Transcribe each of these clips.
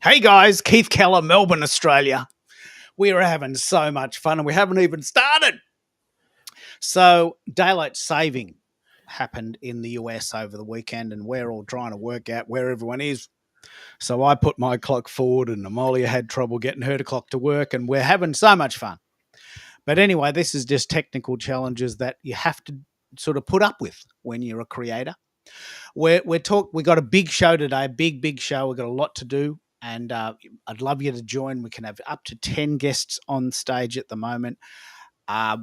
Hey guys, Keith Keller, Melbourne, Australia. We are having so much fun and we haven't even started. So, daylight saving happened in the US over the weekend, and we're all trying to work out where everyone is. So, I put my clock forward, and Amalia had trouble getting her clock to work, and we're having so much fun. But anyway, this is just technical challenges that you have to sort of put up with when you're a creator. We got a big show today, big show. We've got a lot to do, and I'd love you to join. We can have up to 10 guests on stage at the moment.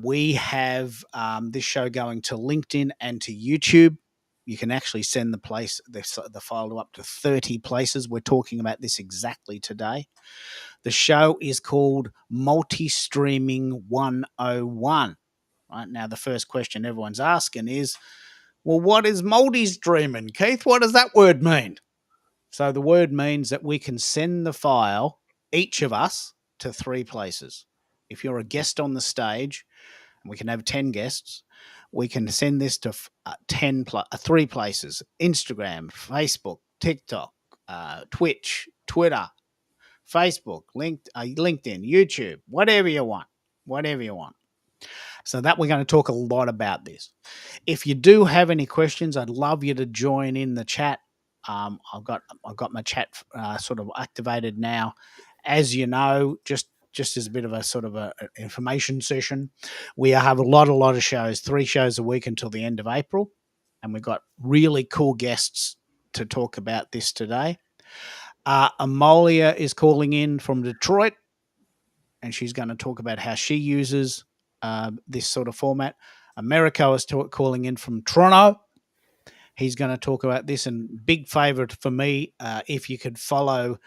We have this show going to LinkedIn and to YouTube. You can actually send the file to up to 30 places. We're talking about this exactly today. The show is called Multistreaming 101. Right now, the first question everyone's asking is, well, what is multi-streaming, Keith? What does that word mean? So the word means that we can send the file, each of us, to 3 places. If you're a guest on the stage, and we can have 10 guests, we can send this to 3 places: Instagram, Facebook, TikTok, Twitch, Twitter, Facebook, LinkedIn, YouTube, whatever you want. So that we're going to talk a lot about this. If you do have any questions, I'd love you to join in the chat. I've got my chat sort of activated now. As you know, just as a bit of a sort of a information session, we have a lot of shows, 3 shows a week until the end of April, and we've got really cool guests to talk about this today. Amalia is calling in from Detroit, and she's going to talk about how she uses this sort of format. Americo is calling in from Toronto. He's going to talk about this, and big favorite for me, if you could follow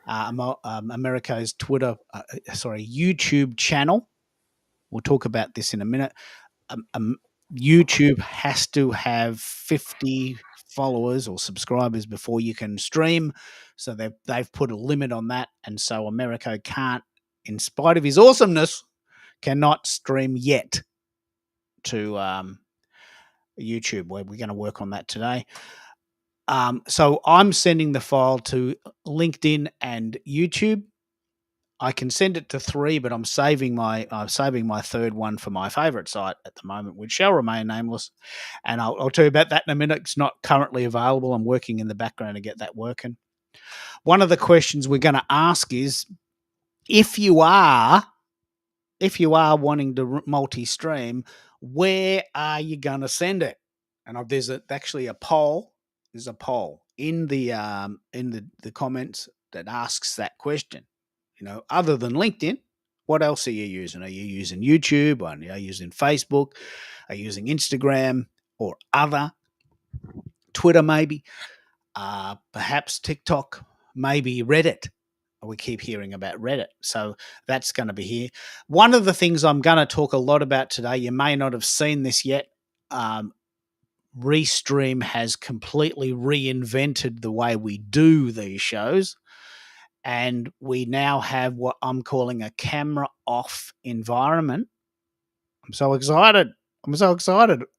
Americo's YouTube channel. We'll talk about this in a minute. YouTube has to have 50 followers or subscribers before you can stream. So they've put a limit on that, and so Americo can't, in spite of his awesomeness, cannot stream yet to YouTube. We're going to work on that today. So I'm sending the file to LinkedIn and YouTube. I can send it to 3, but I'm saving my third one for my favorite site at the moment, which shall remain nameless. And I'll tell you about that in a minute. It's not currently available. I'm working in the background to get that working. One of the questions we're going to ask is, if you are wanting to multi-stream, where are you going to send it? And there's actually a poll. There's a poll in the comments that asks that question. Other than LinkedIn, what else are you using? Are you using YouTube? Are you using Facebook? Are you using Instagram or other? Twitter, maybe. Perhaps TikTok, maybe Reddit. We keep hearing about Reddit. So that's going to be here. One of the things I'm going to talk a lot about today, you may not have seen this yet. Restream has completely reinvented the way we do these shows. And we now have what I'm calling a camera off environment. I'm so excited.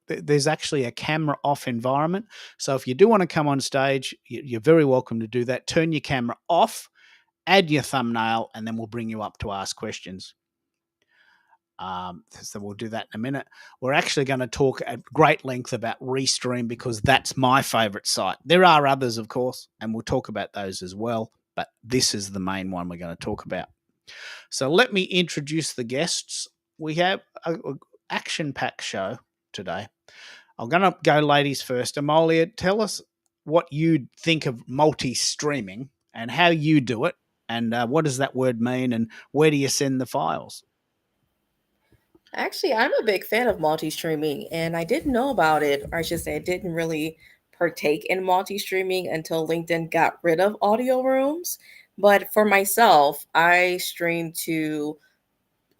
There's actually a camera off environment. So if you do want to come on stage, you're very welcome to do that. Turn your camera off, add your thumbnail, and then we'll bring you up to ask questions. So we'll do that in a minute. We're actually going to talk at great length about Restream because that's my favorite site. There are others, of course, and we'll talk about those as well. But this is the main one we're going to talk about. So let me introduce the guests. We have an action-packed show today. I'm going to go ladies first. Amalia, tell us what you think of multi-streaming and how you do it, and what does that word mean, and where do you send the files? Actually, I'm a big fan of multi-streaming, and I didn't know about it, or I should say I didn't really partake in multi-streaming until LinkedIn got rid of audio rooms. But for myself, I stream to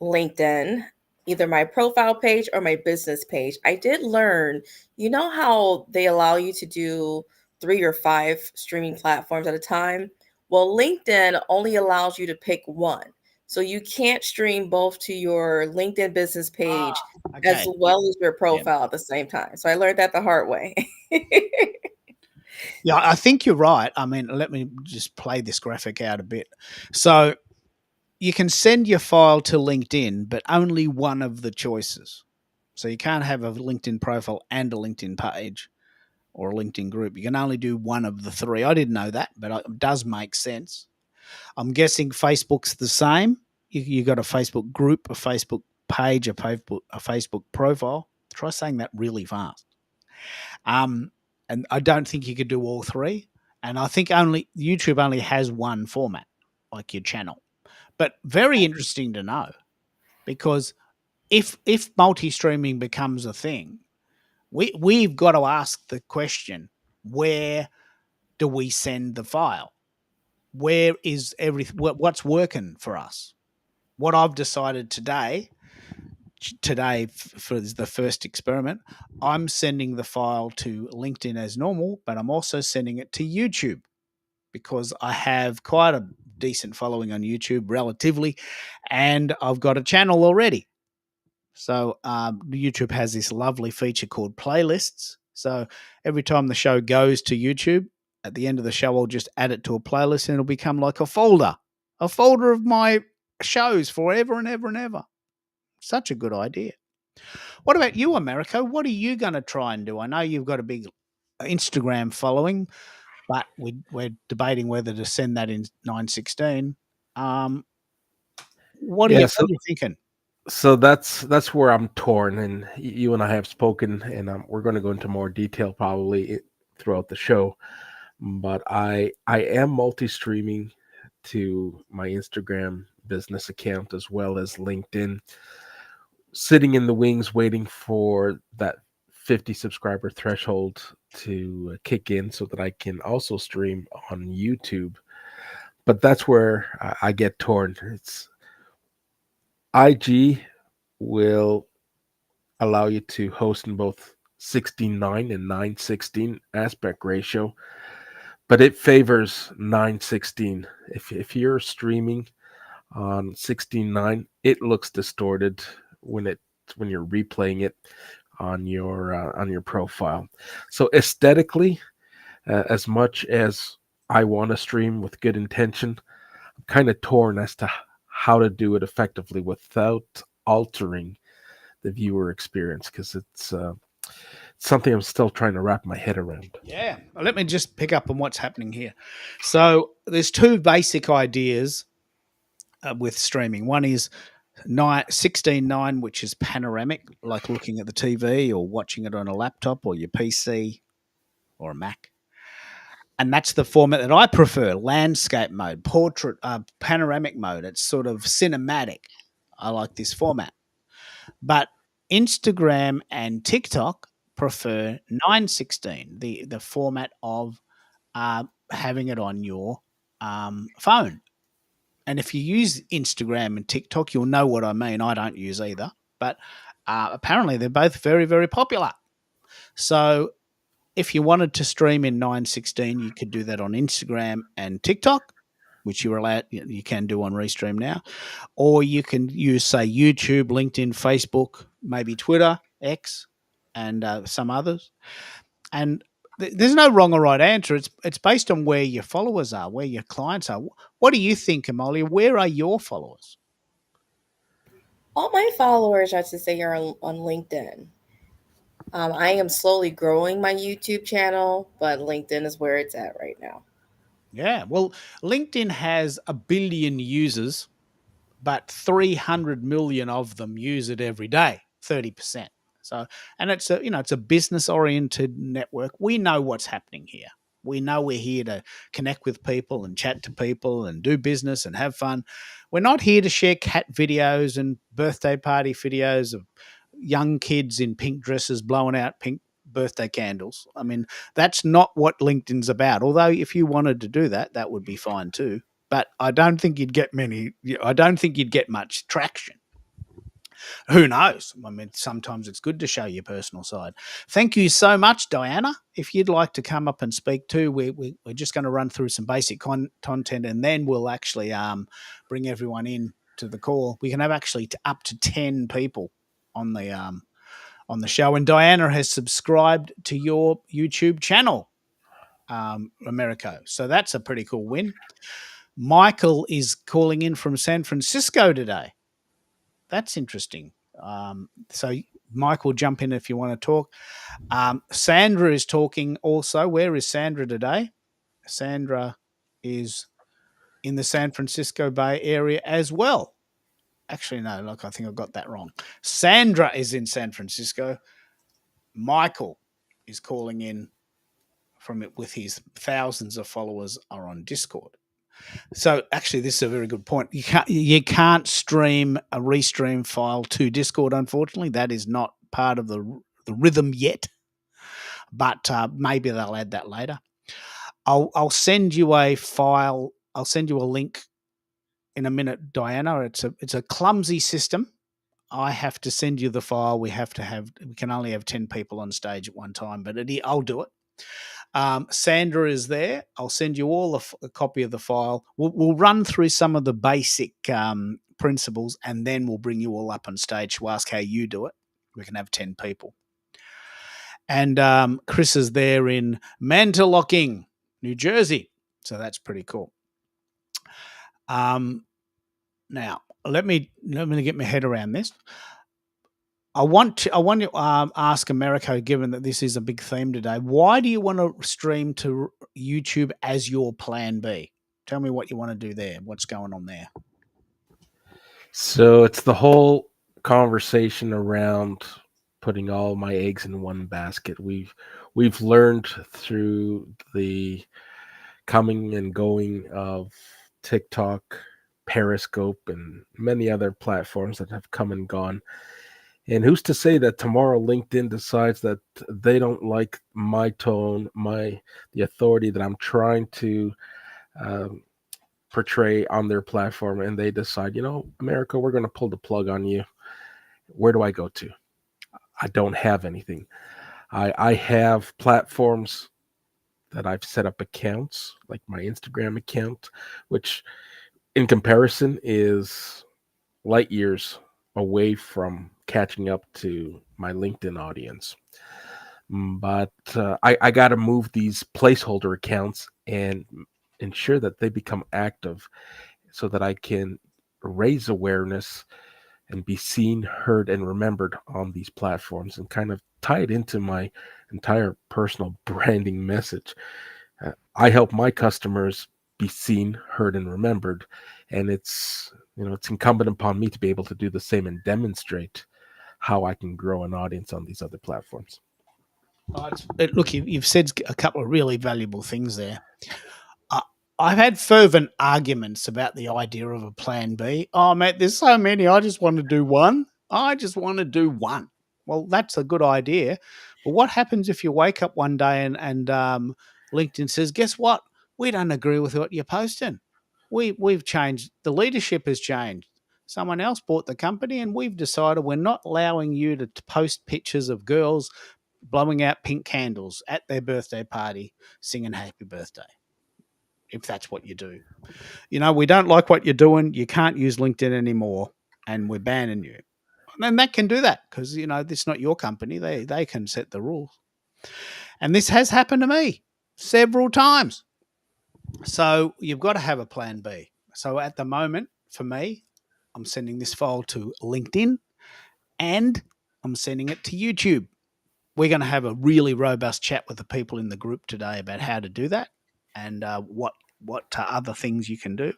LinkedIn, either my profile page or my business page. I did learn, you know how they allow you to do 3 or 5 streaming platforms at a time? Well, LinkedIn only allows you to pick one. So you can't stream both to your LinkedIn business page as Okay. well as your Yep. profile at the same time. So I learned that the hard way. Yeah, I think you're right. I mean, let me just play this graphic out a bit. So you can send your file to LinkedIn, but only one of the choices. So you can't have a LinkedIn profile and a LinkedIn page or a LinkedIn group. You can only do one of the three. I didn't know that, but it does make sense. I'm guessing Facebook's the same. You got a Facebook group, a Facebook page, a Facebook profile. Try saying that really fast. Um, and I don't think you could do all three. And I think only YouTube only has one format, like your channel. But very interesting to know because if multi-streaming becomes a thing, we've got to ask the question: where do we send the file? Where is everything? What's working for us? What I've decided today for the first experiment, I'm sending the file to LinkedIn as normal, but I'm also sending it to YouTube because I have quite a decent following on YouTube relatively, and I've got a channel already. So YouTube has this lovely feature called playlists. So every time the show goes to YouTube, at the end of the show, I'll just add it to a playlist and it'll become like a folder of my shows forever and ever and ever. Such a good idea. What about you, America? What are you going to try and do? I know you've got a big Instagram following, but we're debating whether to send that in 916. Um, Yeah, what are you thinking? so that's where I'm torn, and you and I have spoken, and we're going to go into more detail probably throughout the show. But I am multi-streaming to my Instagram business account as well as LinkedIn, sitting in the wings waiting for that 50 subscriber threshold to kick in so that I can also stream on YouTube. But that's where I get torn. It's IG will allow you to host in both 16:9 and 9:16 aspect ratio, but it favors 9:16. If you're streaming on 16:9, it looks distorted when you're replaying it on your profile. So aesthetically, as much as I want to stream with good intention, I'm kind of torn as to how to do it effectively without altering the viewer experience, because it's something I'm still trying to wrap my head around. Yeah. Well, let me just pick up on what's happening here. So there's two basic ideas with streaming. One is 16:9, which is panoramic, like looking at the TV or watching it on a laptop or your PC or a Mac. And that's the format that I prefer: landscape mode, portrait, panoramic mode. It's sort of cinematic. I like this format. But Instagram and TikTok prefer 916, the format of having it on your phone. And if you use Instagram and TikTok, you'll know what I mean. I don't use either, but apparently they're both very, very popular. So if you wanted to stream in 916, you could do that on Instagram and TikTok, which you're allowed, you can do on Restream now, or you can use, say, YouTube, LinkedIn, Facebook, maybe Twitter, X, and some others. And there's no wrong or right answer. It's based on where your followers are, where your clients are. What do you think, Amalia? Where are your followers? All my followers, I should say, are on LinkedIn. I am slowly growing my YouTube channel, but LinkedIn is where it's at right now. Yeah, well, LinkedIn has 1 billion users, but 300 million of them use it every day, 30%. So, and it's a business oriented network. We know what's happening here. We know we're here to connect with people and chat to people and do business and have fun. We're not here to share cat videos and birthday party videos of young kids in pink dresses blowing out pink birthday candles. I mean, that's not what LinkedIn's about. Although if you wanted to do that, that would be fine too. But I don't think you'd get many. I don't think you'd get much traction. Who knows? I mean, sometimes it's good to show your personal side. Thank you so much, Diana. If you'd like to come up and speak too, we're just going to run through some basic content and then we'll actually bring everyone in to the call. We can have actually up to 10 people on the show. And Diana has subscribed to your YouTube channel. Americo. So that's a pretty cool win. Michael is calling in from San Francisco today. That's interesting. So Michael, jump in if you want to talk. Sandra is talking also. Where is Sandra today? Sandra is in the San Francisco Bay Area as well. Actually, no, look, I think I got that wrong. Sandra is in San Francisco. Michael is calling in from it with his thousands of followers are on Discord. So actually, this is a very good point. You can't stream a restream file to Discord. Unfortunately, that is not part of the rhythm yet. But maybe they'll add that later. I'll send you a file. I'll send you a link in a minute, Diana. It's a clumsy system. I have to send you the file. We can only have 10 people on stage at one time, but I'll do it. Sandra is there. I'll send you all a copy of the file. We'll run through some of the basic principles, and then we'll bring you all up on stage to ask how you do it. We can have 10 people. And Chris is there in Mantalocking, New Jersey. So that's pretty cool. Now, let me get my head around this. I want to ask Americo, given that this is a big theme today, why do you want to stream to YouTube as your plan B? Tell me what you want to do there. What's going on there? So it's the whole conversation around putting all my eggs in one basket. We've learned through the coming and going of TikTok, Periscope, and many other platforms that have come and gone. And who's to say that tomorrow LinkedIn decides that they don't like my tone, the authority that I'm trying to portray on their platform, and they decide, America, we're going to pull the plug on you. Where do I go to? I don't have anything. I have platforms that I've set up accounts, like my Instagram account, which in comparison is light years away from catching up to my LinkedIn audience. But I got to move these placeholder accounts and ensure that they become active so that I can raise awareness and be seen, heard, and remembered on these platforms, and kind of tie it into my entire personal branding message. I help my customers be seen, heard, and remembered, and it's incumbent upon me to be able to do the same and demonstrate how I can grow an audience on these other platforms. Look, you've said a couple of really valuable things there. I've had fervent arguments about the idea of a plan B. Oh, mate, there's so many. I just want to do one. Well, that's a good idea. But what happens if you wake up one day and LinkedIn says, guess what? We don't agree with what you're posting. We've changed. The leadership has changed. Someone else bought the company, and we've decided we're not allowing you to post pictures of girls blowing out pink candles at their birthday party, singing happy birthday, if that's what you do. We don't like what you're doing. You can't use LinkedIn anymore, and we're banning you. And that can do that because, this is not your company. They can set the rules. And this has happened to me several times. So you've got to have a plan B. So at the moment, for me, I'm sending this file to LinkedIn and I'm sending it to YouTube. We're going to have a really robust chat with the people in the group today about how to do that and what other things you can do.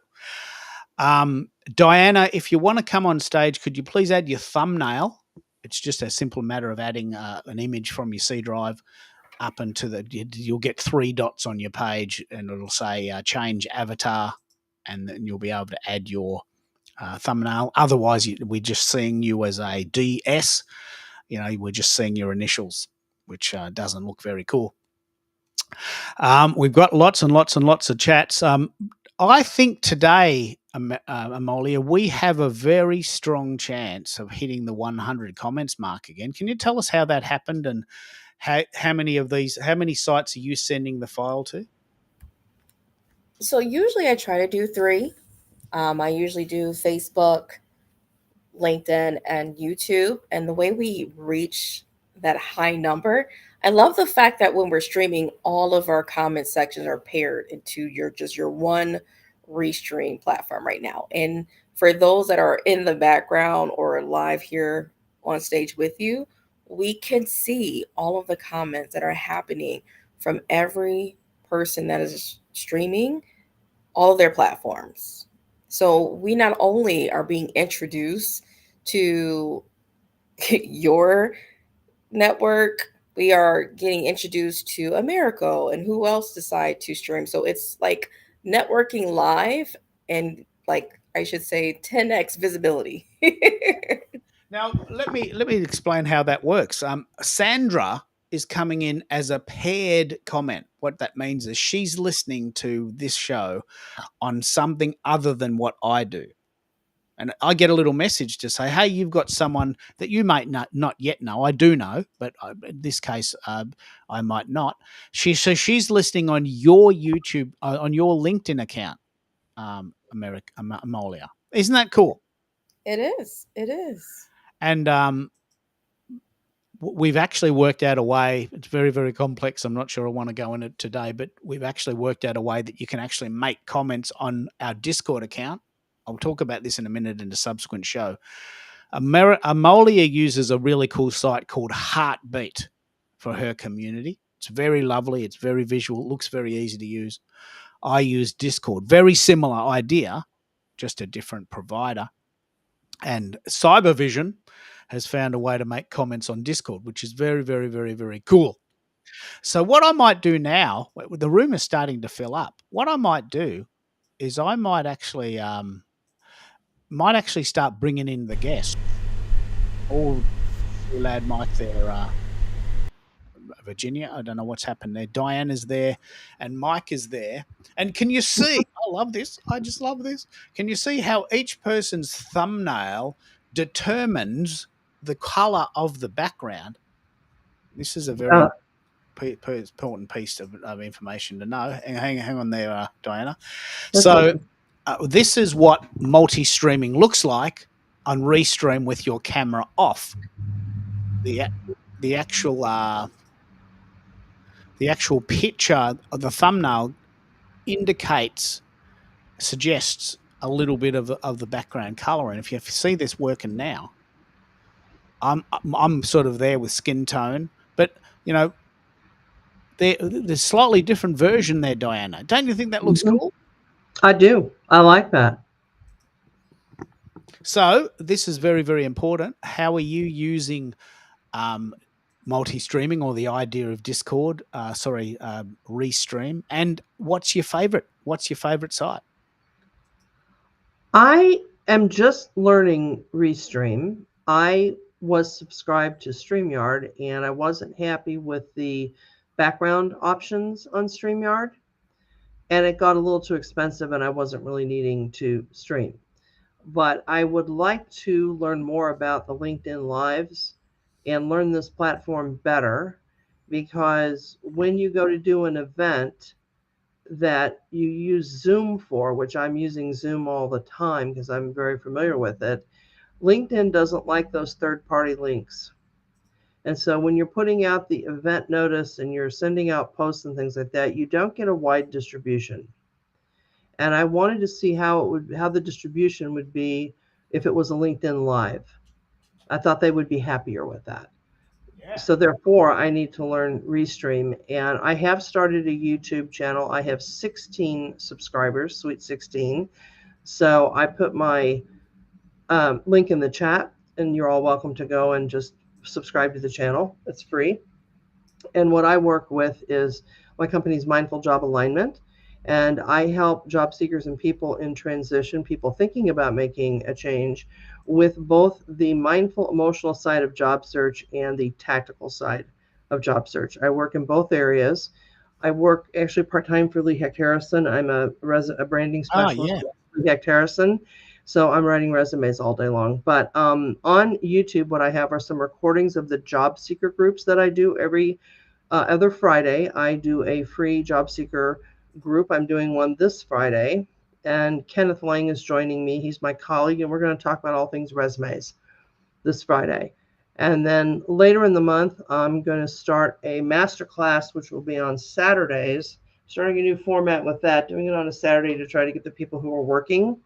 Diana, if you want to come on stage, could you please add your thumbnail? It's just a simple matter of adding an image from your C drive up into you'll get 3 dots on your page and it'll say change avatar, and then you'll be able to add your thumbnail. Otherwise, we're just seeing you as a DS. We're just seeing your initials, which doesn't look very cool. We've got lots and lots and lots of chats. I think today, Amolia, we have a very strong chance of hitting the 100 comments mark again. Can you tell us how that happened and how many sites are you sending the file to? So usually I try to do 3. I usually do Facebook, LinkedIn, and YouTube. And the way we reach that high number. I love the fact that when we're streaming, all of our comment sections are paired into your one restream platform right now. And for those that are in the background or live here on stage with you, we can see all of the comments that are happening from every person that is streaming all of their platforms. So we not only are being introduced to your network, we are getting introduced to Americo and who else decide to stream. So it's like networking live and, like, I should say 10x visibility. Now, let me explain how that works. Sandra is coming in as a paired comment. What that means is she's listening to this show on something other than what I do. And I get a little message to say, "Hey, you've got someone that you might not yet know. I do know, but in this case, I might not." She's listening on your YouTube, on your LinkedIn account, Amolia. Isn't that cool? It is. It is. And we've actually worked out a way. It's very, very complex. I'm not sure I want to go in it today, but we've actually worked out a way that you can actually make comments on our Discord account. I'll talk about this in a minute in a subsequent show. Amolia uses a really cool site called Heartbeat for her community. It's very lovely. It's very visual. It looks very easy to use. I use Discord. Very similar idea, just a different provider. And Cybervision has found a way to make comments on Discord, which is very, very, very, very cool. So what I might do now, the room is starting to fill up. What I might do is I might actually start bringing in the guests. All lad Mike there, Virginia. I don't know what's happened there. Diana's there, and Mike is there. And can you see? I love this. I just love this. Can you see how each person's thumbnail determines the color of the background? This is a very Uh, important piece of information to know. Hang on there, Diana. that's So okay. this is what multi-streaming looks like on Restream with your camera off. The the actual uh, the actual picture of the thumbnail indicates, suggests a little bit of the background color. And if you see this working now, I'm sort of there with skin tone, but you know, there's slightly different version there, Diana. Don't you think that looks Mhm. cool? I do. I like that. So this is very, very important. How are you using multi-streaming, or the idea of Discord? Restream. And what's your favorite? What's your favorite site? I am just learning Restream. I was subscribed to StreamYard and I wasn't happy with the background options on StreamYard. And it got a little too expensive and I wasn't really needing to stream. But I would like to learn more about the LinkedIn Lives and learn this platform better, because when you go to do an event that you use Zoom for, which I'm using Zoom all the time because I'm very familiar with it, LinkedIn doesn't like those third party links. And so when you're putting out the event notice and you're sending out posts and things like that, you don't get a wide distribution. And I wanted to see how the distribution would be if it was a LinkedIn Live. I thought they would be happier with that. Yeah. So therefore, I need to learn Restream, and I have started a YouTube channel. I have 16 subscribers, sweet 16. So I put my link in the chat, and you're all welcome to go and just subscribe to the channel. It's free. And what I work with is my company's Mindful Job Alignment. And I help job seekers and people in transition, people thinking about making a change, with both the mindful emotional side of job search and the tactical side of job search. I work in both areas. I work actually part time for Lee Hecht Harrison. I'm a branding Oh, specialist yeah. for Lee Hecht Harrison. So I'm writing resumes all day long. But on YouTube, what I have are some recordings of the job seeker groups that I do every other Friday. I do a free job seeker group. I'm doing one this Friday, and Kenneth Lang is joining me. He's my colleague, and we're going to talk about all things resumes this Friday. And then later in the month, I'm going to start a master class, which will be on Saturdays. Starting a new format with that, doing it on a Saturday to try to get the people who are working.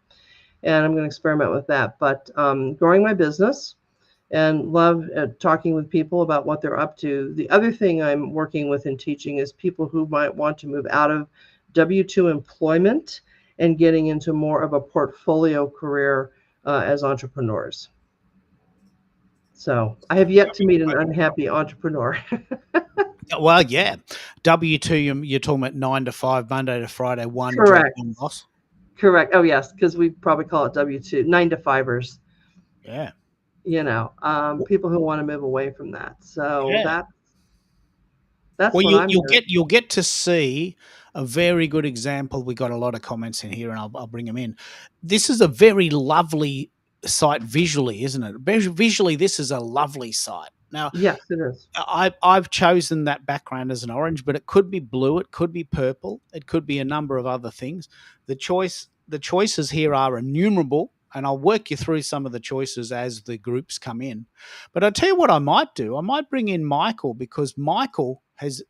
And I'm going to experiment with that. But growing my business and love talking with people about what they're up to. The other thing I'm working with and teaching is people who might want to move out of W-2 employment and getting into more of a portfolio career as entrepreneurs. So I have yet to meet an unhappy entrepreneur. Well, yeah. W2, you're talking about 9 to 5, Monday to Friday, one job, Correct. one boss. Correct. Oh, yes, because we probably call it W-2, 9 to 5ers. Yeah. People who want to move away from that. So Yeah. that's Well, what I'm doing. you'll get to see a very good example. We got a lot of comments in here, and I'll bring them in. This is a very lovely site visually, isn't it? Visually, this is a lovely site. Now, Yes, it is. I've chosen that background as an orange, but it could be blue, it could be purple, it could be a number of other things. The choices here are innumerable, and I'll work you through some of the choices as the groups come in. But I'll tell you what I might do. I might bring in Michael, because Michael has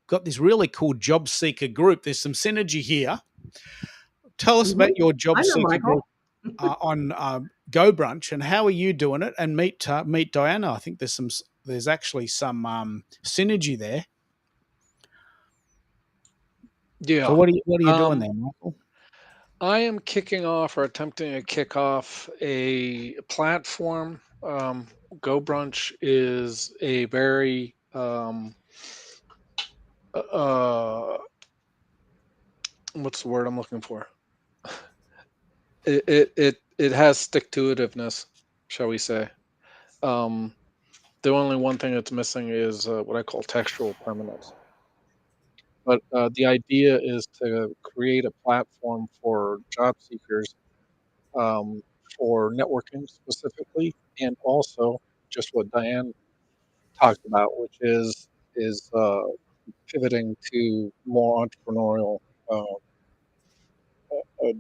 got this really cool job seeker group. There's some synergy here. Tell us about your I job know seeker Michael. group on Go Brunch, and how are you doing it? And meet Diana. I think there's actually some synergy there. Yeah. So what are you doing Um, there, Michael? I am kicking off or attempting to kick off a platform. Go Brunch is a very uh, what's the word I'm looking for? It has stick to itiveness, shall we say? Um, the only one thing that's missing is what I call textual permanence. But the idea is to create a platform for job seekers, um, for networking specifically, and also just what Diane talked about, which is pivoting to more entrepreneurial uh, uh,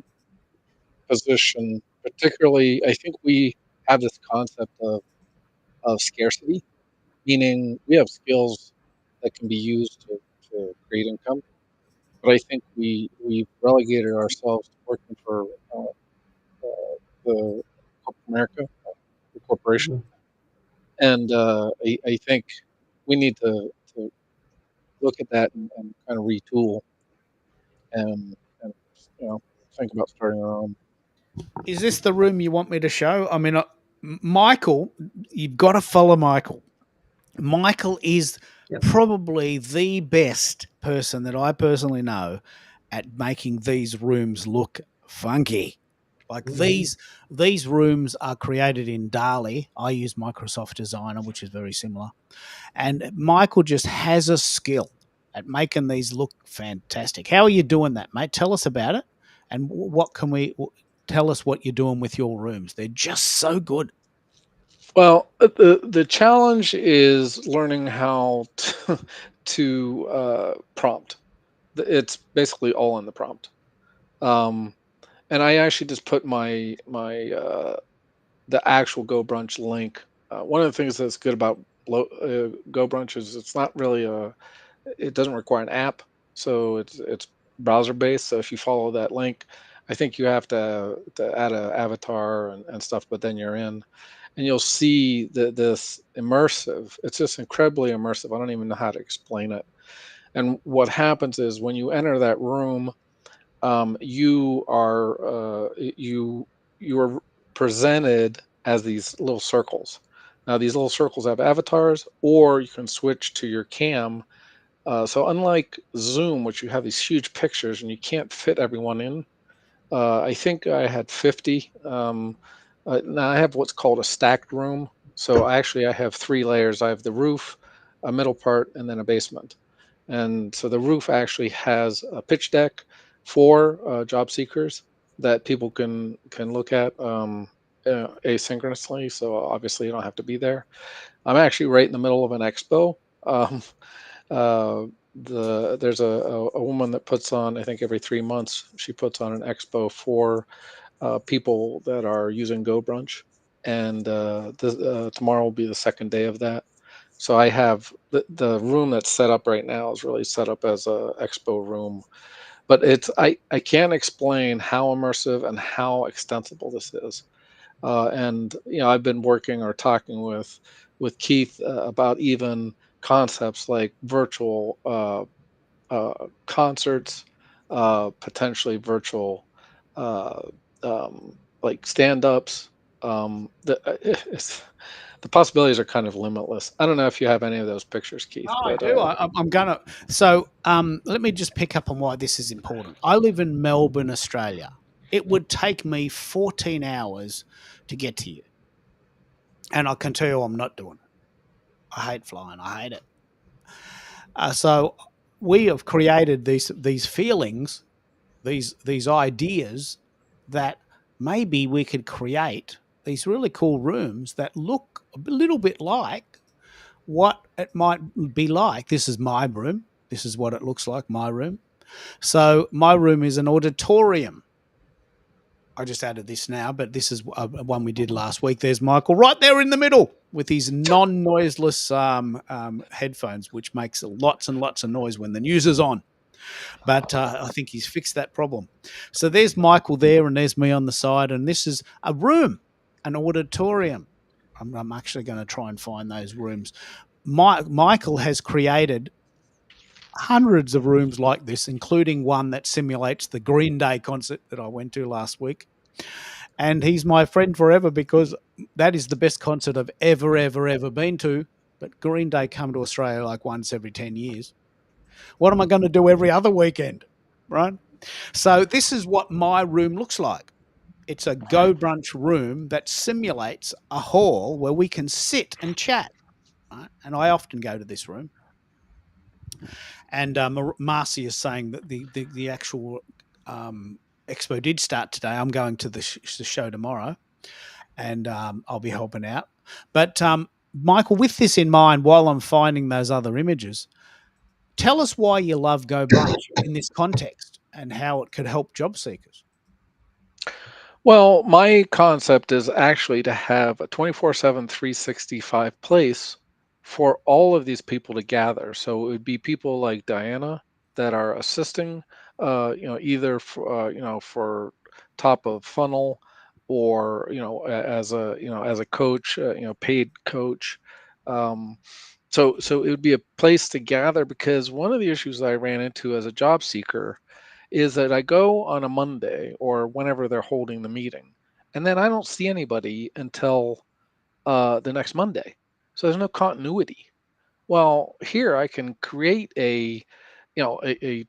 position. Particularly, I think we have this concept of scarcity, meaning we have skills that can be used to create income. But I think we've relegated ourselves to working for the corporate America, the corporation. Mhm. And I think we need to look at that and kind of retool and you know think about starting our own. Is this the room you want me to show? I mean, Michael, you've got to follow Michael. Michael is Yep. probably the best person that I personally know at making these rooms look funky. Like Mhm. these rooms are created in DALI. I use Microsoft Designer, which is very similar. And Michael just has a skill at making these look fantastic. How are you doing that, mate? Tell us about it. And what can we tell us what you're doing with your rooms? They're just so good. Well, the challenge is learning how to prompt. It's basically all in the prompt. Um, and I actually just put my the actual Go Brunch link. One of the things that's good about Go Brunch is it's not really it doesn't require an app, so it's browser based. So if you follow that link, I think you have to add an avatar and stuff, but then you're in, and you'll see this immersive. It's just incredibly immersive. I don't even know how to explain it. And what happens is when you enter that room, you are you are presented as these little circles. Now these little circles have avatars, or you can switch to your cam. So unlike Zoom, which you have these huge pictures and you can't fit everyone in, I think I had 50. Now I have what's called a stacked room. So I have three layers. I have the roof, a middle part, and then a basement. And so the roof actually has a pitch deck for job seekers that people can look at asynchronously. So obviously you don't have to be there. I'm actually right in the middle of an expo. Um, uh, there's a woman that puts on, I think every 3 months she puts on an expo for people that are using Go Brunch. and tomorrow will be the second day of that. So I have the room that's set up right now is really set up as a expo room, but I can't explain how immersive and how extensible this is. And I've been working or talking with Keith about even concepts like virtual concerts, potentially virtual uh, like stand-ups. The possibilities are kind of limitless. I don't know if you have any of those pictures, Keith, Oh, I but do. I'm gonna. So, let me just pick up on why this is important. I live in Melbourne, Australia. It would take me 14 hours to get to you, and I can tell you I'm not doing it. I hate flying. I hate it. So, we have created these feelings, these ideas that maybe we could create these really cool rooms that look a little bit like what it might be like. This is my room. This is what it looks like, my room. So my room is an auditorium. I just added this now, but this is one we did last week. There's Michael right there in the middle with his non-noiseless headphones, which makes lots and lots of noise when the news is on. But I think he's fixed that problem. So there's Michael there, and there's me on the side, and this is a room, an auditorium. I'm actually going to try and find those rooms. Michael has created hundreds of rooms like this, including one that simulates the Green Day concert that I went to last week. And he's my friend forever because that is the best concert I've ever been to. But Green Day come to Australia like once every 10 years. What am I going to do every other weekend? Right. So, this is what my room looks like. It's a Go Brunch room that simulates a hall where we can sit and chat. Right? And I often go to this room. And Marcy is saying that the actual expo did start today. I'm going to the show tomorrow, and I'll be helping out. But Michael, with this in mind, while I'm finding those other images, tell us why you love Go Brunch in this context and how it could help job seekers. Well, my concept is actually to have a 24/7, 365 place for all of these people to gather. So it would be people like Diana that are assisting, either for, for top of funnel or, as a coach, paid coach. Um, so it would be a place to gather because one of the issues that I ran into as a job seeker is that I go on a Monday or whenever they're holding the meeting, and then I don't see anybody until the next Monday. So there's no continuity. Well, here I can create a 24/7,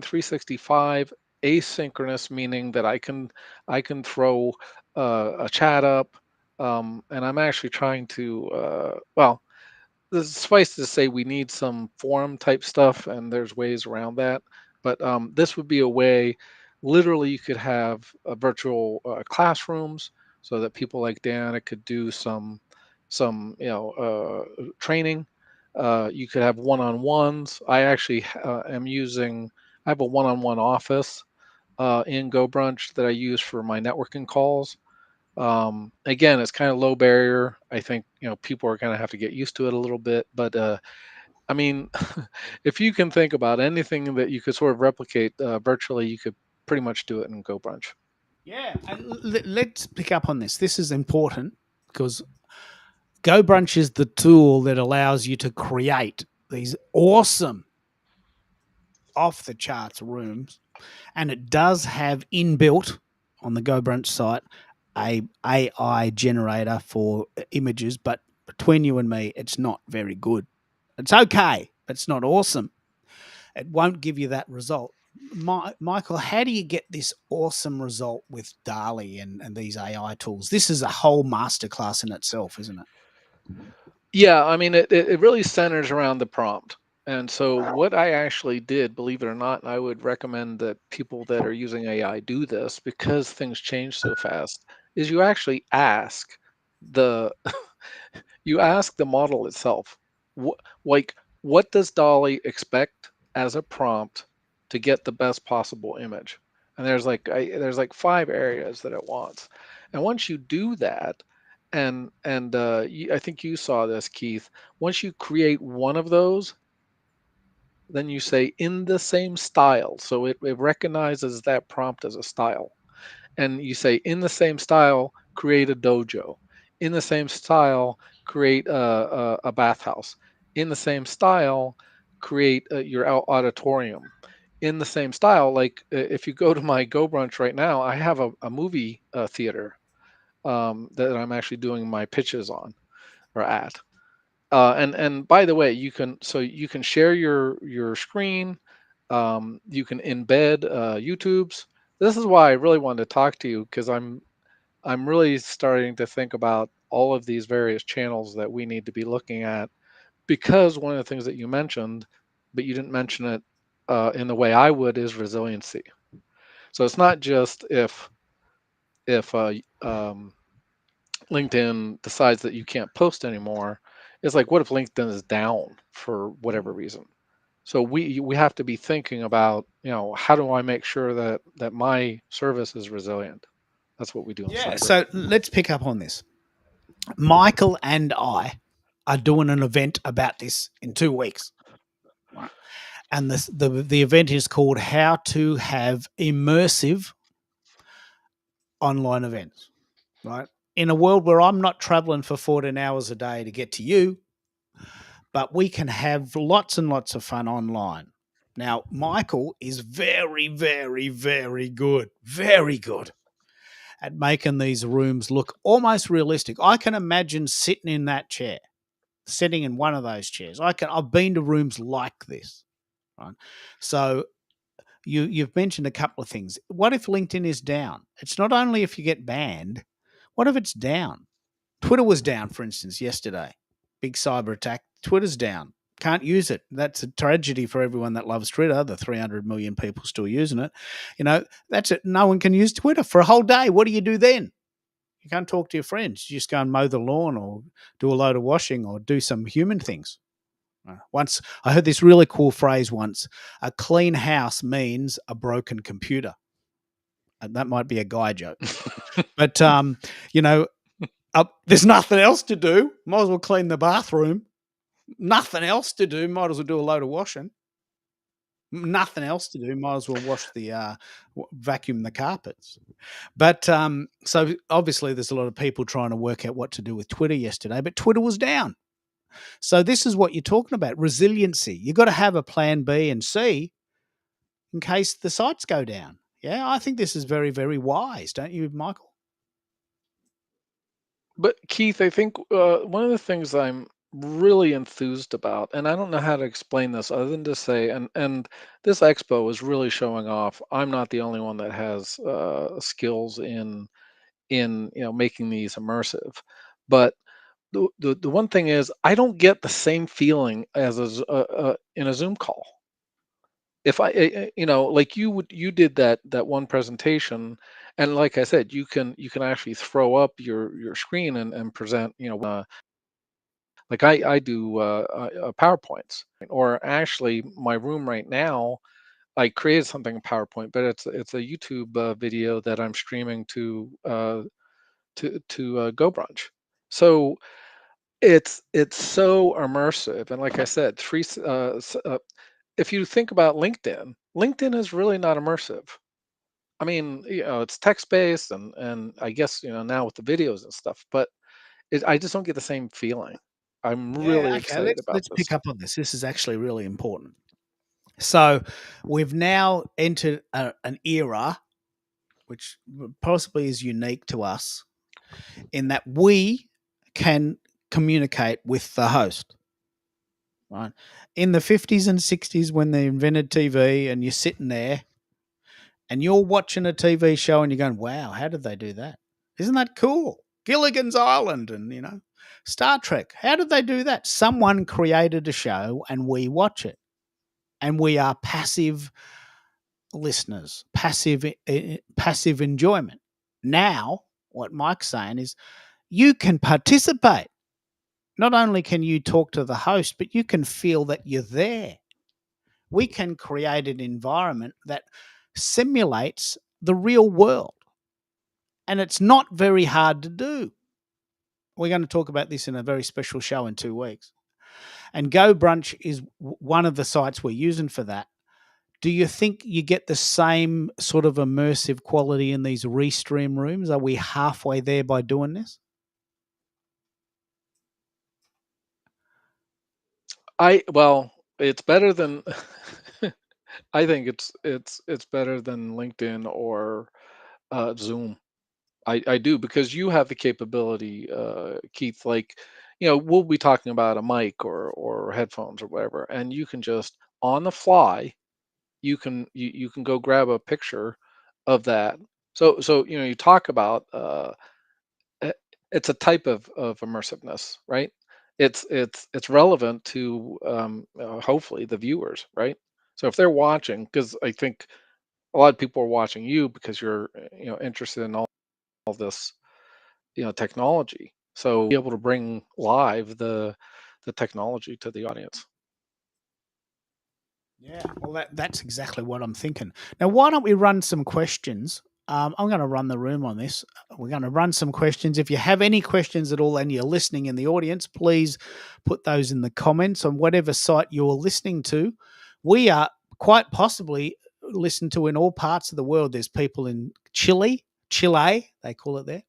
365 asynchronous, meaning that I can throw a chat up, and I'm actually trying to suffice to say we need some forum type stuff and there's ways around that, but this would be a way literally you could have virtual classrooms so that people like Diana could do some training. You could have one-on-ones. I actually am using I have a one-on-one office in GoBrunch that I use for my networking calls. Again, it's kind of low barrier. I think people are going to have to get used to it a little bit, but I mean, if you can think about anything that you could sort of replicate virtually, you could pretty much do it in GoBrunch. Yeah, and let's pick up on this. This is important because GoBrunch is the tool that allows you to create these awesome off the charts rooms, and it does have inbuilt on the GoBrunch site a AI generator for images, but between you and me, it's not very good. It's okay, but it's not awesome. It won't give you that result. Michael, how do you get this awesome result with DALI and these AI tools? This is a whole masterclass in itself, isn't it? Yeah, I mean, it really centers around the prompt. And so, what I actually did, believe it or not, and I would recommend that people that are using AI do this because things change so fast, is you actually the you ask the model itself, what like what does Dolly expect as a prompt to get the best possible image? And there's like 5 areas that it wants. And once you do that, I think you saw this, Keith. Once you create one of those, then you say in the same style. So it recognizes that prompt as a style. And you say in the same style, create a dojo. In the same style, create a bathhouse. In the same style, create your auditorium. In the same style, like if you go to my Go Brunch right now, I have a movie theater that I'm actually doing my pitches on or at. And by the way, you can share your screen. You can embed YouTube's. This is why I really wanted to talk to you, because I'm really starting to think about all of these various channels that we need to be looking at, because one of the things that you mentioned, but you didn't mention it in the way I would, is resiliency. So it's not just if LinkedIn decides that you can't post anymore. It's like, what if LinkedIn is down for whatever reason? So we have to be thinking about, how do I make sure that my service is resilient? That's what we do in Yeah. cyber. So let's pick up on this. Michael and I are doing an event about this in 2 weeks. Right. And the event is called How to Have Immersive Online Events. Right. In a world where I'm not traveling for 14 hours a day to get to you, but we can have lots and lots of fun online. Now, Michael is very, very, very good at making these rooms look almost realistic. I can imagine sitting in that chair, sitting in one of those chairs. I've been to rooms like this. Right? So you've mentioned a couple of things. What if LinkedIn is down? It's not only if you get banned. What if it's down? Twitter was down, for instance, yesterday. Big cyber attack. Twitter's down. Can't use it. That's a tragedy for everyone that loves Twitter. The 300 million people still using it. That's it. No one can use Twitter for a whole day. What do you do then? You can't talk to your friends. You just go and mow the lawn or do a load of washing or do some human things. Once I heard this really cool phrase once: a clean house means a broken computer. And that might be a guy joke. But, there's nothing else to do. Might as well clean the bathroom. Nothing else to do. Might as well do a load of washing. Nothing else to do. Might as well wash the vacuum the carpets. But so obviously there's a lot of people trying to work out what to do with Twitter yesterday, but Twitter was down. So this is what you're talking about: resiliency. You've got to have a plan B and C in case the sites go down. Yeah, I think this is very, very wise, don't you, Michael? But Keith, I think one of the things I'm really enthused about, and I don't know how to explain this other than to say, and this expo is really showing off. I'm not the only one that has skills in making these immersive, but the one thing is, I don't get the same feeling as in a Zoom call. If like you did that one presentation, and like I said, you can actually throw up your screen and present, like I do PowerPoints, or actually my room right now, I created something in PowerPoint, but it's a YouTube video that I'm streaming to Go Brunch. So it's so immersive, and like I said, if you think about LinkedIn is really not immersive. I mean, it's text based, and I guess now with the videos and stuff, but I just don't get the same feeling. I'm Yeah, really okay. excited about Let's this. pick up on this. This is actually really important. So we've now entered an era which possibly is unique to us in that we can communicate with the host. Right. In the 50s and 60s, when they invented TV, and you're sitting there and you're watching a TV show and you're going, wow, how did they do that? Isn't that cool? Gilligan's Island and, Star Trek. How did they do that? Someone created a show and we watch it. And we are passive listeners, passive enjoyment. Now, what Mike's saying is you can participate. Not only can you talk to the host, but you can feel that you're there. We can create an environment that simulates the real world. And it's not very hard to do. We're going to talk about this in a very special show in 2 weeks. And Go Brunch is one of the sites we're using for that. Do you think you get the same sort of immersive quality in these restream rooms? Are we halfway there by doing this? Well, it's better than I think it's better than LinkedIn or Zoom. I do, because you have the capability, Keith. Like, we'll be talking about a mic or headphones or whatever, and you can just on the fly, you can go grab a picture of that. So you talk about uh, it's a type of immersiveness, right? It's relevant to hopefully the viewers, right? So if they're watching, because I think a lot of people are watching you because you're interested in all this technology. So be able to bring live the technology to the audience. Yeah, well, that's exactly what I'm thinking. Now, why don't we run some questions? I'm going to run the room on this. We're going to run some questions. If you have any questions at all and you're listening in the audience, please put those in the comments on whatever site you're listening to. We are quite possibly listened to in all parts of the world. There's people in Chile, they call it there,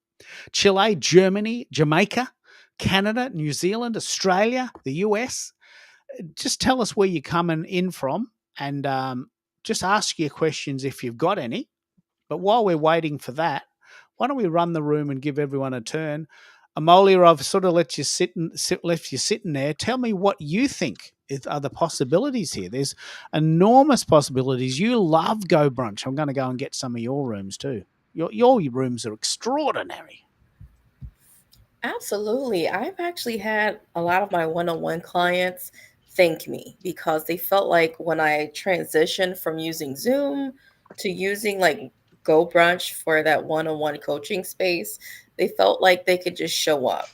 Chile, Germany, Jamaica, Canada, New Zealand, Australia, the US. Just tell us where you're coming in from, and just ask your questions if you've got any. But while we're waiting for that, why don't we run the room and give everyone a turn? Amolia, I've sort of left you sitting there. Tell me what you think are the possibilities here. There's enormous possibilities. You love Go Brunch. I'm going to go and get some of your rooms too. Your rooms are extraordinary. Absolutely. I've actually had a lot of my one-on-one clients thank me because they felt like when I transitioned from using Zoom to using like Go Brunch for that one-on-one coaching space, they felt like they could just show up.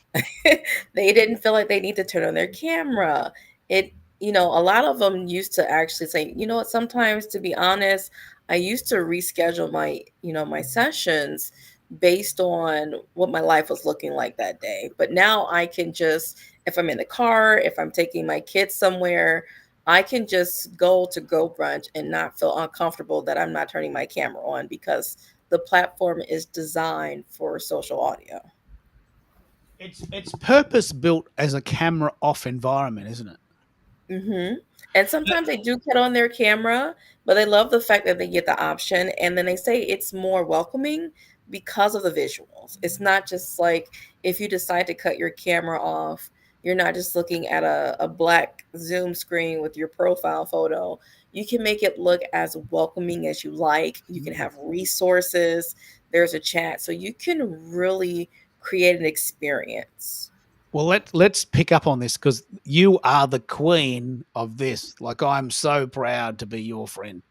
They didn't feel like they need to turn on their camera. It, a lot of them used to actually say, you know what, sometimes to be honest, I used to reschedule my sessions based on what my life was looking like that day. But now I can just, if I'm in the car, if I'm taking my kids somewhere, I can just go to Go Brunch and not feel uncomfortable that I'm not turning my camera on because the platform is designed for social audio. It's purpose built as a camera off environment, isn't it? Hmm. And sometimes they do cut on their camera, but they love the fact that they get the option. And then they say it's more welcoming because of the visuals. It's not just like if you decide to cut your camera off, you're not just looking at a black Zoom screen with your profile photo. You can make it look as welcoming as you like. You can have resources, there's a chat. So you can really create an experience. Well, let's pick up on this because you are the queen of this. Like, I'm so proud to be your friend.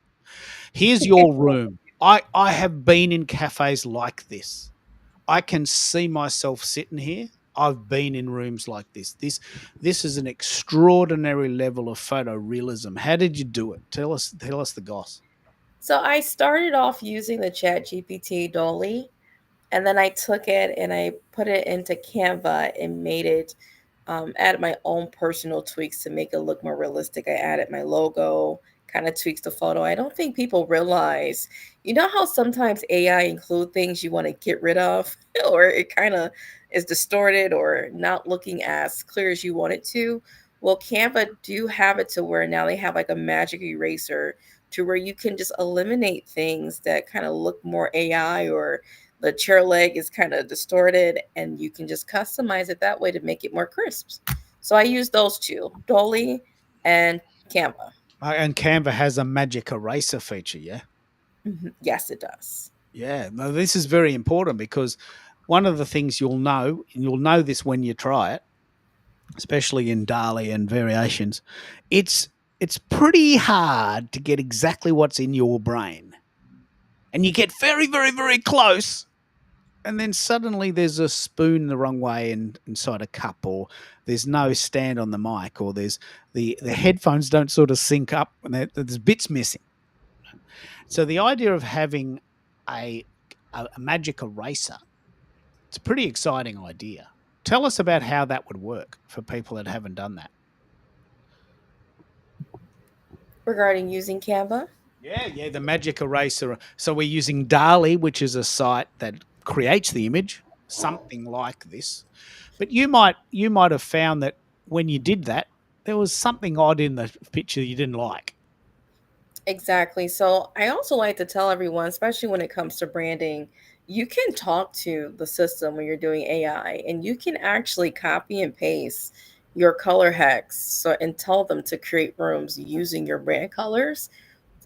Here's your room. I have been in cafes like this. I can see myself sitting here. I've been in rooms like this. This is an extraordinary level of photorealism. How did you do it? Tell us the goss. So I started off using the Chat GPT Dolly, and then I took it and I put it into Canva and made it, added my own personal tweaks to make it look more realistic. I added my logo, kind of tweaks the photo. I don't think people realize, how sometimes AI include things you want to get rid of, or it kind of is distorted or not looking as clear as you want it to. Well, Canva do have it to where now they have like a magic eraser to where you can just eliminate things that kind of look more AI, or the chair leg is kind of distorted, and you can just customize it that way to make it more crisp. So I use those two, Dolly and Canva. And Canva has a magic eraser feature, yeah? Yes, it does. Yeah, no, this is very important because one of the things you'll know, and you'll know this when you try it, especially in DALI and variations, it's pretty hard to get exactly what's in your brain. And you get very, very, very close, and then suddenly there's a spoon the wrong way inside a cup, or there's no stand on the mic, or there's the headphones don't sort of sync up, and there's bits missing. So the idea of having a magic eraser, it's a pretty exciting idea. Tell us about how that would work for people that haven't done that. Regarding using Canva. Yeah, the magic eraser. So we're using Dali, which is a site that creates the image, something like this. But you might have found that when you did that, there was something odd in the picture you didn't like. Exactly. So I also like to tell everyone, especially when it comes to branding, you can talk to the system when you're doing AI and you can actually copy and paste your color hex and tell them to create rooms using your brand colors.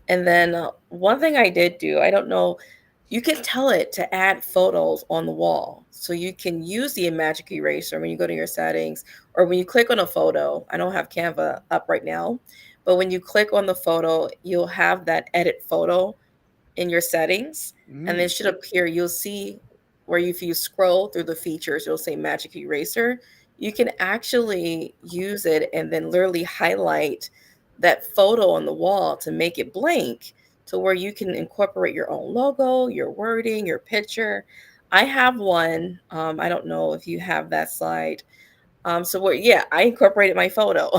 And then one thing I did do, I don't know, you can tell it to add photos on the wall. So you can use the magic eraser when you go to your settings or when you click on a photo. I don't have Canva up right now, but when you click on the photo, you'll have that edit photo in your settings, and it should appear. You'll see where if you scroll through the features, you'll say magic eraser. You can actually use it and then literally highlight that photo on the wall to make it blank to where you can incorporate your own logo, your wording, your picture. I have one. I don't know if you have that slide. So what, yeah, I incorporated my photo.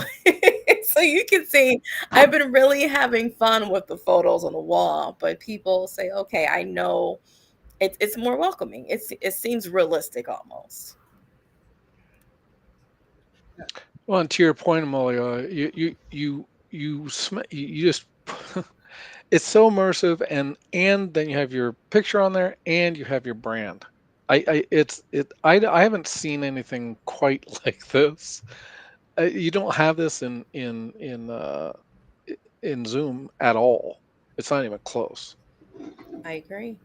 So you can see I've been really having fun with the photos on the wall, but people say, okay, I know it's more welcoming. It seems realistic almost. Well, and to your point, Amelia, you just it's so immersive, and then you have your picture on there, and you have your brand. I haven't seen anything quite like this. You don't have this in Zoom at all. It's not even close. I agree.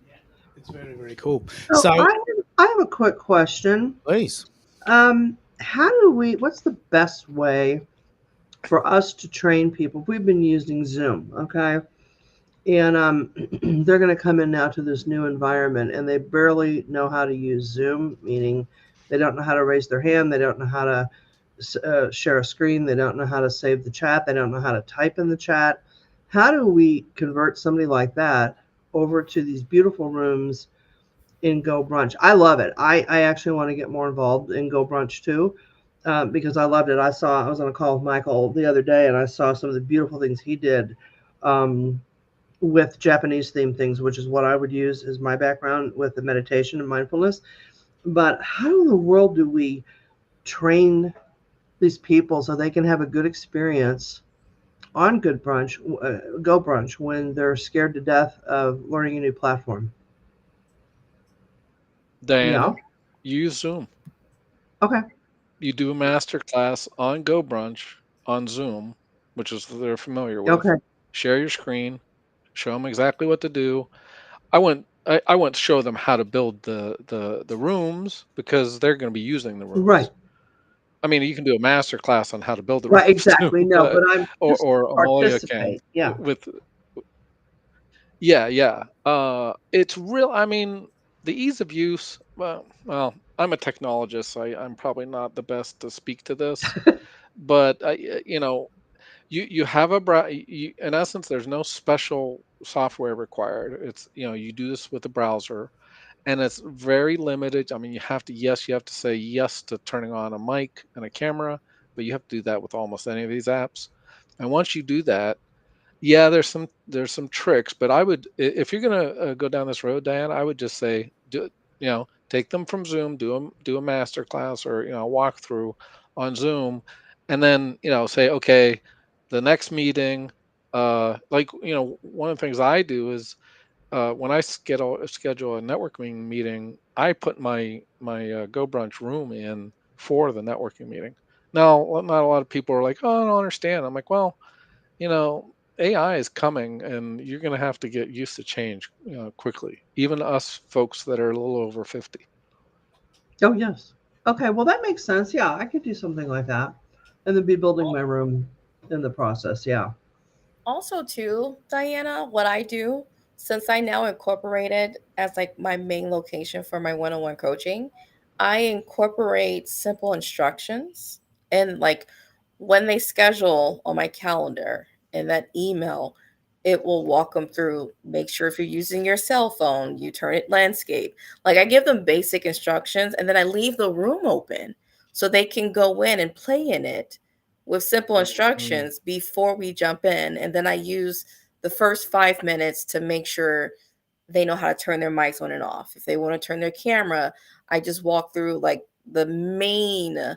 Yeah, it's very, very cool. So So I have a quick question. please. How do we? What's the best way for us to train people? We've been using Zoom, okay, and they're going to come in now to this new environment, and they barely know how to use Zoom, meaning they don't know how to raise their hand, they don't know how to share a screen, they don't know how to save the chat, they don't know how to type in the chat. How do we convert somebody like that over to these beautiful rooms in Go Brunch? I love it. I actually want to get more involved in Go Brunch too, because I loved it. I was on a call with Michael the other day, and I saw some of the beautiful things he did with Japanese themed things, which is what I would use as my background with the meditation and mindfulness. But how in the world do we train these people so they can have a good experience on Good Brunch, Go Brunch, when they're scared to death of learning a new platform? Yeah. Diana, you use Zoom. Okay. You do a master class on Go Brunch on Zoom, which is what they're familiar with. Okay. Share your screen, show them exactly what to do. I wouldn't show them how to build the rooms because they're going to be using the Right. rooms. I mean, you can do a master class on how to build the Right. rooms too, Exactly. No, but but I'm just or Amalia can participate. Yeah. with yeah, yeah. It's real. I mean, the ease of use. Well, I'm a technologist, so I'm probably not the best to speak to this, but you have in essence, there's no special software required. It's you do this with the browser, and it's very limited. I mean, you have to say yes to turning on a mic and a camera, but you have to do that with almost any of these apps. And once you do that, yeah, there's some tricks, but if you're gonna go down this road, Diane, I would just say take them from Zoom, do a master class or a walkthrough on Zoom, and then say, okay, the next meeting, like one of the things I do is when I schedule a networking meeting, I put my Go Brunch room in for the networking meeting. Now, not a lot of people are like, oh, I don't understand. I'm like, well, AI is coming and you're going to have to get used to change quickly. Even us folks that are a little over 50. Oh, yes. Okay. Well, that makes sense. Yeah, I could do something like that, and then be building my room in the process. Yeah. Also, too, Diana, what I do, since I now incorporate it as like my main location for my one-on-one coaching, I incorporate simple instructions and like when they schedule on my calendar in that email, it will walk them through. Make sure if you're using your cell phone, you turn it landscape. Like I give them basic instructions and then I leave the room open so they can go in and play in it with simple Mm. instructions before we jump in. And then I use the first 5 minutes to make sure they know how to turn their mics on and off. If they want to turn their camera, I just walk through like the main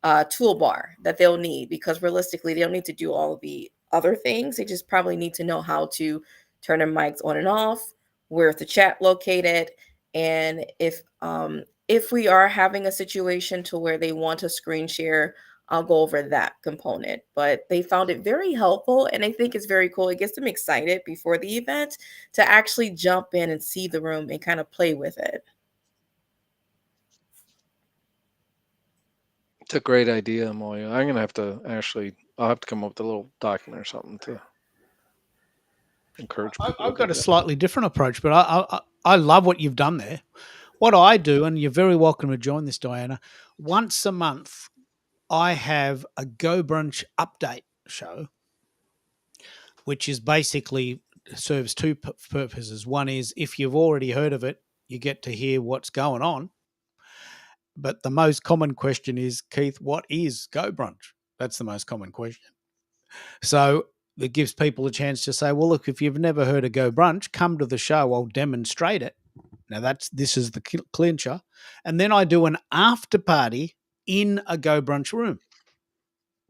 toolbar that they'll need, because realistically, they don't need to do all of the other things. They just probably need to know how to turn their mics on and off, where's the chat located, and if we are having a situation to where they want to screen share, I'll go over that component. But they found it very helpful, and I think it's very cool. It gets them excited before the event to actually jump in and see the room and kind of play with it. It's a great idea, Amelia. I'm gonna have to actually. I'll have to come up with a little document or something to encourage people to I've do got a that. slightly different approach, but I love what you've done there. What I do, and you're very welcome to join this, Diana. Once a month, I have a Go Brunch update show, which is basically serves two purposes. One is if you've already heard of it, you get to hear what's going on. But the most common question is, Keith, what is Go Brunch? That's the most common question. So it gives people a chance to say, well, look, if you've never heard of Go Brunch, come to the show. I'll demonstrate it. Now this is the clincher. And then I do an after party in a Go Brunch room.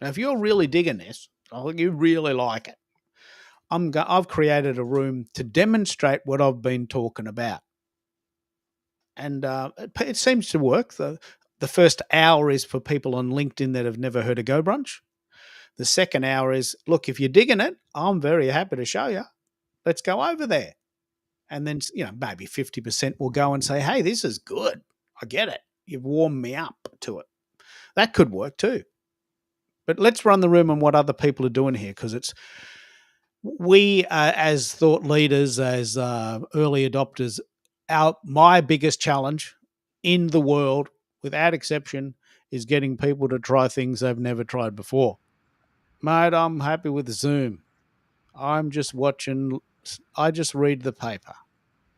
Now, if you're really digging this, you really like it, I've created a room to demonstrate what I've been talking about. And it seems to work. The first hour is for people on LinkedIn that have never heard of Go Brunch. The second hour is, look, if you're digging it, I'm very happy to show you. Let's go over there. And then, maybe 50% will go and say, hey, this is good. I get it. You've warmed me up to it. That could work too. But let's run the room on what other people are doing here, because we, as thought leaders, as early adopters, my biggest challenge in the world, without exception, is getting people to try things they've never tried before. Mate, I'm happy with Zoom. I'm just watching. I just read the paper,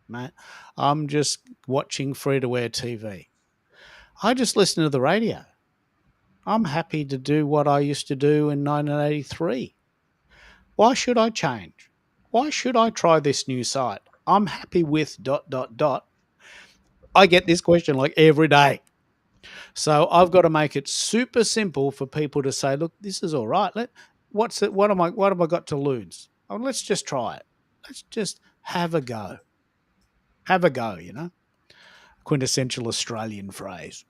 mate. I'm just watching free-to-air TV. I just listen to the radio. I'm happy to do what I used to do in 1983. Why should I change? Why should I try this new site? I'm happy with dot dot dot. I get this question like every day. So I've got to make it super simple for people to say, look, this is all right. What's it? What have I got to lose? Oh, let's just try it. Let's just have a go. Have a go, quintessential Australian phrase.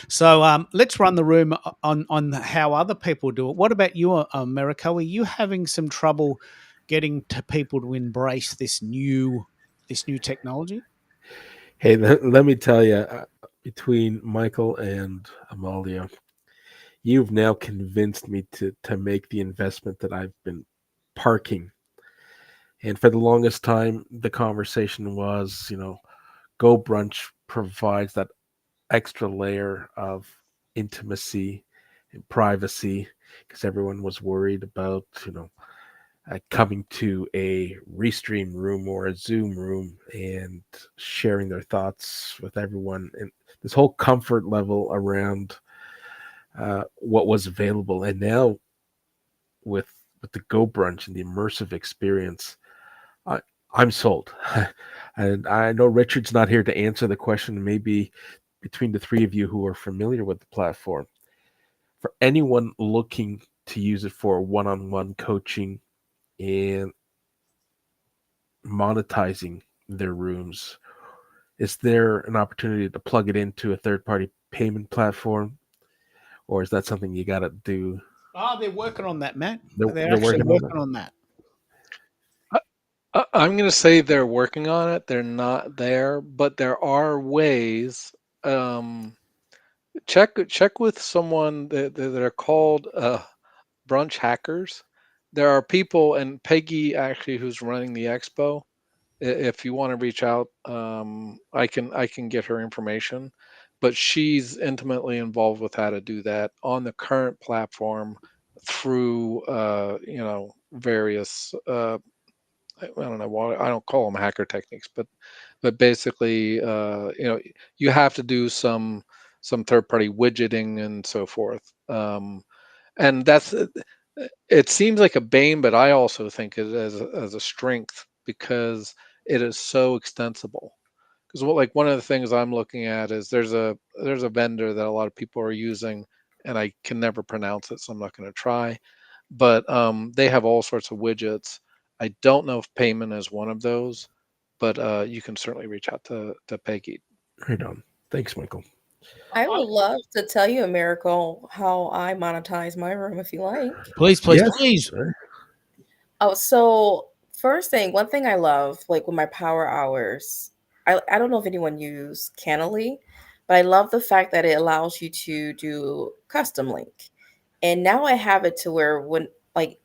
So let's run the room on how other people do it. What about you, Americo? Are you having some trouble getting to people to embrace this new technology? Hey, let me tell you, between Michael and Amalia, you've now convinced me to make the investment that I've been parking. And for the longest time, the conversation was, Go Brunch provides that extra layer of intimacy and privacy, because everyone was worried about, coming to a restream room or a Zoom room and sharing their thoughts with everyone, and this whole comfort level around what was available. And now with the Go Brunch and the immersive experience, I, I'm sold. And I know Richard's not here to answer the question. Maybe between the three of you who are familiar with the platform, for anyone looking to use it for one-on-one coaching and monetizing their rooms, is there an opportunity to plug it into a third-party payment platform, or is that something you got to do? Oh, they're working on that, Matt. They're They're actually working on that. working on that. I'm going to say they're working on it. They're not there, but there are ways. Um, check with someone that are called brunch hackers. There are people, and Peggy actually, who's running the expo. If you want to reach out, I can get her information, but she's intimately involved with how to do that on the current platform. through various I don't know why I don't call them hacker techniques, but basically, you have to do some third party widgeting and so forth. And that's it seems like a bane, but I also think it as a strength because it is so extensible. Because like one of the things I'm looking at is there's a vendor that a lot of people are using, and I can never pronounce it, so I'm not going to try. But they have all sorts of widgets. I don't know if payment is one of those, but you can certainly reach out to Peggy. Right on. Thanks, Michael. I would love to tell you a miracle how I monetize my room if you like. Please, please, Yes. please. Oh, so first thing, one thing I love, like with my power hours, I don't know if anyone use Canally, but I love the fact that it allows you to do custom link. And now I have it to where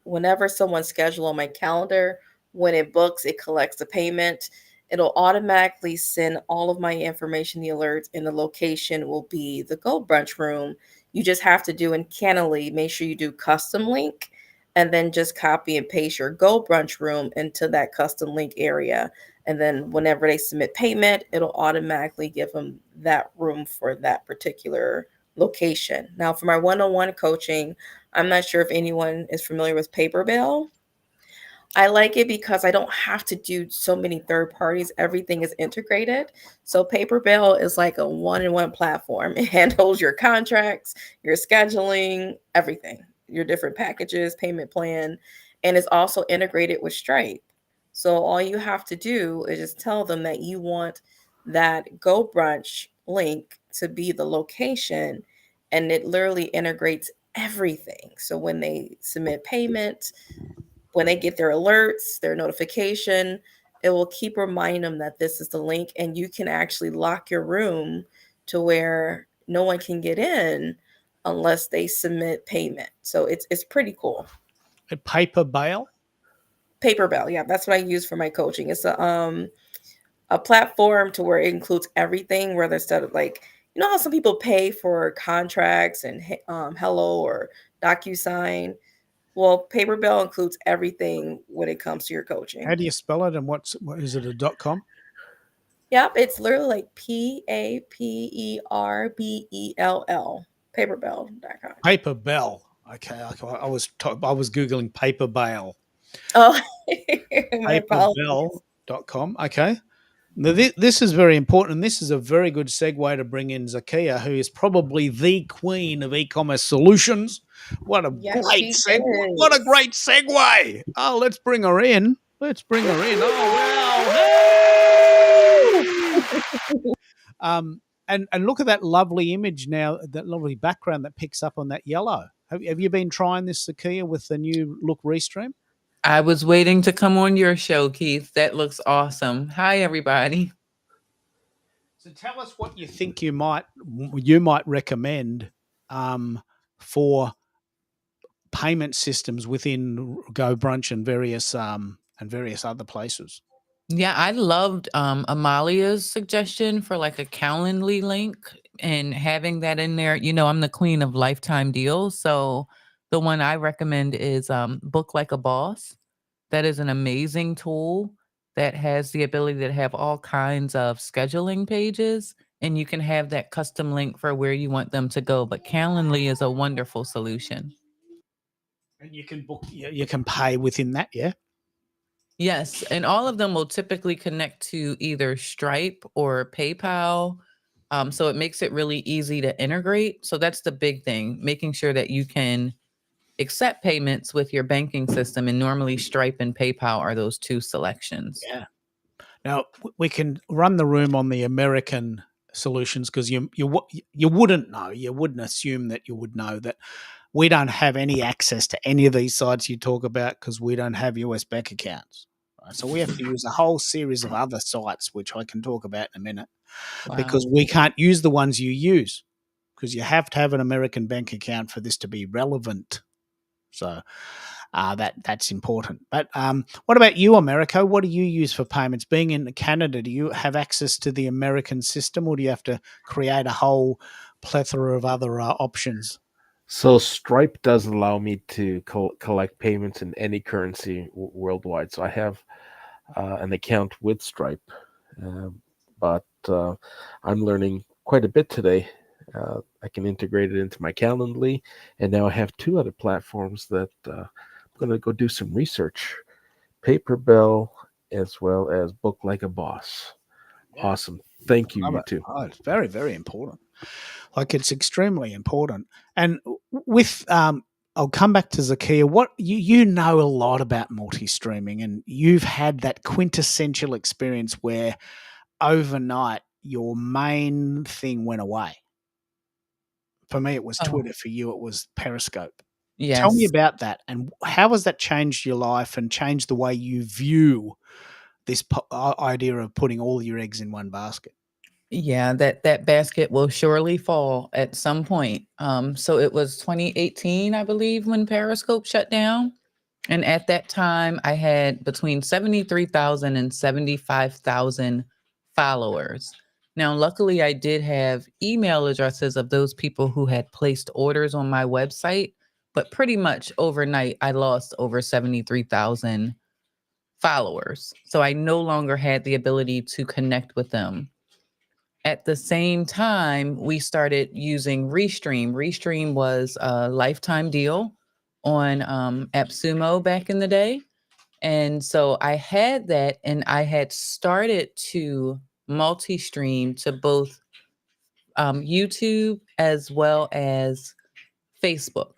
whenever someone schedule on my calendar, when it books, it collects the payment. It'll automatically send all of my information, the alerts, and the location will be the Gold Brunch room. You just have to do in Canally, make sure you do custom link and then just copy and paste your Gold Brunch room into that custom link area. And then whenever they submit payment, it'll automatically give them that room for that particular location. Now, for my one-on-one coaching, I'm not sure if anyone is familiar with Paperbell. I like it because I don't have to do so many third parties. Everything is integrated. So Paperbell is like a one-in-one platform. It handles your contracts, your scheduling, everything, your different packages, payment plan, and it's also integrated with Stripe. So all you have to do is just tell them that you want that Go Brunch link to be the location, and it literally integrates everything. So when they submit payment, when they get their alerts, their notification, it will keep reminding them that this is the link, and you can actually lock your room to where no one can get in unless they submit payment. So it's pretty cool. A paper bail. Paperbell, yeah, that's what I use for my coaching. It's a platform to where it includes everything. Where instead of like, you know how some people pay for contracts and Hello or DocuSign. Well, Paperbell includes everything when it comes to your coaching. How do you spell it? And what is it? A .com? Yep, it's literally like Paperbell. Paperbell.com. Paper bell. Okay, I was googling paper bail. Oh, my apologies. Paperbell.com. Okay. Now, this is very important, and this is a very good segue to bring in Zakia, who is probably the queen of e-commerce solutions. What a Yes, great she segue! What a is. great segue! Oh, let's bring her in. Let's bring her in. Oh wow! And look at that lovely image now, that lovely background that picks up on that yellow. Have you been trying this, Zakia, with the new look restream? I was waiting to come on your show, Keith. That looks awesome. Hi, everybody. So tell us what you think you might recommend for payment systems within Go Brunch and various other places. Yeah, I loved Amalia's suggestion for like a Calendly link and having that in there. You know, I'm the queen of lifetime deals. So the one I recommend is Book Like a Boss. That is an amazing tool that has the ability to have all kinds of scheduling pages, and you can have that custom link for where you want them to go. But Calendly is a wonderful solution. And you can book, you can pay within that, yeah? Yes, and all of them will typically connect to either Stripe or PayPal. So it makes it really easy to integrate. So that's the big thing, making sure that you can accept payments with your banking system. And normally Stripe and PayPal are those two selections. Yeah. Now we can run the room on the American solutions because you wouldn't know, you wouldn't assume that you would know that we don't have any access to any of these sites you talk about because we don't have US bank accounts. Right? So we have to use a whole series of other sites, which I can talk about in a minute, because Wow. we can't use the ones you use because you have to have an American bank account for this to be relevant. So that's important. But what about you, Americo? What do you use for payments? Being in Canada, do you have access to the American system, or do you have to create a whole plethora of other options? So Stripe does allow me to collect payments in any currency worldwide. So I have an account with Stripe, uh, but I'm learning quite a bit today. I can integrate it into my Calendly, and now I have two other platforms that I'm going to go do some research. Paperbell as well as Book Like a Boss. Yeah, Awesome. Thank you, love you it. two. Oh, it's very, very important. Like it's extremely important. And with I'll come back to Zakia. What you know a lot about multi-streaming, and you've had that quintessential experience where overnight your main thing went away. For me, it was Oh, Twitter. For you, it was Periscope. Tell me yes. about that, and how has that changed your life and changed the way you view this idea of putting all your eggs in one basket? Yeah, that basket will surely fall at some point. So it was 2018, I believe, when Periscope shut down. And at that time, I had between 73,000 and 75,000 followers. Now, luckily, I did have email addresses of those people who had placed orders on my website, but pretty much overnight, I lost over 73,000 followers. So I no longer had the ability to connect with them. At the same time, we started using Restream. Restream was a lifetime deal on AppSumo back in the day. And so I had that, and I had started to multi stream to both YouTube as well as Facebook.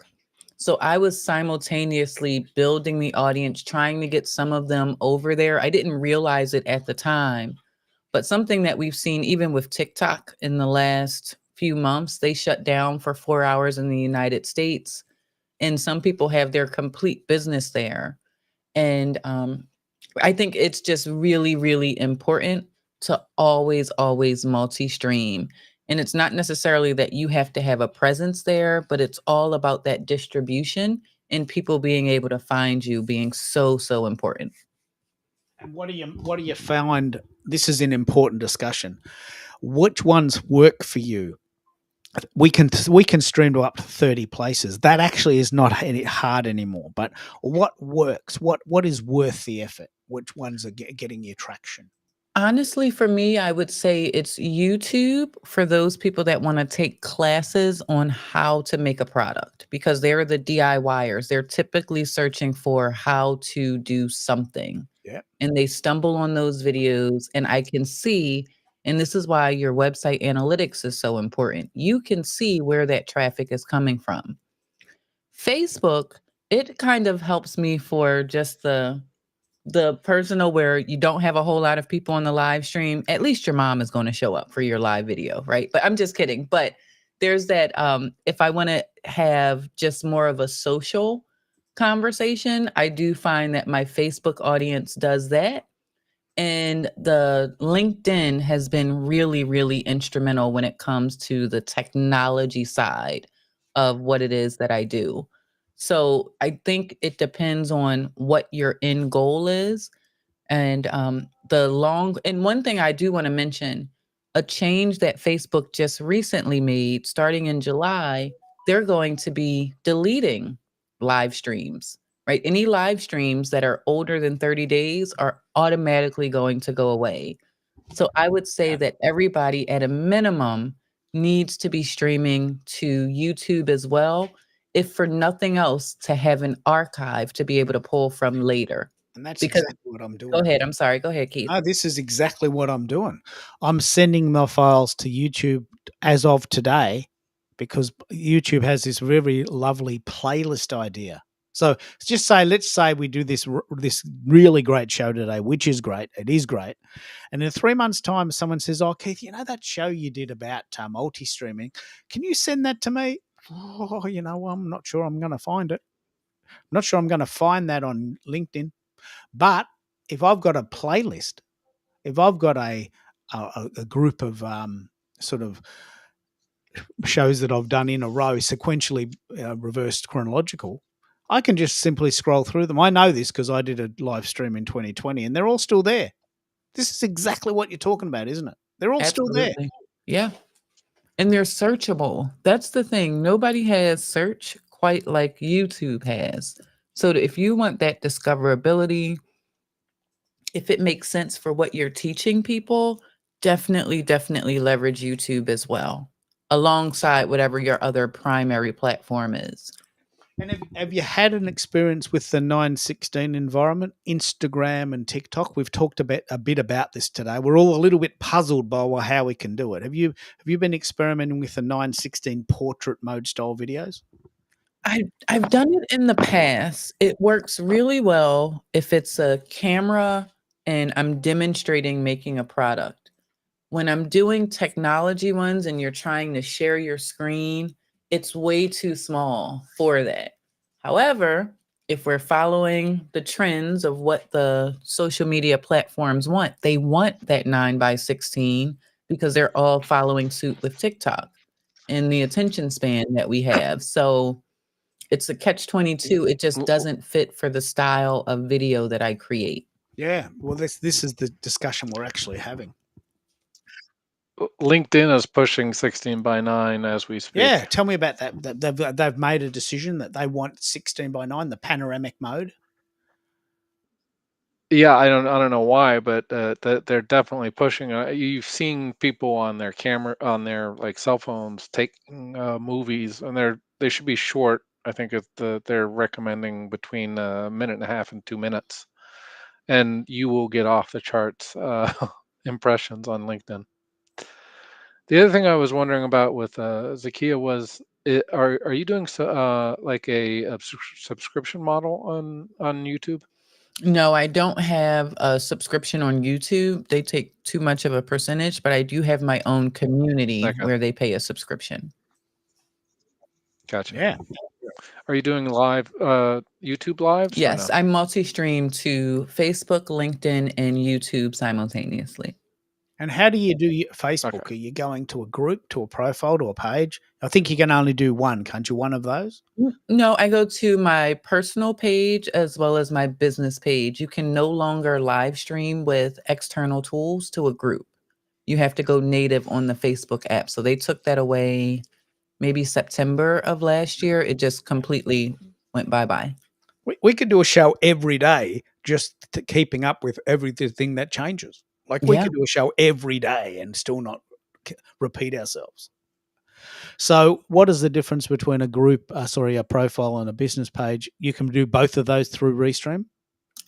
So I was simultaneously building the audience, trying to get some of them over there. I didn't realize it at the time, but something that we've seen even with TikTok in the last few months, they shut down for 4 hours in the United States, and some people have their complete business there. And I think it's just really, really important to always multi-stream. And it's not necessarily that you have to have a presence there, but it's all about that distribution and people being able to find you being so, so important. And what do you find? This is an important discussion. Which ones work for you? We can stream to up to 30 places. That actually is not any hard anymore. But what works? What is worth the effort? Which ones are getting you traction? Honestly, for me, I would say it's YouTube for those people that want to take classes on how to make a product because they're the DIYers. They're typically searching for how to do something Yeah. and they stumble on those videos. And I can see, and this is why your website analytics is so important. You can see where that traffic is coming from. Facebook, it kind of helps me for just the personal where you don't have a whole lot of people on the live stream, at least your mom is going to show up for your live video, right? But I'm just kidding. But there's that if I want to have just more of a social conversation, I do find that my Facebook audience does that. And the LinkedIn has been really, really instrumental when it comes to the technology side of what it is that I do. So I think it depends on what your end goal is and one thing I do want to mention, a change that Facebook just recently made, starting in July, they're going to be deleting live streams, right? Any live streams that are older than 30 days are automatically going to go away. So I would say that everybody at a minimum needs to be streaming to YouTube as well, if for nothing else, to have an archive to be able to pull from later. And that's Because exactly what I'm Go doing. ahead, I'm sorry. Go ahead, Keith. No, this is exactly what I'm doing. I'm sending my files to YouTube as of today because YouTube has this very lovely playlist idea. So let's say we do this really great show today, which is great. It is great. And in 3 months' time, someone says, "Oh, Keith, you know that show you did about multi-streaming? Can you send that to me?" Oh, I'm not sure I'm going to find it. I'm not sure I'm going to find that on LinkedIn. But if I've got a playlist, if I've got a group of sort of shows that I've done in a row, sequentially reversed chronological, I can just simply scroll through them. I know this because I did a live stream in 2020, and they're all still there. This is exactly what you're talking about, isn't it? They're all still there. Absolutely. Yeah. And they're searchable. That's the thing. Nobody has search quite like YouTube has. So if you want that discoverability, if it makes sense for what you're teaching people, definitely leverage YouTube as well, alongside whatever your other primary platform is. And have you had an experience with the 916 environment, Instagram and TikTok? We've talked a bit about this today. We're all a little bit puzzled by how we can do it. Have you been experimenting with the 916 portrait mode style videos? I've done it in the past. It works really well if it's a camera and I'm demonstrating making a product. When I'm doing technology ones and you're trying to share your screen, it's way too small for that. However, if we're following the trends of what the social media platforms want, they want that 9 by 16 because they're all following suit with TikTok and the attention span that we have. So it's a catch 22. It just doesn't fit for the style of video that I create. Yeah, well, this is the discussion we're actually having. LinkedIn is pushing 16 by 9 as we speak. Yeah, tell me about that. They've made a decision that they want 16 by 9, the panoramic mode. Yeah, I don't know why, but they're definitely pushing. You've seen people on their camera, on their like cell phones, taking movies, and they should be short. I think they're recommending between a minute and a half and 2 minutes, and you will get off the charts impressions on LinkedIn. The other thing I was wondering about with Zakia was, are you doing like a subscription model on YouTube? No, I don't have a subscription on YouTube. They take too much of a percentage, but I do have my own community Okay, where they pay a subscription. gotcha. Yeah. Are you doing live YouTube lives or Yes, no? I multi-stream to Facebook, LinkedIn, and YouTube simultaneously. And how do you do Facebook? Okay. Are you going to a group, to a profile, to a page? I think you can only do one, can't you? One of those? No, I go to my personal page as well as my business page. You can no longer live stream with external tools to a group. You have to go native on the Facebook app. So they took that away maybe September of last year. It just completely went bye-bye. We could do a show every day just keeping up with everything that changes. Like we Yeah. could do a show every day and still not repeat ourselves. So what is the difference between a profile and a business page? You can do both of those through Restream?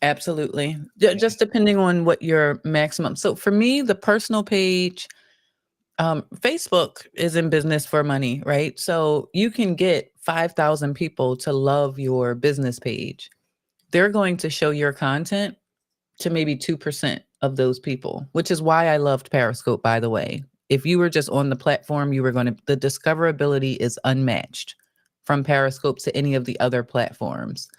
Absolutely. Just depending on what your maximum. So for me, the personal page, Facebook is in business for money, right? So you can get 5,000 people to love your business page. They're going to show your content to maybe 2% of those people, which is why I loved Periscope, by the way. If you were just on the platform, the discoverability is unmatched from Periscope to any of the other platforms.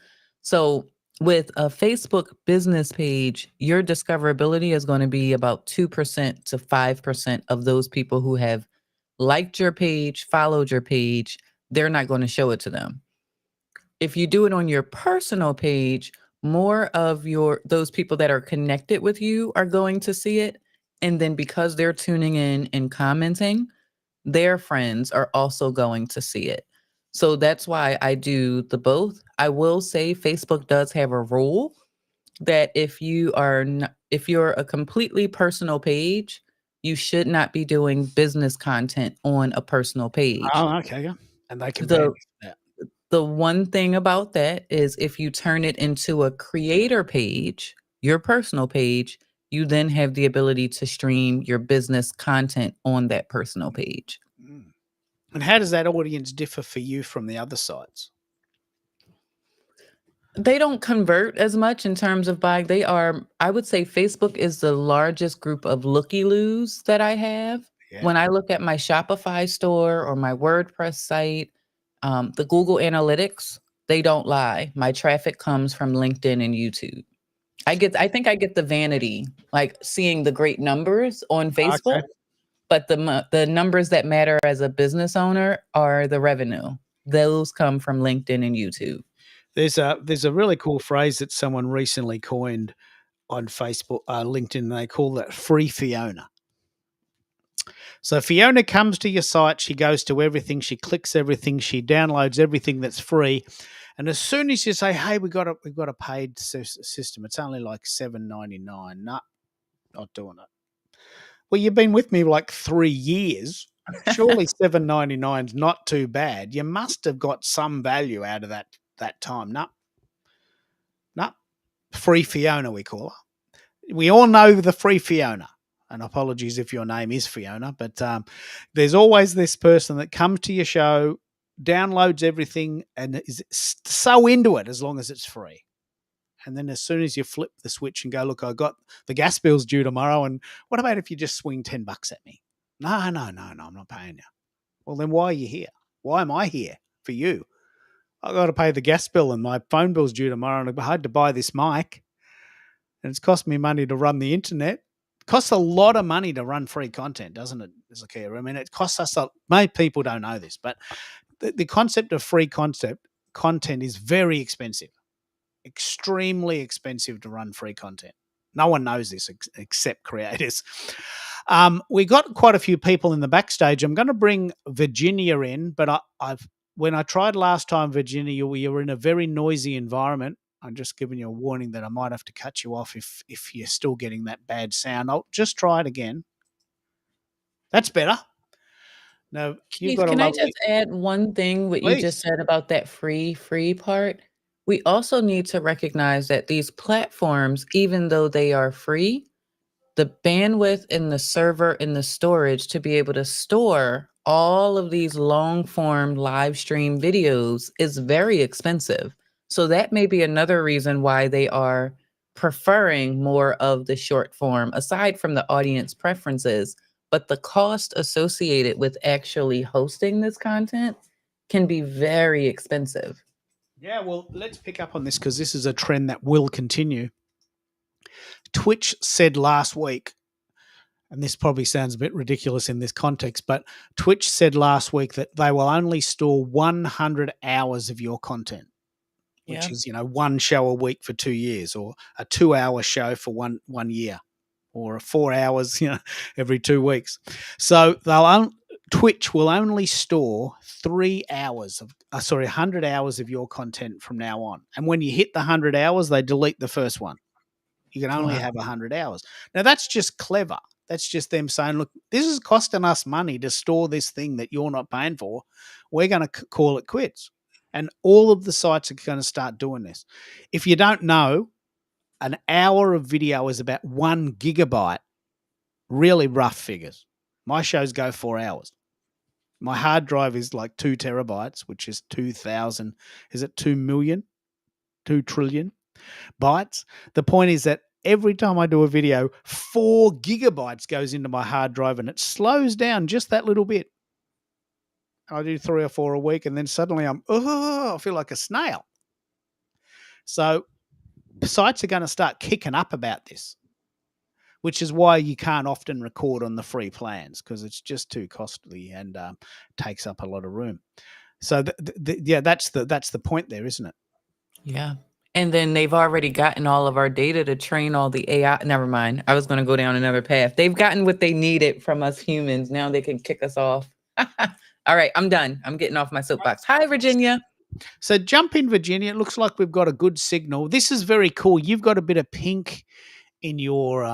So with a Facebook business page, your discoverability is going to be about 2% to 5% of those people who have liked your page, followed your page. They're not going to show it to them. If you do it on your personal page, more of those people that are connected with you are going to see it. And then because they're tuning in and commenting, their friends are also going to see it. So that's why I do the both. I will say Facebook does have a rule that if you're a completely personal page, you should not be doing business content on a personal page. Oh, okay. Yeah. And they can The ban that. the one thing about that is if you turn it into a creator page, your personal page, you then have the ability to stream your business content on that personal page. Mm. And how does that audience differ for you from the other sites? They don't convert as much in terms of buying. I would say Facebook is the largest group of looky-loos that I have. Yeah. When I look at my Shopify store or my WordPress site, the Google Analytics, they don't lie. My traffic comes from LinkedIn and YouTube. I think I get the vanity, like seeing the great numbers on Facebook, Okay. but the numbers that matter as a business owner are the revenue. Those come from LinkedIn and YouTube. There's a really cool phrase that someone recently coined on Facebook, LinkedIn. They call that free Fiona. So Fiona comes to your site, she goes to everything, she clicks everything, she downloads everything that's free, and as soon as you say, "Hey, we've got a paid system," it's only like $7.99. Nah, not doing it. Well, you've been with me like 3 years. Surely $7.99 is not too bad. You must have got some value out of that time. No, no, free Fiona, we call her. We all know the free Fiona. And apologies if your name is Fiona, but there's always this person that comes to your show, downloads everything, and is so into it as long as it's free. And then as soon as you flip the switch and go, "Look, I got the gas bill's due tomorrow, and what about if you just swing $10 at me?" No, I'm not paying you. Well, then why are you here? Why am I here for you? I got to pay the gas bill, and my phone bill's due tomorrow, and I had to buy this mic, and it's cost me money to run the internet. It costs a lot of money to run free content, doesn't it, Zakia? I mean, it costs us most people don't know this, but the concept of free content is very expensive. Extremely expensive to run free content. No one knows this except creators. We got quite a few people in the backstage. I'm going to bring Virginia in, but when I tried last time, Virginia, you were in a very noisy environment. I'm just giving you a warning that I might have to cut you off if you're still getting that bad sound. I'll just try it again. That's better. No, you've Keith, got a can I lovely. just add one thing what you just Please. said about that free part? We also need to recognize that these platforms, even though they are free, the bandwidth and the server and the storage to be able to store all of these long form live stream videos is very expensive. So that may be another reason why they are preferring more of the short form, aside from the audience preferences. But the cost associated with actually hosting this content can be very expensive. Yeah, well, let's pick up on this because this is a trend that will continue. Twitch said last week, and this probably sounds a bit ridiculous in this context, but Twitch said last week that they will only store 100 hours of your content, which is, one show a week for 2 years, or a 2-hour show for one year, or 4 hours, every 2 weeks. So Twitch will only store 100 hours of your content from now on. And when you hit the 100 hours, they delete the first one. You can only have 100 hours. Now, that's just clever. That's just them saying, "Look, this is costing us money to store this thing that you're not paying for. We're going to call it quits." And all of the sites are going to start doing this. If you don't know, an hour of video is about 1 gigabyte. Really rough figures. My shows go 4 hours. My hard drive is like 2 terabytes, which is 2,000. Is it 2 million? 2 trillion bytes? The point is that every time I do a video, 4 gigabytes goes into my hard drive, and it slows down just that little bit. I do 3 or 4 a week, and then suddenly I feel like a snail. So sites are going to start kicking up about this, which is why you can't often record on the free plans, because it's just too costly and takes up a lot of room. So that's the point there, isn't it? Yeah. And then they've already gotten all of our data to train all the AI. Never mind. I was going to go down another path. They've gotten what they needed from us humans. Now they can kick us off. All right. I'm done. I'm getting off my soapbox. Hi, Virginia. So jump in, Virginia. It looks like we've got a good signal. This is very cool. You've got a bit of pink in your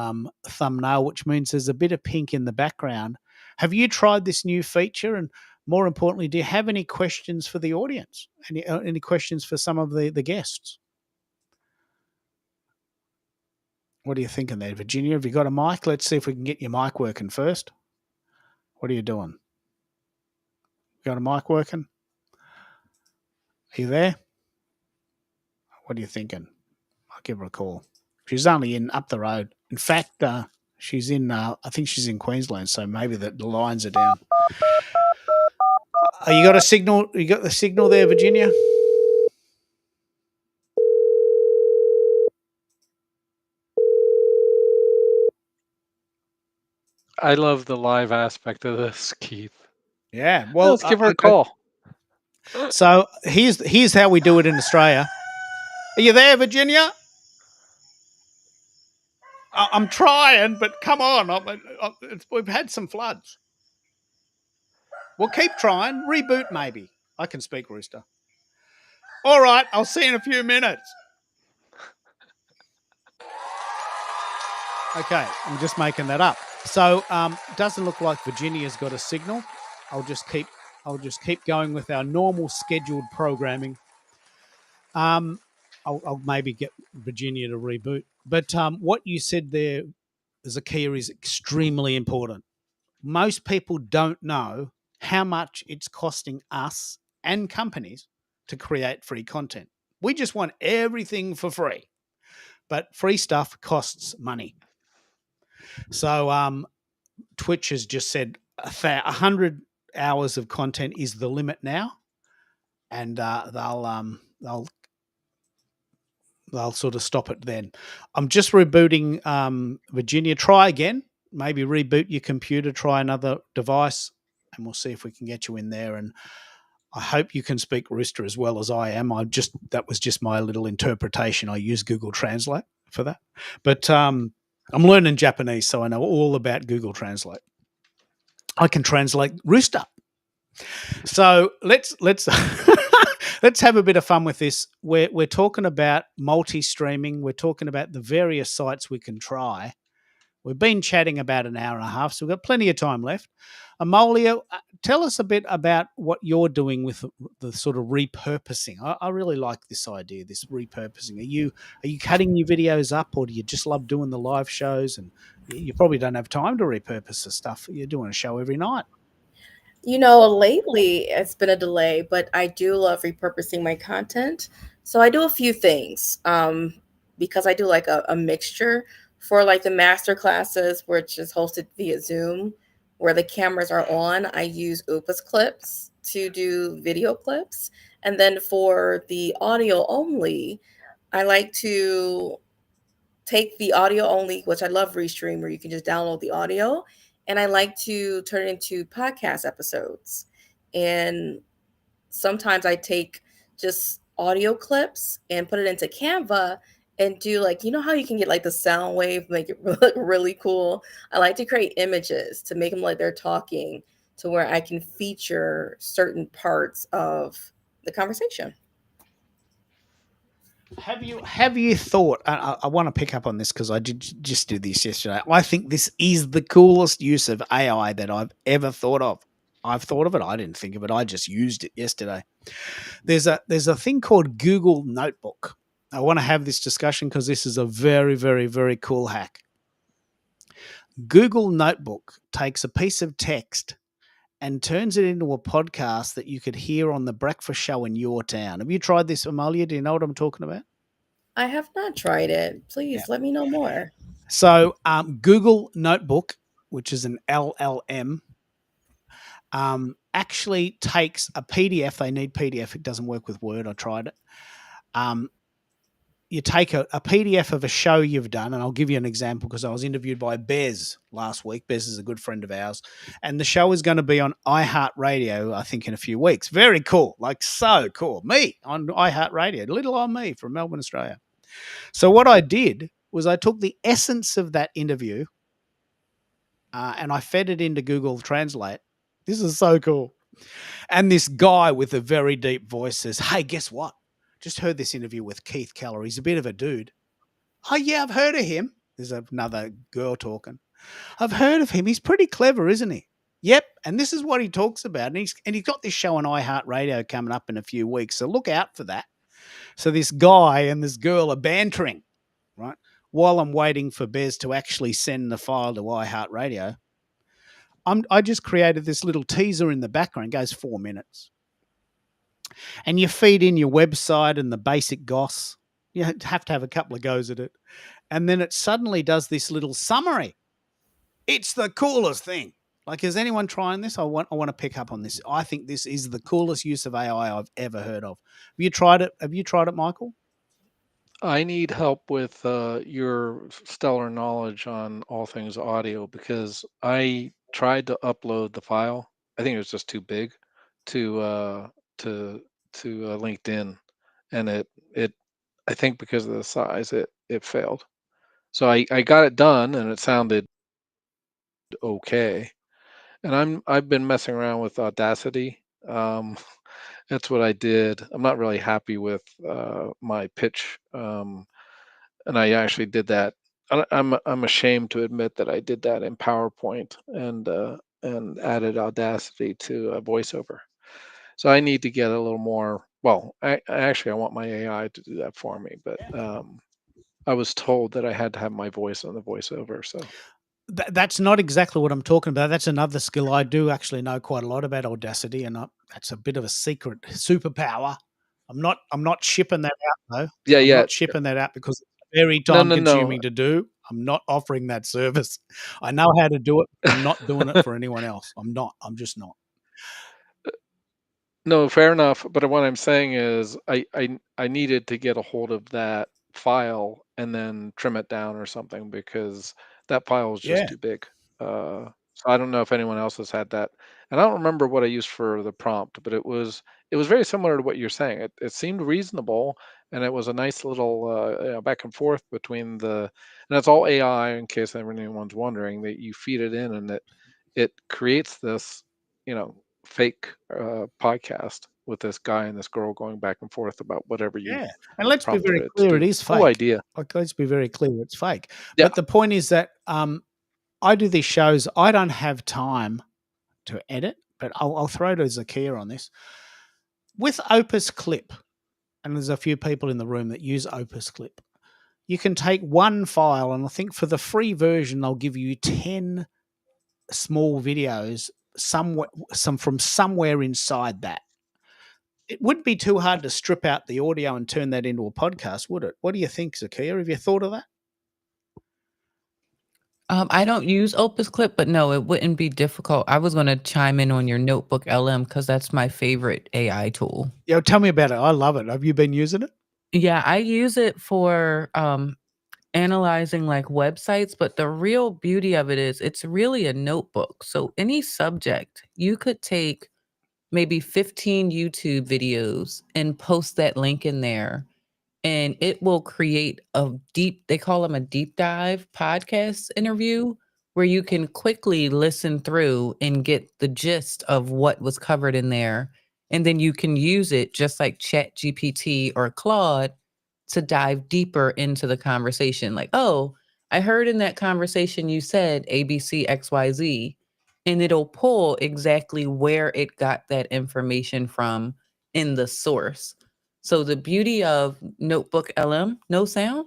thumbnail, which means there's a bit of pink in the background. Have you tried this new feature? And more importantly, do you have any questions for the audience? Any questions for some of the guests? What are you thinking there, Virginia? Have you got a mic? Let's see if we can get your mic working first. What are you doing? Got a mic working? Are you there? What are you thinking? I'll give her a call. She's only up the road. In fact, she's in, I think she's in Queensland, so maybe the lines are down. You got a signal? You got the signal there, Virginia? I love the live aspect of this, Keith. Yeah. Well, let's give her a call. So here's how we do it in Australia. Are you there, Virginia? I'm trying, but come on. We've had some floods. We'll keep trying. Reboot, maybe. I can speak Rooster. All right, I'll see you in a few minutes. Okay, I'm just making that up. So, doesn't look like Virginia's got a signal. I'll just keep going with our normal scheduled programming. I'll maybe get Virginia to reboot. But what you said there, Zakia, is extremely important. Most people don't know how much it's costing us and companies to create free content. We just want everything for free, but free stuff costs money. So Twitch has just said 100 hours of content is the limit now, and they'll sort of stop it then. I'm just rebooting Virginia. Try again. Maybe reboot your computer. Try another device, and we'll see if we can get you in there. And I hope you can speak Rooster as well as I am. That was just my little interpretation. I use Google Translate for that, but I'm learning Japanese, so I know all about Google Translate. I can translate Rooster. So let's let's have a bit of fun with this. We're talking about multi-streaming. We're talking about the various sites we can try. We've been chatting about an hour and a half, so we've got plenty of time left. Amalia, tell us a bit about what you're doing with the sort of repurposing. I really like this idea, this repurposing. Are you cutting your videos up, or do you just love doing the live shows? And you probably don't have time to repurpose the stuff. You're doing a show every night. Lately it's been a delay, but I do love repurposing my content. So I do a few things because I do like a mixture for like the master classes, which is hosted via Zoom, where the cameras are on. I use Opus clips to do video clips. And then for the audio only, I like to take the audio only, which I love Restream, where you can just download the audio, and I like to turn it into podcast episodes. And sometimes I take just audio clips and put it into Canva and do like, how you can get like the sound wave, make it look really cool. I like to create images to make them like they're talking, to where I can feature certain parts of the conversation. Have you thought? I want to pick up on this because I did just do this yesterday. I think this is the coolest use of AI that I've ever thought of. I've thought of it. I didn't think of it. I just used it yesterday. There's a thing called Google Notebook. I want to have this discussion because this is a very, very, very cool hack. Google Notebook takes a piece of text and turns it into a podcast that you could hear on the breakfast show in your town. Have you tried this, Amalia? Do you know what I'm talking about? I have not tried it. Please let me know more. So Google Notebook, which is an LLM, actually takes a PDF. They need PDF. It doesn't work with Word. I tried it. You take a PDF of a show you've done, and I'll give you an example because I was interviewed by Bez last week. Bez is a good friend of ours, and the show is going to be on iHeartRadio, I think, in a few weeks. Very cool, like so cool. Me on iHeartRadio, little on me from Melbourne, Australia. So what I did was I took the essence of that interview and I fed it into Google Translate. This is so cool. And this guy with a very deep voice says, "Hey, guess what? Just heard this interview with Keith Keller. He's a bit of a dude." "Oh, yeah, I've heard of him." There's another girl talking. "I've heard of him. He's pretty clever, isn't he?" "Yep. And this is what he talks about. And he's got this show on iHeartRadio coming up in a few weeks. So look out for that." So this guy and this girl are bantering, right? While I'm waiting for Bez to actually send the file to iHeartRadio, I just created this little teaser in the background. It goes 4 minutes. And you feed in your website and the basic goss. You have to have a couple of goes at it. And then it suddenly does this little summary. It's the coolest thing. Like, is anyone trying this? I want to pick up on this. I think this is the coolest use of AI I've ever heard of. Have you tried it? Have you tried it, Michael? I need help with your stellar knowledge on all things audio because I tried to upload the file. I think it was just too big to LinkedIn, and it I think because of the size it failed. So I got it done and it sounded okay, and I've been messing around with Audacity. Um, that's what I did. I'm not really happy with my pitch, and I actually did that. I'm ashamed to admit that I did that in PowerPoint and added Audacity to a voiceover. So I need to get a little more. Well, I want my AI to do that for me, but I was told that I had to have my voice on the voiceover. So That's not exactly what I'm talking about. That's another skill. I do actually know quite a lot about Audacity, and that's a bit of a secret superpower. I'm not shipping that out though. yeah, I'm yeah, not shipping that out because it's very no, time no, no, consuming to do. I'm not offering that service. I know how to do it. I'm not doing it for anyone else. I'm not. I'm just not. no. Fair enough. But what I'm saying is, I needed to get a hold of that file and then trim it down or something because that file was just Yeah. too big. So I don't know if anyone else has had that, and I don't remember what I used for the prompt, but it was very similar to what you're saying. It seemed reasonable, and it was a nice little back and forth between and it's all AI in case anyone's wondering that you feed it in and it creates this fake podcast with this guy and this girl going back and forth about whatever you Yeah. And let's be prompted very it to clear, it do. is Cool fake. idea. Like, let's be very clear, it's fake. Yeah. But the point is that I do these shows. I don't have time to edit, but I'll throw to Zakia on this. With Opus Clip, and there's a few people in the room that use Opus Clip, you can take one file, and I think for the free version, they'll give you 10 small videos from somewhere inside that. It wouldn't be too hard to strip out the audio and turn that into a podcast, would it? What do you think, Zakia? Have you thought of that? I don't use Opus Clip, but no, it wouldn't be difficult. I was going to chime in on your Notebook LM because that's my favorite AI tool. Yeah, tell me about it. I love it. Have you been using it? Yeah, I use it for analyzing like websites, but the real beauty of it is it's really a notebook. So any subject, you could take maybe 15 YouTube videos and post that link in there, and it will create they call them a deep dive podcast interview where you can quickly listen through and get the gist of what was covered in there. And then you can use it just like Chat GPT or Claude to dive deeper into the conversation. Like, oh, I heard in that conversation you said ABC, XYZ, and it'll pull exactly where it got that information from in the source. So the beauty of Notebook LM, no sound?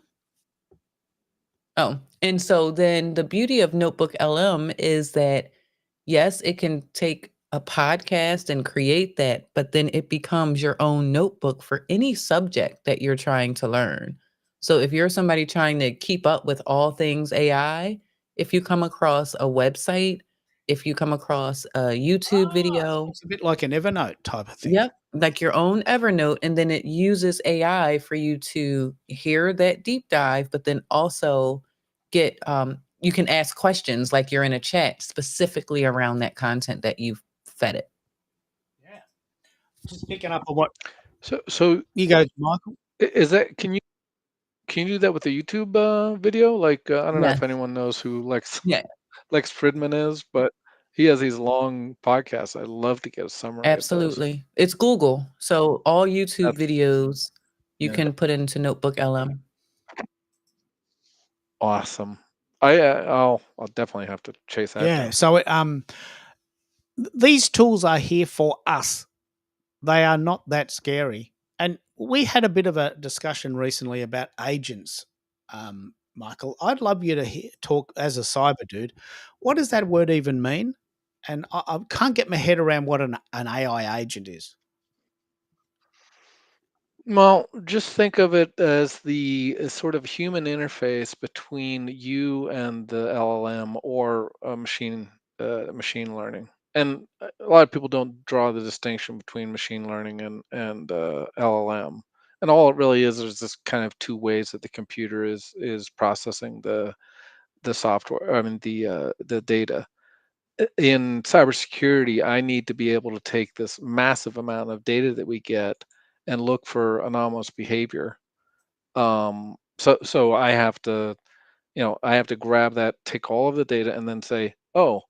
Oh, and so then the beauty of Notebook LM is that, yes, it can take a podcast and create that, but then it becomes your own notebook for any subject that you're trying to learn. So if you're somebody trying to keep up with all things AI, if you come across a website, if you come across a YouTube video, It's a bit like an Evernote type of thing. yep, like your own Evernote, and then it uses AI for you to hear that deep dive, but then also get you can ask questions like you're in a chat specifically around that content that you've fed it. Yeah. Just picking up on what So you go, Michael. is that can you do that with a YouTube video? Like I don't know Yes. if anyone knows who Lex Yeah, Lex Fridman is, but he has these long podcasts. I'd love to get a summary of those. absolutely. It's Google. So all YouTube That's videos you yeah, can put into Notebook LM. awesome. I'll definitely have to chase that Yeah. down. So these tools are here for us. They are not that scary. And we had a bit of a discussion recently about agents, Michael. I'd love you to talk as a cyber dude. What does that word even mean? And I can't get my head around what an AI agent is. Well, just think of it as the sort of human interface between you and the LLM or a machine learning. And a lot of people don't draw the distinction between machine learning and LLM. And all it really is this kind of two ways that the computer is processing the software. I mean the data. In cybersecurity, I need to be able to take this massive amount of data that we get and look for anomalous behavior. So I have to, I have to grab that, take all of the data, and then say, oh,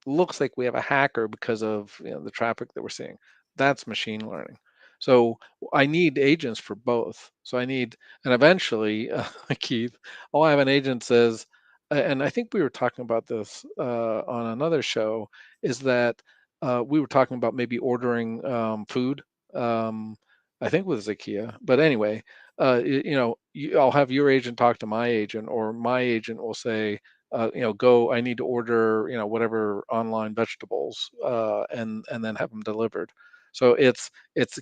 looks like we have a hacker because of the traffic that we're seeing. That's machine learning. So I need agents for both. So I need, and eventually, Keith, I'll have an agent says, and I think we were talking about this on another show, is that we were talking about maybe ordering food. Um, I think with Zakia, but anyway, I'll have your agent talk to my agent, or my agent will say, go, I need to order, whatever online vegetables, and then have them delivered. So it's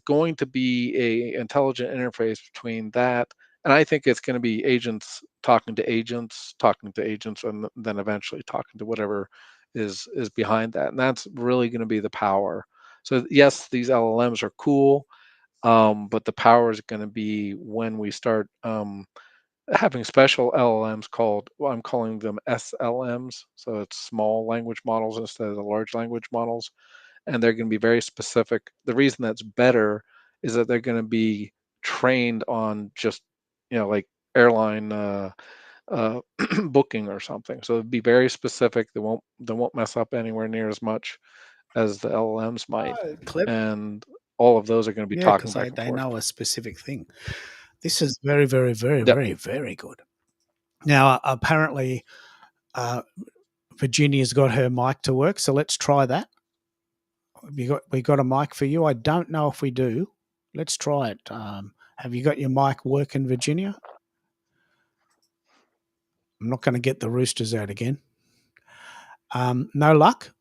going to be a intelligent interface between that, and I think it's going to be agents talking to agents, and then eventually talking to whatever is behind that, and that's really going to be the power. So yes, these LLMs are cool, but the power is going to be when we start having special LLMs called, well, I'm calling them SLMs. So it's small language models instead of the large language models. And they're going to be very specific. The reason that's better is that they're going to be trained on just, like airline uh, booking or something. So it'd be very specific. They won't mess up anywhere near as much as the LLMs might. Oh, clever. And all of those are going to be Yeah, talking because back and they forth. know a specific thing. This is very, very, very, Yep. very, very good. Now, apparently, Virginia's got her mic to work, so let's try that. We got a mic for you? I don't know if we do. Let's try it. Have you got your mic working, Virginia? I'm not going to get the roosters out again. No luck.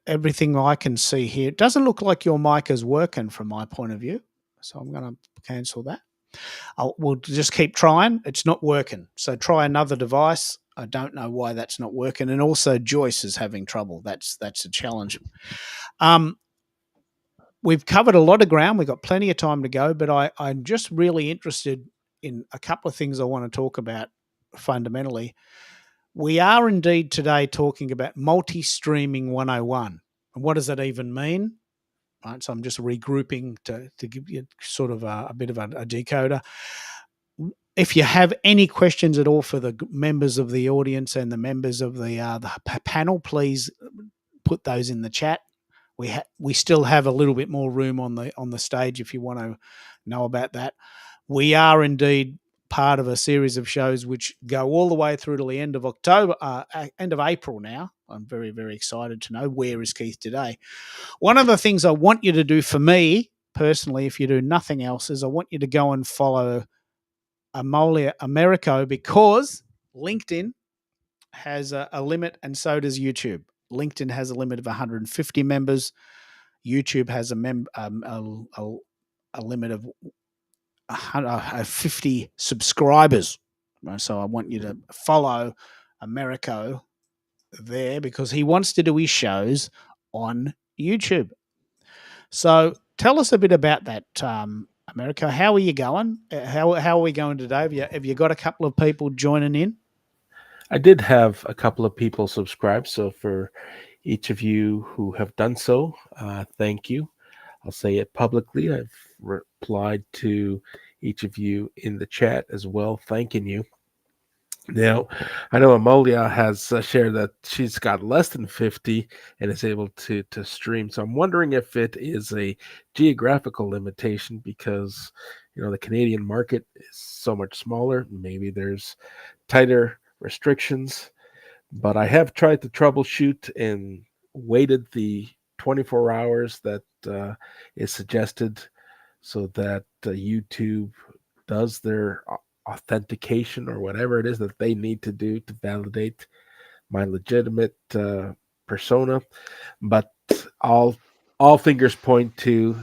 Everything I can see here, it doesn't look like your mic is working from my point of view. So I'm going to cancel that. We'll just keep trying. It's not working. So try another device. I don't know why that's not working. And also Joyce is having trouble. That's a challenge. We've covered a lot of ground. We've got plenty of time to go, but I'm just really interested in a couple of things I want to talk about fundamentally. We are indeed today talking about multi-streaming 101. And what does that even mean? Right, so I'm just regrouping to give you sort of a bit of a decoder. If you have any questions at all for the members of the audience and the members of the panel, please put those in the chat. We still have a little bit more room on the stage if you want to know about that. We are indeed part of a series of shows which go all the way through to the end of October, end of April now. I'm very, very excited to know where is Keith today. One of the things I want you to do for me personally, if you do nothing else, is I want you to go and follow Amolia Americo, because LinkedIn has a limit, and so does YouTube. LinkedIn has a limit of 150 members. YouTube has a limit of 50 subscribers. So I want you to follow Americo there, because he wants to do his shows on YouTube. So tell us a bit about that, Americo. How are you going? How are we going today? Have you got a couple of people joining in? I did have a couple of people subscribe. So for each of you who have done so, thank you. I'll say it publicly. I've replied to each of you in the chat as well, thanking you. Now, I know Amolia has shared that she's got less than 50 and is able to stream. So I'm wondering if it is a geographical limitation, because the Canadian market is so much smaller. Maybe there's tighter restrictions, but I have tried to troubleshoot and waited the 24 hours that is suggested, so that YouTube does their authentication or whatever it is that they need to do to validate my legitimate persona. But all fingers point to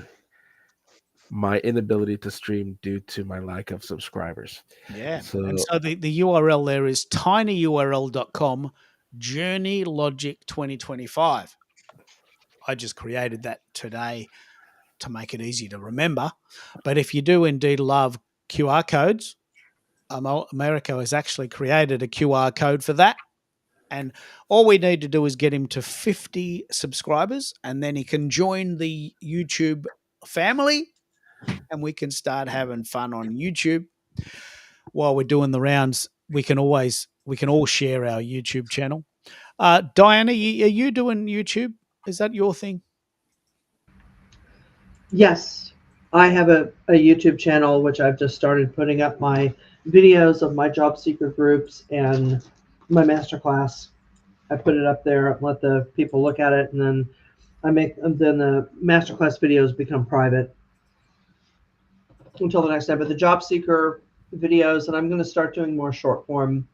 my inability to stream due to my lack of subscribers. Yeah. So, and so the URL there is tinyurl.com Journey Logic 2025. I just created that today to make it easy to remember. But if you do indeed love QR codes, Americo has actually created a QR code for that. And all we need to do is get him to 50 subscribers, and then he can join the YouTube family, and we can start having fun on YouTube. While we're doing the rounds, we can all share our YouTube channel. Diana, are you doing YouTube? Is that your thing? Yes, I have a YouTube channel which I've just started putting up my videos of my job seeker groups and my masterclass. I put it up there, let the people look at it, and then then the masterclass videos become private until the next time. But the job seeker videos, and I'm going to start doing more short form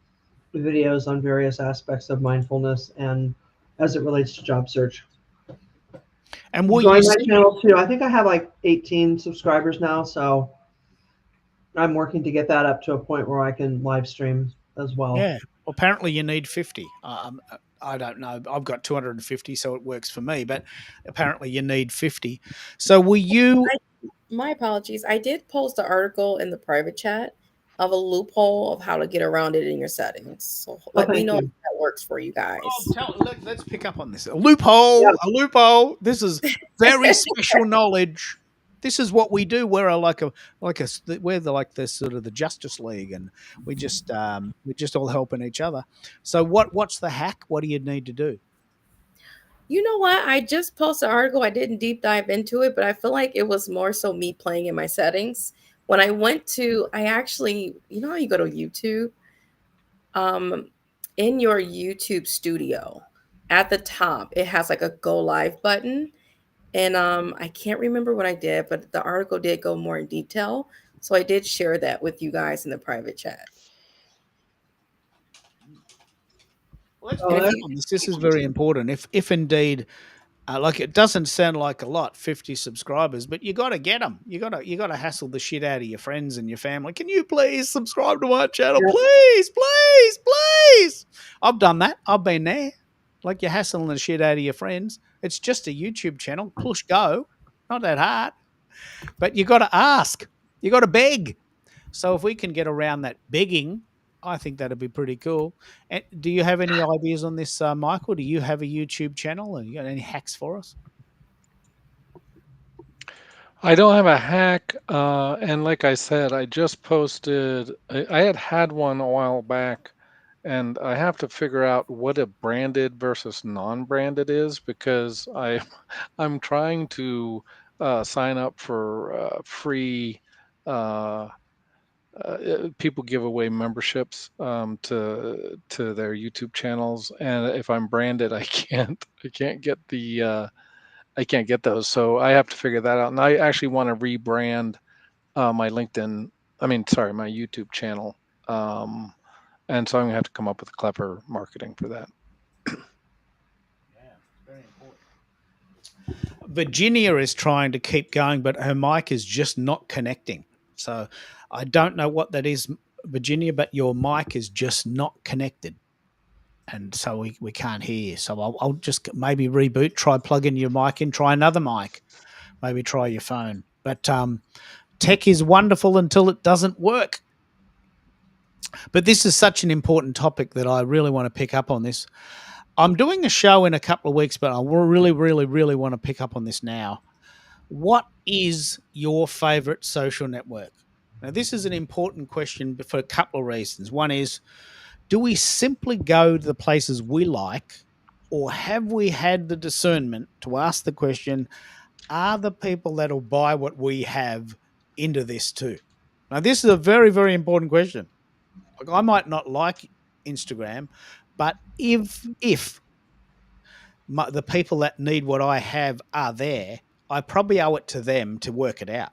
videos on various aspects of mindfulness and as it relates to job search. And will Join you my see? channel too. I think I have like 18 subscribers now, so I'm working to get that up to a point where I can live stream as well. Yeah. Well, apparently, you need 50. I don't know. I've got 250, so it works for me. But apparently, you need 50. So, will you? My apologies. I did post an article in the private chat of a loophole of how to get around it in your settings. So Well, let me thank know if you. that works for you guys. Let's pick up on this. A loophole. Yeah. A loophole. This is very special knowledge. This is what we do. We're like the sort of the Justice League, and we're just all helping each other. So what's the hack? What do you need to do? You know what? I just posted an article. I didn't deep dive into it, but I feel like it was more so me playing in my settings. When I went to, I actually, you know how you go to YouTube? In your YouTube studio, at the top, it has like a go live button. And I can't remember what I did, but the article did go more in detail. So I did share that with you guys in the private chat. Let's Oh, And pick if up you on this. This is very important. If indeed, like it doesn't sound like a lot, 50 subscribers, but you got to get them. You got to hassle the shit out of your friends and your family. Can you please subscribe to my channel, yeah. please, please, please? I've done that. I've been there. Like you're hassling the shit out of your friends. It's just a YouTube channel. Push go. Not that hard. But you got to ask. You got to beg. So if we can get around that begging, I think that'd be pretty cool. And do you have any ideas on this, Michael? Do you have a YouTube channel, and you got any hacks for us? I don't have a hack, and like I said, I just posted. I had one a while back, and I have to figure out what a branded versus non-branded is because I'm trying to sign up for free. Uh, People give away memberships to their YouTube channels, and if I'm branded, I can't get the I can't get those. So I have to figure that out. And I actually want to rebrand my LinkedIn. I mean, sorry, my YouTube channel. Um, and so I'm gonna have to come up with clever marketing for that. Yeah, very important. Virginia is trying to keep going, but her mic is just not connecting. So I don't know what that is, Virginia, but your mic is just not connected. And so we can't hear you. So I'll just maybe reboot, try plugging your mic in, try another mic, maybe try your phone. But tech is wonderful until it doesn't work. But this is such an important topic that I really want to pick up on this. I'm doing a show in a couple of weeks, but I really, really, really want to pick up on this now. What is your favorite social network? Now, this is an important question for a couple of reasons. One is, do we simply go to the places we like, or have we had the discernment to ask the question, are the people that will buy what we have into this too? Now, this is a very, very important question. Like, I might not like Instagram, but if the people that need what I have are there, I probably owe it to them to work it out.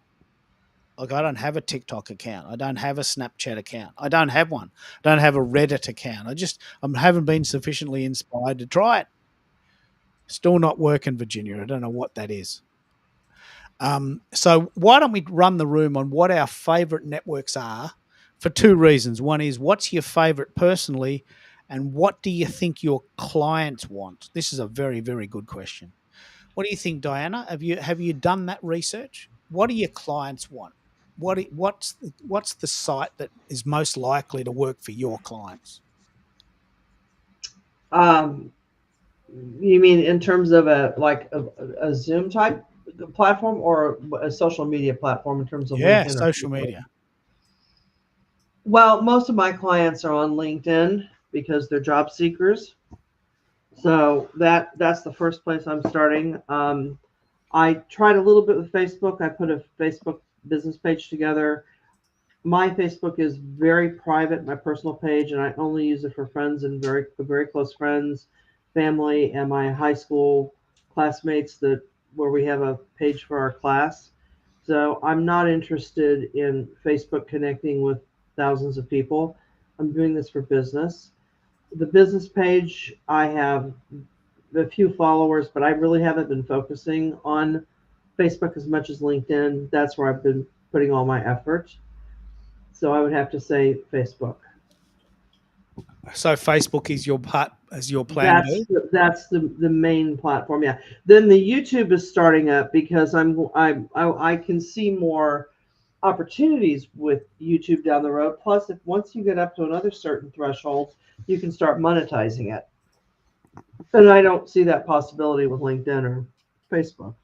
Like, I don't have a TikTok account. I don't have a Snapchat account. I don't have one. I don't have a Reddit account. I haven't been sufficiently inspired to try it. Still not working, Virginia. I don't know what that is. So why don't we run the room on what our favorite networks are for two reasons. One is, what's your favorite personally, and what do you think your clients want? This is a very, very good question. What do you think, Diana? Have you done that research? What do your clients want? What's the site that is most likely to work for your clients? Um, you mean in terms of a Zoom type platform or a social media platform in terms of Yeah, LinkedIn or social Facebook? media. Well, most of my clients are on LinkedIn because they're job seekers. So that's the first place I'm starting. I tried a little bit with Facebook. I put a Facebook business page together. My Facebook is very private, my personal page, and I only use it for friends and very close friends, family, and my high school classmates that where we have a page for our class. So I'm not interested in Facebook connecting with thousands of people. I'm doing this for business. The business page, I have a few followers, but I really haven't been focusing on Facebook as much as LinkedIn. That's where I've been putting all my effort. So I would have to say Facebook. So Facebook is your plan That's B. the main platform. Yeah. Then the YouTube is starting up because I can see more opportunities with YouTube down the road. Plus, if once you get up to another certain threshold, you can start monetizing it. And I don't see that possibility with LinkedIn or Facebook.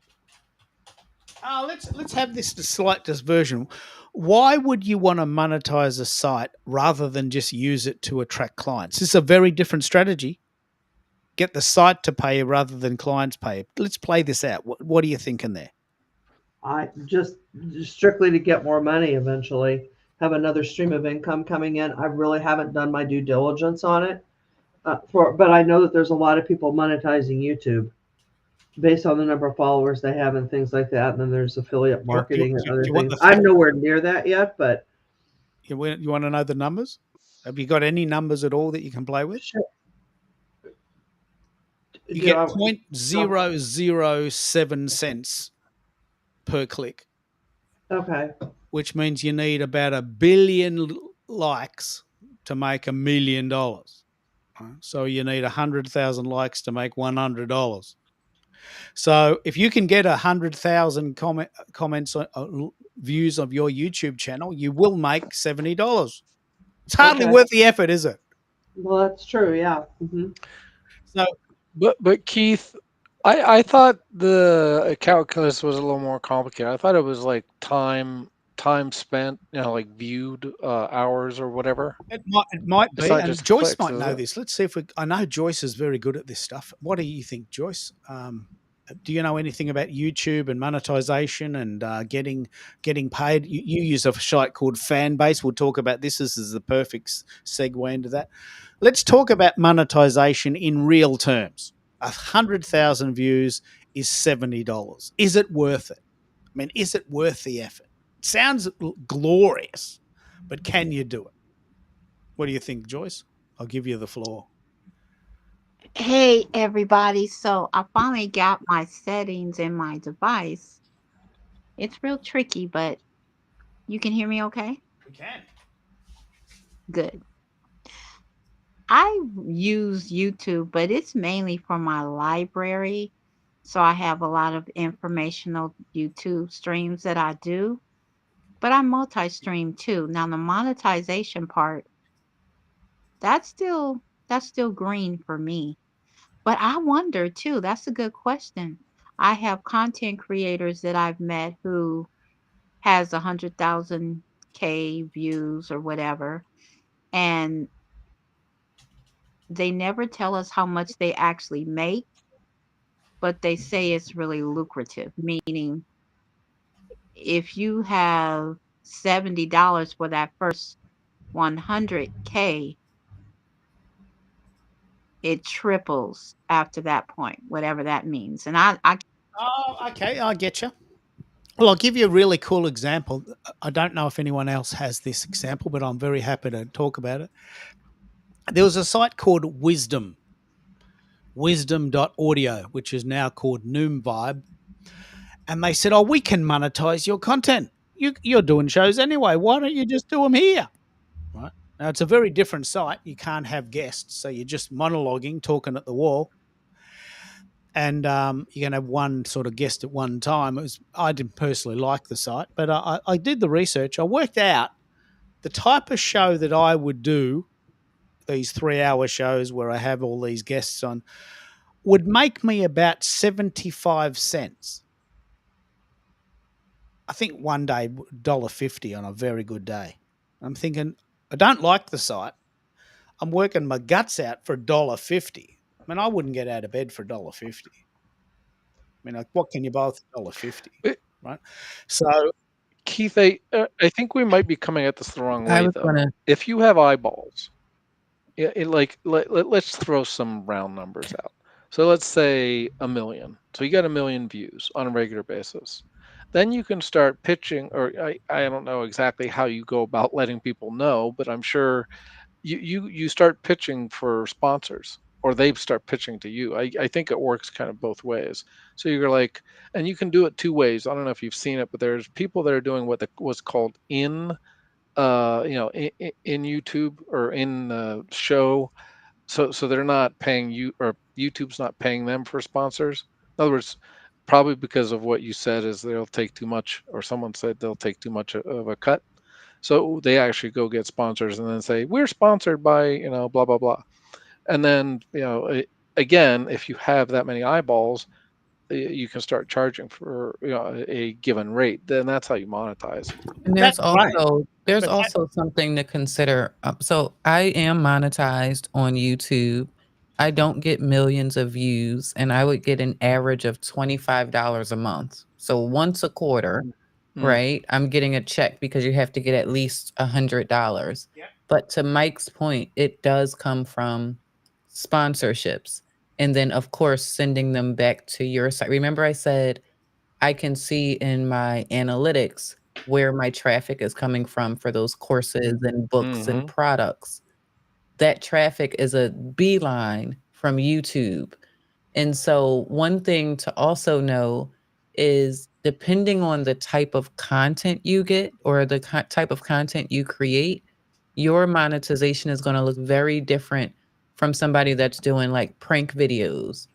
Let's have this slight diversion. Why would you want to monetize a site rather than just use it to attract clients? This is a very different strategy. Get the site to pay you rather than clients pay you. Let's play this out. What are you thinking there? I just strictly to get more money eventually, have another stream of income coming in. I really haven't done my due diligence on it. But I know that there's a lot of people monetizing YouTube based on the number of followers they have and things like that. And then there's affiliate marketing and Do other you want things. the I'm nowhere near that yet, but you want to know the numbers? Have you got any numbers at all that you can play with? sure. You Do get I, 0.007 cents per click, okay. which means you need about 1 billion likes to make $1 million. So you need 100,000 likes to make $100. So if you can get 100,000 comments, views of your YouTube channel, you will make $70. It's hardly Okay. worth the effort, is it? Well, that's true. Yeah. So But Keith, I thought the calculus was a little more complicated. I thought it was like time spent, like viewed hours or whatever. it might It's be, not and just Joyce clicks, might is know it? this. Let's see if we. I know Joyce is very good at this stuff. What do you think, Joyce? Do you know anything about YouTube and monetization and getting paid? You use a site called Fanbase. We'll talk about this. This is the perfect segue into that. Let's talk about monetization in real terms. 100,000 views is $70. Is it worth it? I mean, is it worth the effort? It sounds glorious, but can you do it? What do you think, Joyce? I'll give you the floor. Hey everybody, so I finally got my settings in my device. It's real tricky, but you can hear me okay? We can. Good. I use YouTube, but it's mainly for my library. So I have a lot of informational YouTube streams that I do, but I multi-stream too. Now the monetization part, that's still green for me. But I wonder too, that's a good question. I have content creators that I've met who has 100,000 K views or whatever, and they never tell us how much they actually make, but they say it's really lucrative, meaning if you have $70 for that first 100K, it triples after that point, whatever that means. And I Oh, okay. I get you. Well, I'll give you a really cool example. I don't know if anyone else has this example, but I'm very happy to talk about it. There was a site called wisdom.audio, which is now called Noom Vibe. And they said, oh, we can monetize your content. You're doing shows anyway. Why don't you just do them here? Right. Now, it's a very different site. You can't have guests. So you're just monologuing, talking at the wall. And you can have one sort of guest at one time. I didn't personally like the site, but I did the research. I worked out the type of show that I would do, these 3-hour shows where I have all these guests on, would make me about 75 cents. I think one day, $1.50 on a very good day. I'm thinking, I don't like the site. I'm working my guts out for $1.50. I mean, I wouldn't get out of bed for $1.50. I mean, like, what can you buy with $1.50, But right? So Keith, I think we might be coming at this the wrong I way, was though. gonna If you have eyeballs, yeah, let's throw some round numbers out. So let's say a million. So you got a million views on a regular basis. Then you can start pitching, or I don't know exactly how you go about letting people know, but I'm sure you start pitching for sponsors, or they start pitching to you. I think it works kind of both ways. So you're like, and you can do it two ways. I don't know if you've seen it, but there's people that are doing what's called in YouTube or in show. So they're not paying you, or YouTube's not paying them for sponsors. In other words, probably because of what you said is they'll take too much, or someone said they'll take too much of a cut. So they actually go get sponsors and then say, we're sponsored by, blah, blah, blah. And then, again, if you have that many eyeballs, you can start charging for, a given rate. Then that's how you monetize. And that's great, there's but that also something to consider. So I am monetized on YouTube. I don't get millions of views, and I would get an average of $25 a month. So once a quarter, Mm, right? I'm getting a check because you have to get at least $100. yeah. But to Mike's point, it does come from sponsorships, and then of course sending them back to your site. Remember, I said I can see in my analytics where my traffic is coming from for those courses and books and mhm. products. That traffic is a beeline from YouTube. And so, one thing to also know is depending on the type of content you get or the type of content you create, your monetization is going to look very different from somebody that's doing like prank videos,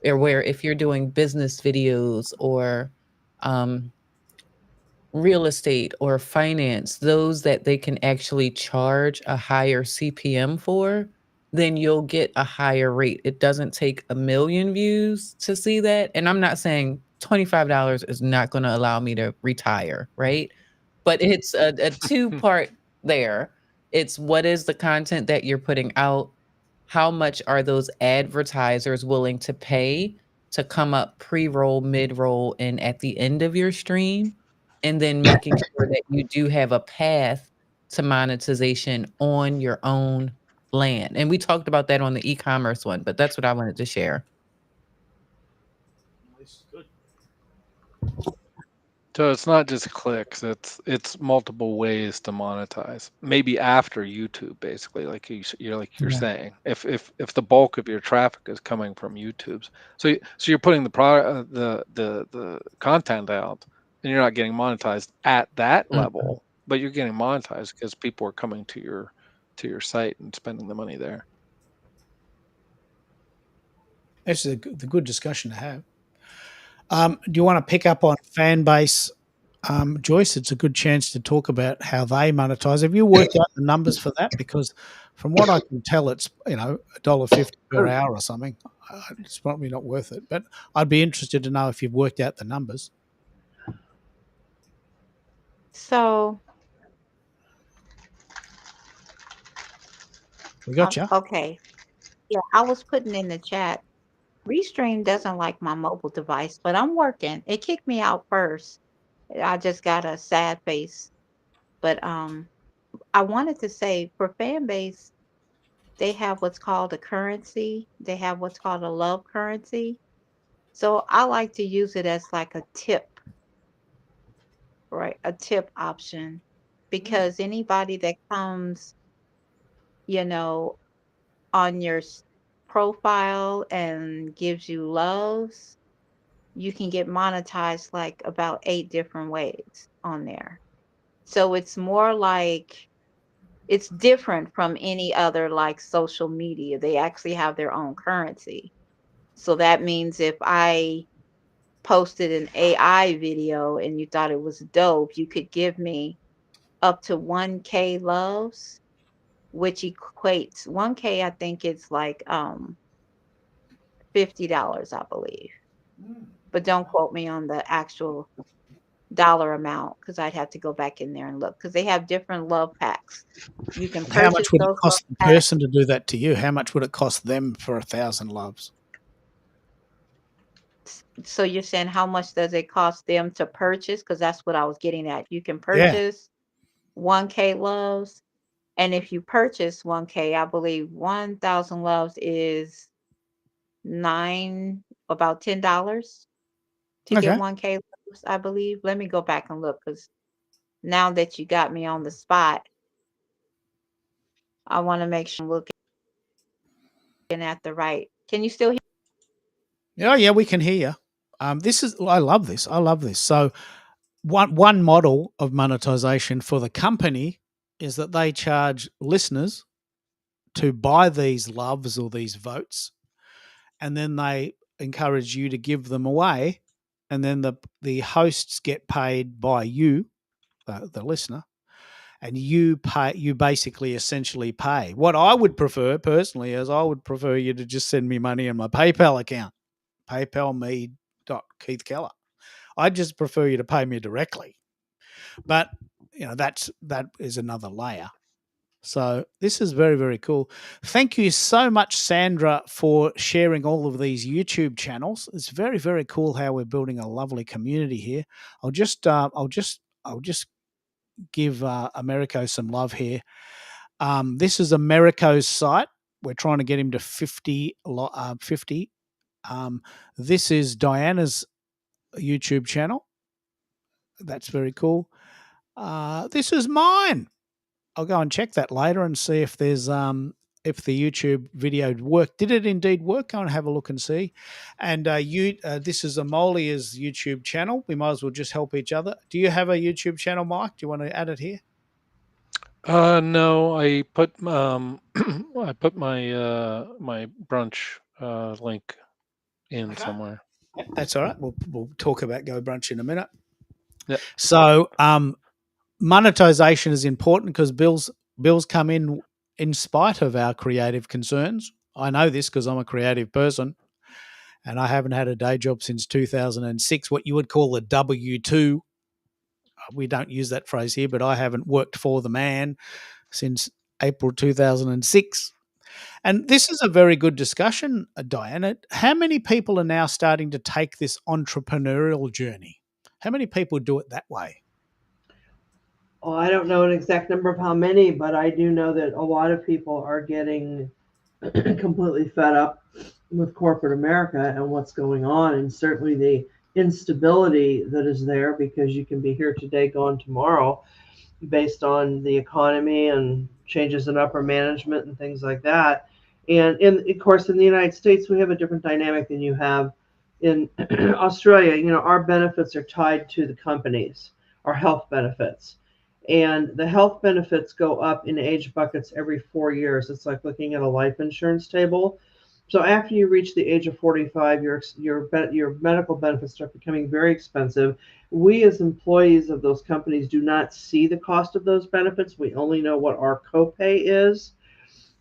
or where if you're doing business videos or um, real estate or finance, those that they can actually charge a higher CPM for, then you'll get a higher rate. It doesn't take a million views to see that. And I'm not saying $25 is not going to allow me to retire, right? But it's a two part there. It's what is the content that you're putting out? How much are those advertisers willing to pay to come up pre roll, mid roll, and at the end of your stream? And then making sure that you do have a path to monetization on your own land. And we talked about that on the e-commerce one, but that's what I wanted to share. So it's not just clicks, it's multiple ways to monetize. Maybe after YouTube, basically, like you're Yeah. saying. If the bulk of your traffic is coming from YouTube's. So you're putting the product the content out, and you're not getting monetized at that Mhm. level, but you're getting monetized because people are coming to your site and spending the money there. This is the good discussion to have. Do you want to pick up on fan base, Joyce? It's a good chance to talk about how they monetize. Have you worked out the numbers for that? Because from what I can tell, it's $1.50 per hour or something. It's probably not worth it, but I'd be interested to know if you've worked out the numbers. So, We got you. okay. Yeah, I was putting in the chat. Restream doesn't like my mobile device, but I'm working. It kicked me out first. I just got a sad face. But I wanted to say for fan base, they have what's called a currency. They have what's called a love currency. So I like to use it as like a tip, right? A tip option. Because anybody that comes, you know, on your profile and gives you loves, you can get monetized like about 8 different ways on there. So it's more like it's different from any other like social media. They actually have their own currency. So that means if I posted an AI video and you thought it was dope, you could give me up to 1K loves, which equates 1K, I think it's like $50, I believe. But don't quote me on the actual. dollar amount because I'd have to go back in there and look because they have different love packs. You can And how much purchase would it those love cost the packs. person to do that to you? How much would it cost them for 1,000 loves? So you're saying how much does it cost them to purchase? Because that's what I was getting at. You can Yeah. purchase 1K loves, and if you purchase 1K, I believe 1,000 loves is about $10 to get Okay. 1K loves, I believe. Let me go back and look because now that you got me on the spot, I want to make sure I'm looking at the right. Can you still hear? Oh, yeah, we can hear you. I love this. I love this. So one model of monetization for the company is that they charge listeners to buy these loves or these votes, and then they encourage you to give them away, and then the hosts get paid by you, the listener, and you basically essentially pay. What I would prefer personally is I would prefer you to just send me money in my PayPal account, paypalme.keithkeller. I just prefer you to pay me directly. But that is another layer. So this is very, very cool. Thank you so much, Sandra, for sharing all of these YouTube channels. It's very, very cool how we're building a lovely community here. I'll just give Americo some love here. This is Americo's site. We're trying to get him to 50. 50. This is Diana's YouTube channel. That's very cool. This is mine. I'll go and check that later and see if there's if the YouTube video worked. Did it indeed work? Go and have a look and see. And this is Amolia's YouTube channel. We might as well just help each other. Do you have a YouTube channel, Mike? Do you want to add it here? No, I put I put my brunch link in Okay. somewhere. That's all right. We'll talk about Go Brunch in a minute. Yeah. So monetization is important because bills come in spite of our creative concerns. I know this because I'm a creative person, and I haven't had a day job since 2006. What you would call a W-2. We don't use that phrase here, but I haven't worked for the man since April 2006. And this is a very good discussion, Diana. How many people are now starting to take this entrepreneurial journey? How many people do it that way? Oh, I don't know an exact number of how many, but I do know that a lot of people are getting completely fed up with corporate America and what's going on, and certainly the instability that is there because you can be here today, gone tomorrow, based on the economy and changes in upper management and things like that. And of course, in the United States, we have a different dynamic than you have in Australia. You know, our benefits are tied to the companies, our health benefits. And the health benefits go up in age buckets every 4 years. It's like looking at a life insurance table. So after you reach the age of 45, your medical benefits start becoming very expensive. We as employees of those companies do not see the cost of those benefits. We only know what our copay is.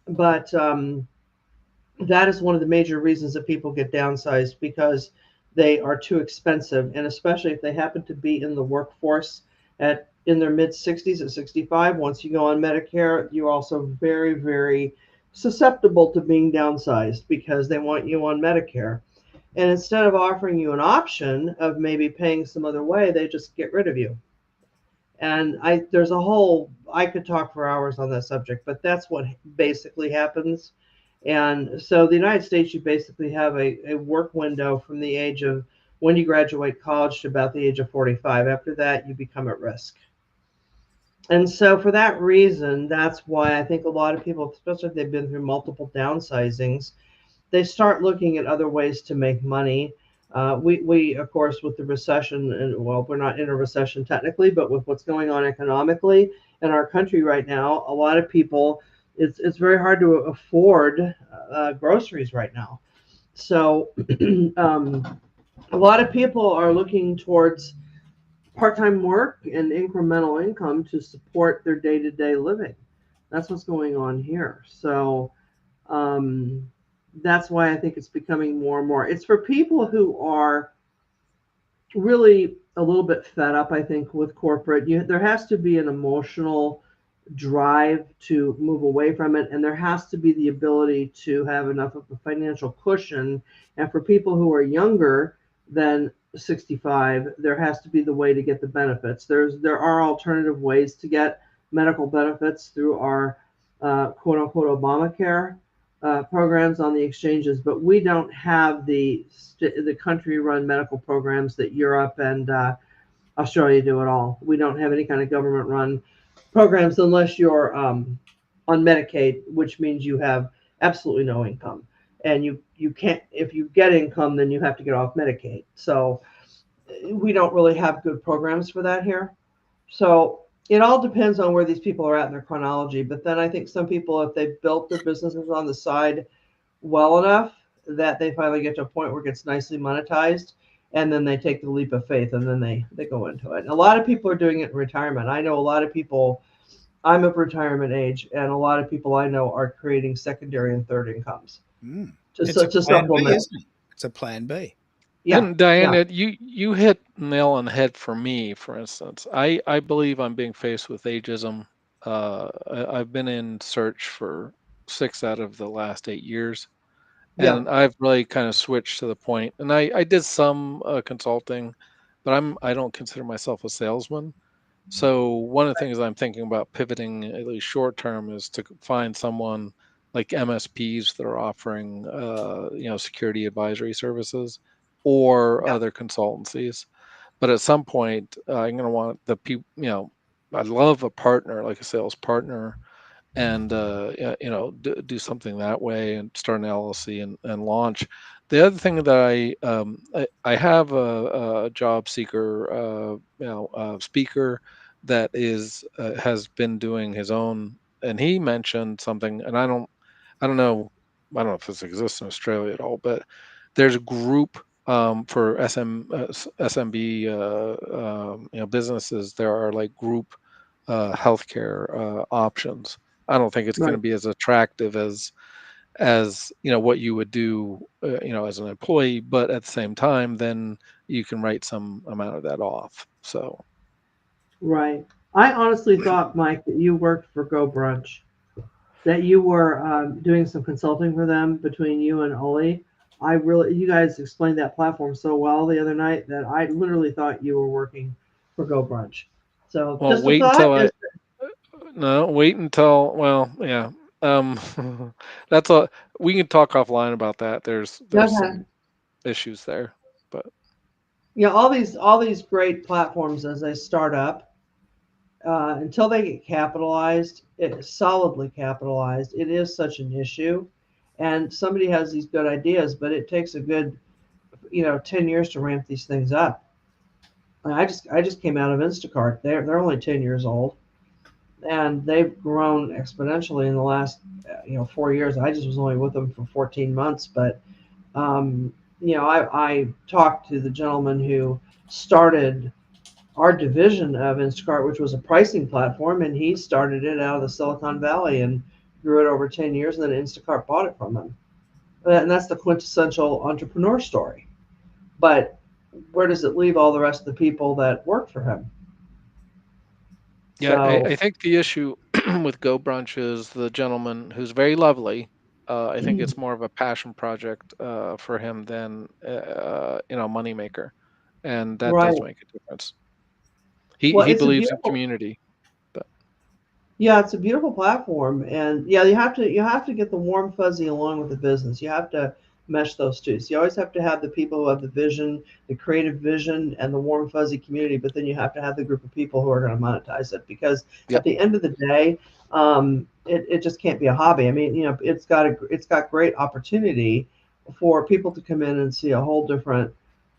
But that is one of the major reasons that people get downsized because they are too expensive, and especially if they happen to be in the workforce in their mid 60s at 65. Once you go on Medicare, you're also very, very susceptible to being downsized because they want you on Medicare. And instead of offering you an option of maybe paying some other way, they just get rid of you. And there's a whole, I could talk for hours on that subject, but that's what basically happens. And so the United States, you basically have a work window from the age of when you graduate college to about the age of 45. After that, you become at risk. And so for that reason, that's why I think a lot of people, especially if they've been through multiple downsizings, they start looking at other ways to make money. We of course, with the recession, and well, we're not in a recession technically, but with what's going on economically in our country right now, a lot of people, it's very hard to afford groceries right now. So a lot of people are looking towards part-time work and incremental income to support their day-to-day living. That's what's going on here. So that's why I think it's becoming more and more. It's for people who are really a little bit fed up, I think, with corporate. There has to be an emotional drive to move away from it, and there has to be the ability to have enough of a financial cushion. And for people who are younger than 65, there has to be the way to get the benefits. There are alternative ways to get medical benefits through our quote unquote Obamacare programs on the exchanges, but we don't have the country run medical programs that Europe and Australia do at all. We don't have any kind of government run programs unless you're on Medicaid, which means you have absolutely no income. And you can't, if you get income, then you have to get off Medicaid. So we don't really have good programs for that here. So it all depends on where these people are at in their chronology. But then I think some people, if they've built their businesses on the side well enough that they finally get to a point where it gets nicely monetized, and then they take the leap of faith, and then they go into it. And a lot of people are doing it in retirement. I know a lot of people. I'm of retirement age, and a lot of people I know are creating secondary and third incomes Mm. to It's a to plan B, supplement. isn't it? It's a plan B. Yeah, And yeah, Diana, you hit nail on the head for me. For instance, I believe I'm being faced with ageism. I've been in search for 6 out of the last 8 years, yeah. and I've really kind of switched to the point. And I did some consulting, but I don't consider myself a salesman. So one of the things I'm thinking about pivoting, at least short term, is to find someone like MSPs that are offering, security advisory services or Yeah. other consultancies. But at some point, I'm going to want the people. I love a partner, like a sales partner, and do something that way and start an LLC and launch. The other thing that I have a job seeker speaker that is has been doing his own, and he mentioned something, and I don't know if this exists in Australia at all, but there's a group for SMB businesses. There are like group healthcare options. I don't think it's going to Right. be as attractive as what you would do as an employee, but at the same time, then you can write some amount of that off. So Right. I honestly thought, Mike, that you worked for Go Brunch, that you were doing some consulting for them between you and Oli. You guys explained that platform so well the other night that I literally thought you were working for Go Brunch. So well, just a thought. Just wait until well, yeah. Um, that's a we can talk offline about that. There's okay. some issues there, but Yeah, all these great platforms as they start up, until they get capitalized, solidly capitalized, it is such an issue. And somebody has these good ideas, but it takes a good 10 years to ramp these things up. I just came out of Instacart. They're only 10 years old, and they've grown exponentially in the last 4 years. I just was only with them for 14 months, but I talked to the gentleman who started our division of Instacart, which was a pricing platform, and he started it out of the Silicon Valley and grew it over 10 years, and then Instacart bought it from him. And that's the quintessential entrepreneur story. But where does it leave all the rest of the people that work for him? yeah, I, So, I think the issue with Go Brunch is the gentleman who's very lovely. I think it's more of a passion project for him than moneymaker, and that does right. make a difference. He Well, he it's a believes in beautiful, community, but yeah, it's a beautiful platform, and yeah, you have to get the warm fuzzy along with the business. You have to mesh those two. So you always have to have the people who have the vision, the creative vision, and the warm fuzzy community. But then you have to have the group of people who are going to monetize it, because at yep, the end of the day, it just can't be a hobby. I mean, it's got great opportunity for people to come in and see a whole different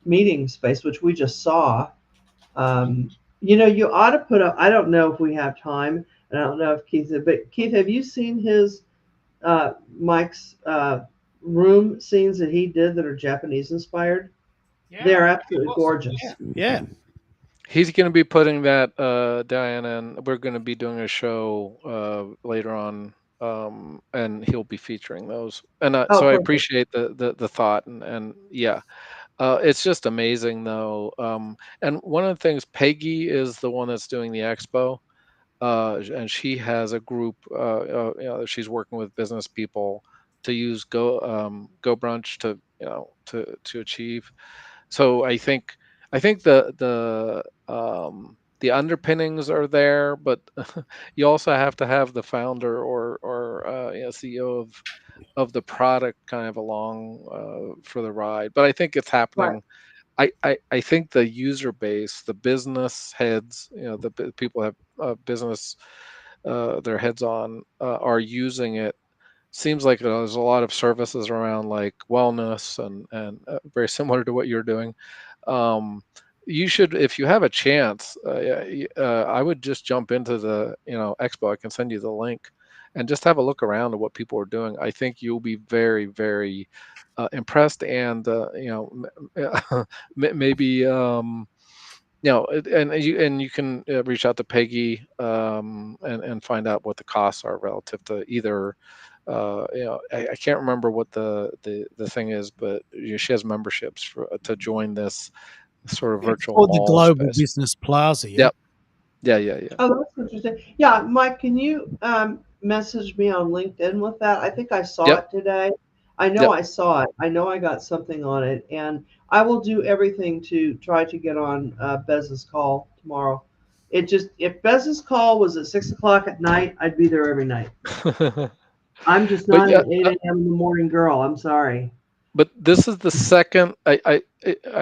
meeting space, which we just saw. You ought to put up. I don't know if we have time, and I don't know if Keith, but Keith, have you seen his Mike's room scenes that he did that are Japanese inspired? Yeah, They're pretty absolutely awesome. Yeah, gorgeous. yeah. he's going to be putting that Diana, and we're going to be doing a show later on, and he'll be featuring those. And Oh, so I perfect. appreciate the thought, and yeah. It's just amazing though. And one of the things, Peggy is the one that's doing the expo, and she has a group. She's working with business people to use Go Brunch to to achieve. So I think the underpinnings are there, but you also have to have the founder or CEO of the product kind of along for the ride. But I think it's Right. happening. I think the user base, the business heads, the people have business their heads on are using it. Seems like there's a lot of services around like wellness and very similar to what you're doing. Um, you should, if you have a chance, I would just jump into the expo. I can send you the link, and just have a look around at what people are doing. I think you'll be very, very impressed, and maybe and you can reach out to Peggy and find out what the costs are relative to either. I can't remember what the thing is, but she has memberships to join this sort of It's virtual called the mall Global space. Business Plaza. Yeah. Yep. Yeah. Oh, that's interesting. Yeah, Mike, can you message me on LinkedIn with that? I think I saw Yep. it today. I know Yep. I saw it. I know I got something on it, and I will do everything to try to get on Bez's call tomorrow. It just if Bez's call was at 6 o'clock at night, I'd be there every night. I'm just But not yeah, an 8 a.m. in the morning girl. I'm sorry. but this is the second. I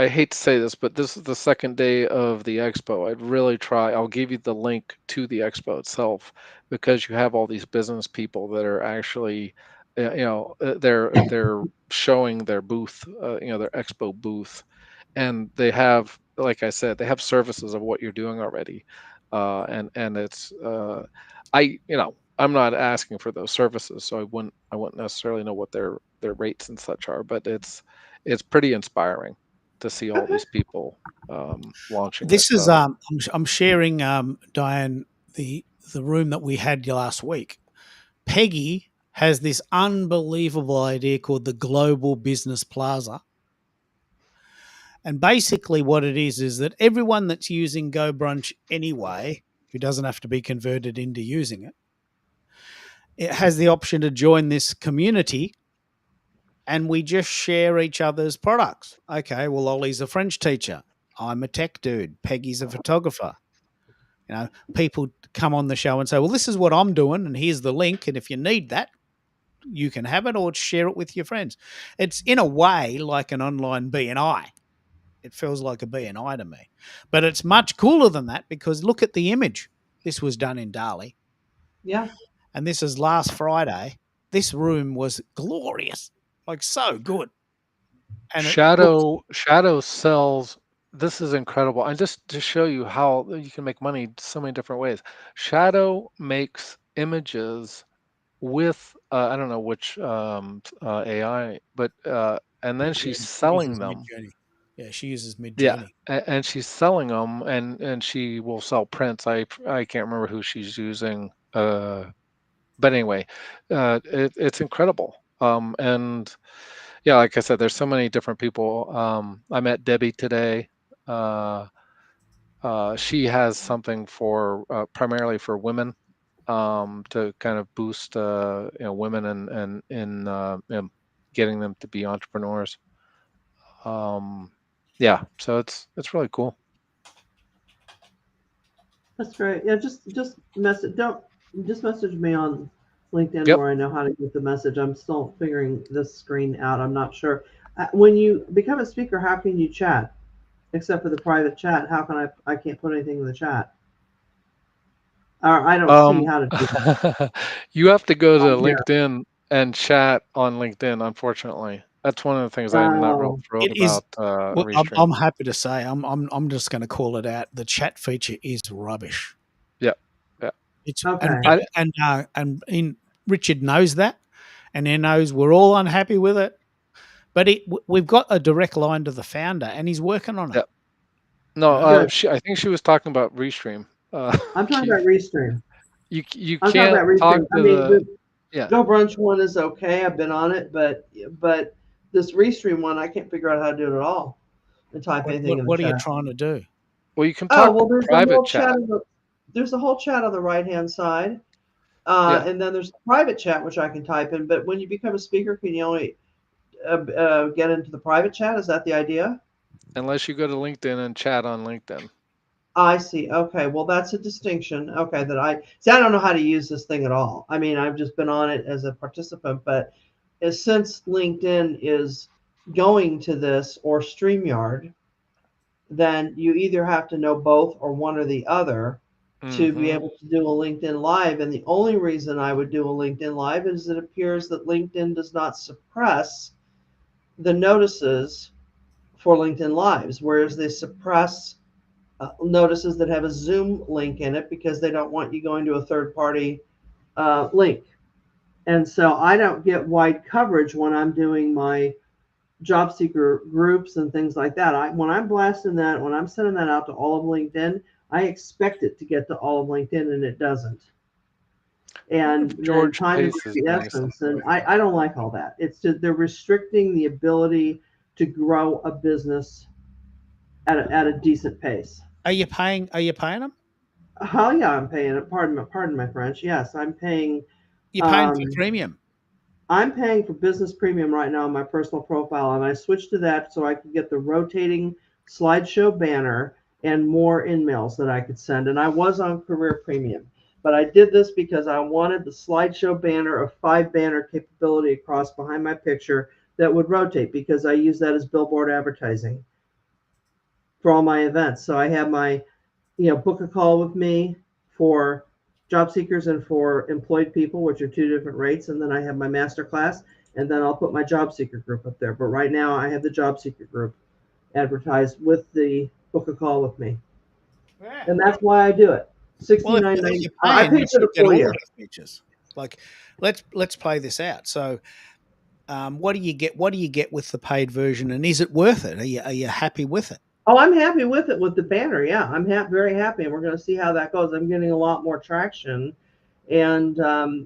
hate to say this, but this is the second day of the expo. I'd really try. I'll give you the link to the expo itself because you have all these business people that are actually, they're showing their booth, their expo booth, and they have, like I said, they have services of what you're doing already, and it's I'm not asking for those services, so I wouldn't necessarily know what their rates and such are, but it's pretty inspiring to see all Okay. these people launching this This is stuff. I'm sharing Diane the room that we had last week. Peggy has this unbelievable idea called the Global Business Plaza. And basically what it is that everyone that's using Go Brunch anyway, who doesn't have to be converted into using it, it has the option to join this community and we just share each other's products. Okay, well, Ollie's a French teacher. I'm a tech dude. Peggy's a photographer. People come on the show and say, well, this is what I'm doing, and here's the link. And if you need that, you can have it or share it with your friends. It's in a way like an online BNI. It feels like a BNI to me. But it's much cooler than that because look at the image. This was done in Dali, Yeah. and this is last Friday. This room was glorious, like so good. And it looks Shadow sells. This is incredible. And just to show you how you can make money so many different ways. Shadow makes images with I don't know which AI, but and then she's Mid-journey. She selling uses them. Mid-journey. Yeah, she uses Yeah, Mid-journey. and she's selling them, and she will sell prints. I can't remember who she's using. But anyway, it's incredible. And yeah, like I said, there's so many different people. I met Debbie today. Uh, she has something for primarily for women, to kind of boost women and in getting them to be entrepreneurs. Yeah, so it's really cool. That's great. Yeah, just message don't just message me on LinkedIn Yep. where I know how to get the message. I'm still figuring this screen out. I'm not sure. When you become a speaker, how can you chat? Except for the private chat, how can I can't put anything in the chat. Or I don't see Um, how to do that you have to go to on here. LinkedIn and chat on LinkedIn. Unfortunately, that's one of the things I'm not real Oh, thrilled It is. about Well, Restream. I'm happy to say I'm just going to call it out. The chat feature is rubbish. Yeah, yeah. It's okay. and Richard knows that, and he knows we're all unhappy with it. But we've got a direct line to the founder, and he's working on it. Yeah. No, You know, Good. I think she was talking about Restream. I'm talking You about Restream. you I'm talking can't about talk Restream. I to mean, the the yeah. Go Brunch one is okay. I've been on it, but this Restream one, I can't figure out how to do it at all. and type What, anything what, in the what are you chat. trying to do? Well, you can Oh, talk well, there's a private whole chat. chat. There's a whole chat on the right-hand side. Yeah, And then there's private chat, which I can type in. But when you become a speaker, can you only get into the private chat? Is that the idea? unless you go to LinkedIn and chat on LinkedIn. I see. Okay. Well, that's a distinction. Okay. That I see. I don't know how to use this thing at all. I mean, I've just been on it as a participant, but since LinkedIn is going to this or StreamYard, then you either have to know both or one or the other to be Hmm. able to do a LinkedIn Live. And the only reason I would do a LinkedIn Live is it appears that LinkedIn does not suppress the notices for LinkedIn Lives, whereas they suppress notices that have a Zoom link in it because they don't want you going to a third party link. And so I don't get wide coverage when I'm doing my job seeker groups and things like that. When I'm blasting that, when I'm sending that out to all of LinkedIn, I expect it to get to all of LinkedIn, and it doesn't. Wonder And if then George time is Pace is the doing essence, something. and I don't like all that. It's just they're restricting the ability to grow a business at a decent pace. Are you paying? Are you paying them? Oh yeah, I'm paying it. Pardon my French. Yes, I'm paying. You're paying for Um, premium. I'm paying for business premium right now on my personal profile, and I switched to that so I could get the rotating slideshow banner and more in-mails that I could send. And I was on career premium, but I did this because I wanted the slideshow banner of 5 banner capability across behind my picture that would rotate because I use that as billboard advertising for all my events. So I have my book a call with me for job seekers and for employed people, which are 2 different rates. And then I have my master class, and then I'll put my job seeker group up there. But right now I have the job seeker group advertised with the book a call with me. Yeah. And that's why I do it. Well, if, $69.90. if you're I paying, paid you for should the get full all year. of the features. Like, let's play this out. So, what do you get? What do you get with the paid version, and is it worth it? Are you happy with it? Oh, I'm happy with it with the banner. Yeah, I'm very happy, and we're going to see how that goes. I'm getting a lot more traction, and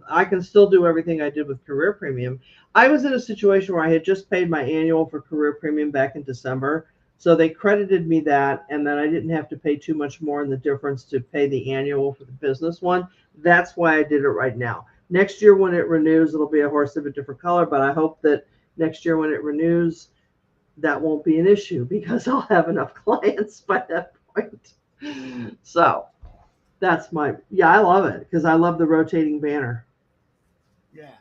I can still do everything I did with Career Premium. I was in a situation where I had just paid my annual for Career Premium back in December, so they credited me that, and then I didn't have to pay too much more in the difference to pay the annual for the business one. That's why I did it right now. Next year when it renews, it'll be a horse of a different color, but I hope that next year when it renews, that won't be an issue because I'll have enough clients by that point. So I love it because I love the rotating banner. Yeah.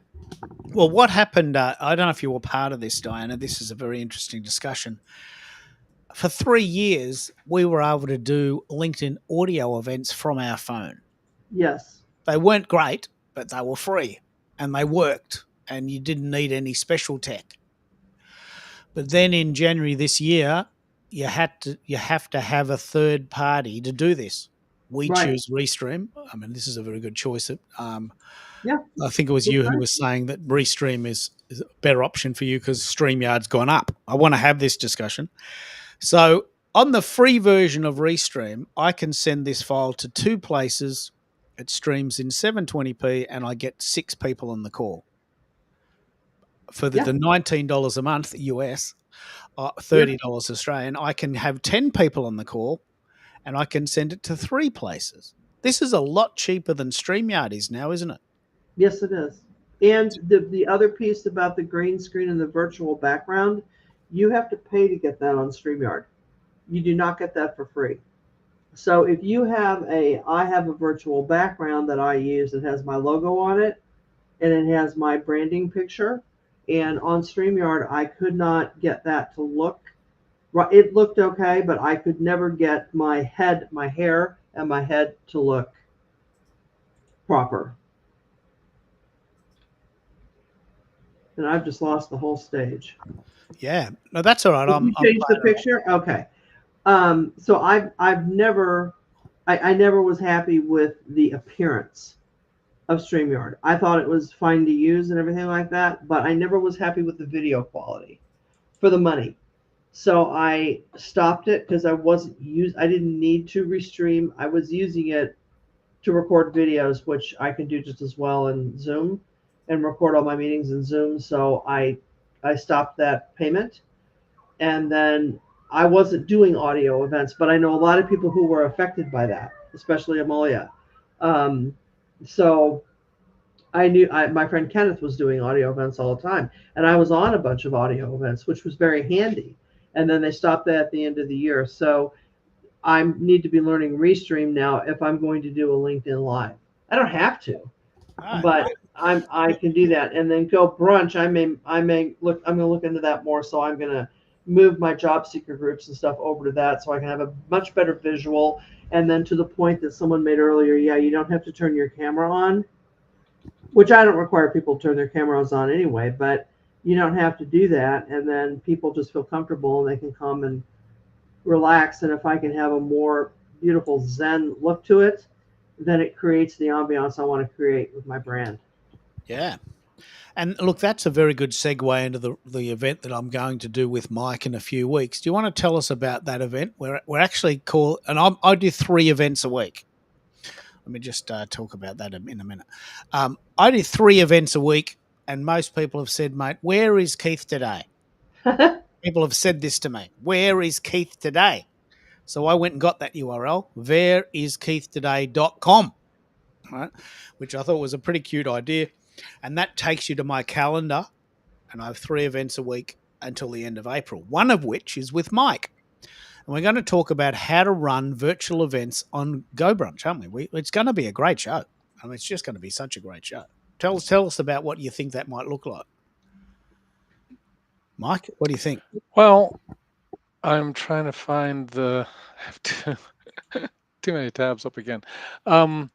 Well, what happened? I don't know if you were part of this, Diana. This is a very interesting discussion. For 3 years, we were able to do LinkedIn audio events from our phone. Yes. They weren't great, but they were free and they worked, and you didn't need any special tech. But then in January this year, you have to have a third party to do this. We Right. choose Restream. I mean, this is a very good choice. Yeah. I think it was Good you who time. was saying that Restream is a better option for you because StreamYard's gone up. I want to have this discussion. So on the free version of Restream, I can send this file to 2 places. It streams in 720p, and I get 6 people on the call. For the Yeah. $19 a month US, Yeah. $30 Australian, I can have 10 people on the call, and I can send it to 3 places. This is a lot cheaper than StreamYard is now, isn't it? Yes, it is. And the other piece about the green screen and the virtual background, you have to pay to get that on StreamYard. You do not get that for free. So if you have I have a virtual background that I use that has my logo on it, and it has my branding picture. And on StreamYard, I could not get that to look right. It looked okay, but I could never get my hair, and my head to look proper. And I've just lost the whole stage. Yeah. No, that's all right. Did you I'm change the playing around. picture? Okay. So I've never I never was happy with the appearance of StreamYard. I thought it was fine to use and everything like that, but I never was happy with the video quality for the money. So I stopped it because I didn't need to restream. I was using it to record videos, which I can do just as well in Zoom and record all my meetings in Zoom. So I stopped that payment, and then I wasn't doing audio events, but I know a lot of people who were affected by that, especially Amalia. Um, so my friend Kenneth was doing audio events all the time, and I was on a bunch of audio events, which was very handy. And then they stopped that at the end of the year. So I need to be learning Restream now if I'm going to do a LinkedIn Live. I don't have to, Ah, but I can do that. And then Go Brunch. I may look. I'm going to look into that more. So I'm going to move my job seeker groups and stuff over to that, so I can have a much better visual. And then to the point that someone made earlier, yeah, you don't have to turn your camera on, which I don't require people to turn their cameras on anyway, but you don't have to do that. And then people just feel comfortable and they can come and relax. And if I can have a more beautiful Zen look to it, then it creates the ambiance I want to create with my brand. yeah. And look, that's a very good segue into the event that I'm going to do with Mike in a few weeks. Do you want to tell us about that event? We're actually called, and I do 3 events a week. Let me just talk about that in a minute. I do 3 events a week, and most people have said, mate, where is Keith today? People have said this to me. Where is Keith today? So I went and got that URL, whereiskeithtoday.com, right? Which I thought was a pretty cute idea. And that takes you to my calendar. And I have 3 events a week until the end of April, one of which is with Mike. And we're going to talk about how to run virtual events on Go Brunch, aren't we? It's going to be a great show. I mean, it's just going to be such a great show. Tell us about what you think that might look like. Mike, what do you think? Well, I'm trying to find the. I have too many tabs up again. Um,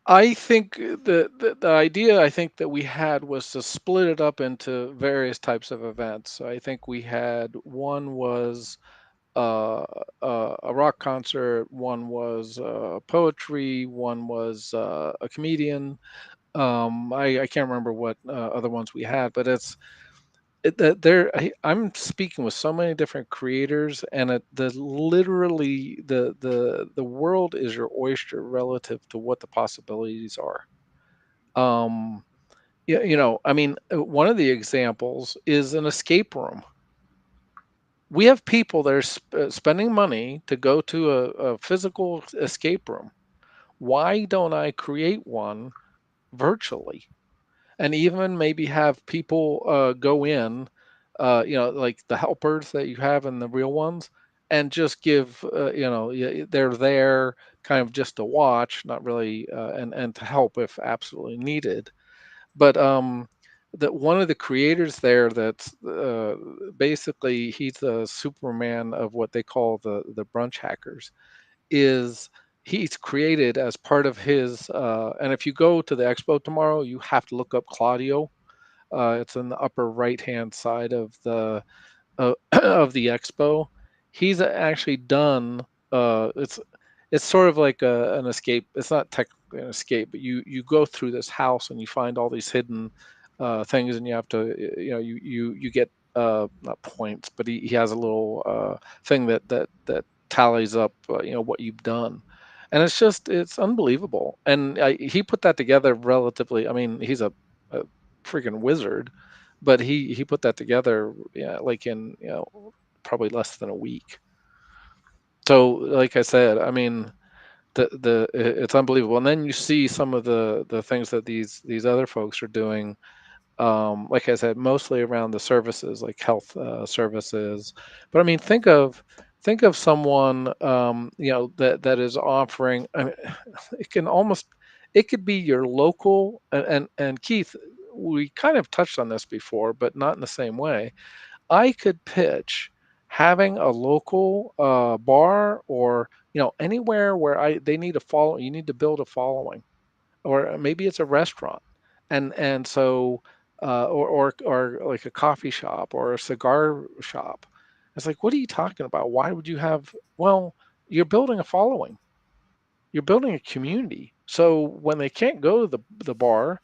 I think the idea I think that we had was to split it up into various types of events. So I think we had one was uh, a rock concert, one was poetry, one was a comedian. I can't remember what other ones we had, but I'm speaking with so many different creators, and the literally the world is your oyster relative to what the possibilities are. Um, yeah, I mean, one of the examples is an escape room. We have people that are spending money to go to a physical escape room. Why don't I create one virtually? And even maybe have people go in, like the helpers that you have in the real ones, and just give, they're there kind of just to watch, not really, and to help if absolutely needed. But that one of the creators there, that's basically he's a Superman of what they call the brunch hackers, is he's created as part of his and if you go to the expo tomorrow, you have to look up Claudio. It's in the upper right hand side of the of the expo. He's actually done it's sort of like an escape. It's not technically an escape, but you go through this house and you find all these hidden things, and you have to you get not points, but he has a little thing that tallies up what you've done, and it's unbelievable. And he put that together relatively. I mean, he's a freaking wizard, but he put that together, yeah, like in probably less than a week. So, like I said, I mean, it's unbelievable. And then you see some of the things that these other folks are doing. Like I said, mostly around the services, like health services. But I mean, think of someone that is offering. I mean, it can almost it could be your local and Keith. We kind of touched on this before, but not in the same way. I could pitch having a local bar, or anywhere where they need a follow. You need to build a following, or maybe it's a restaurant, and so or like a coffee shop or a cigar shop. It's like, what are you talking about? Why would you have? Well, you're building a following. You're building a community. So when they can't go to the bar,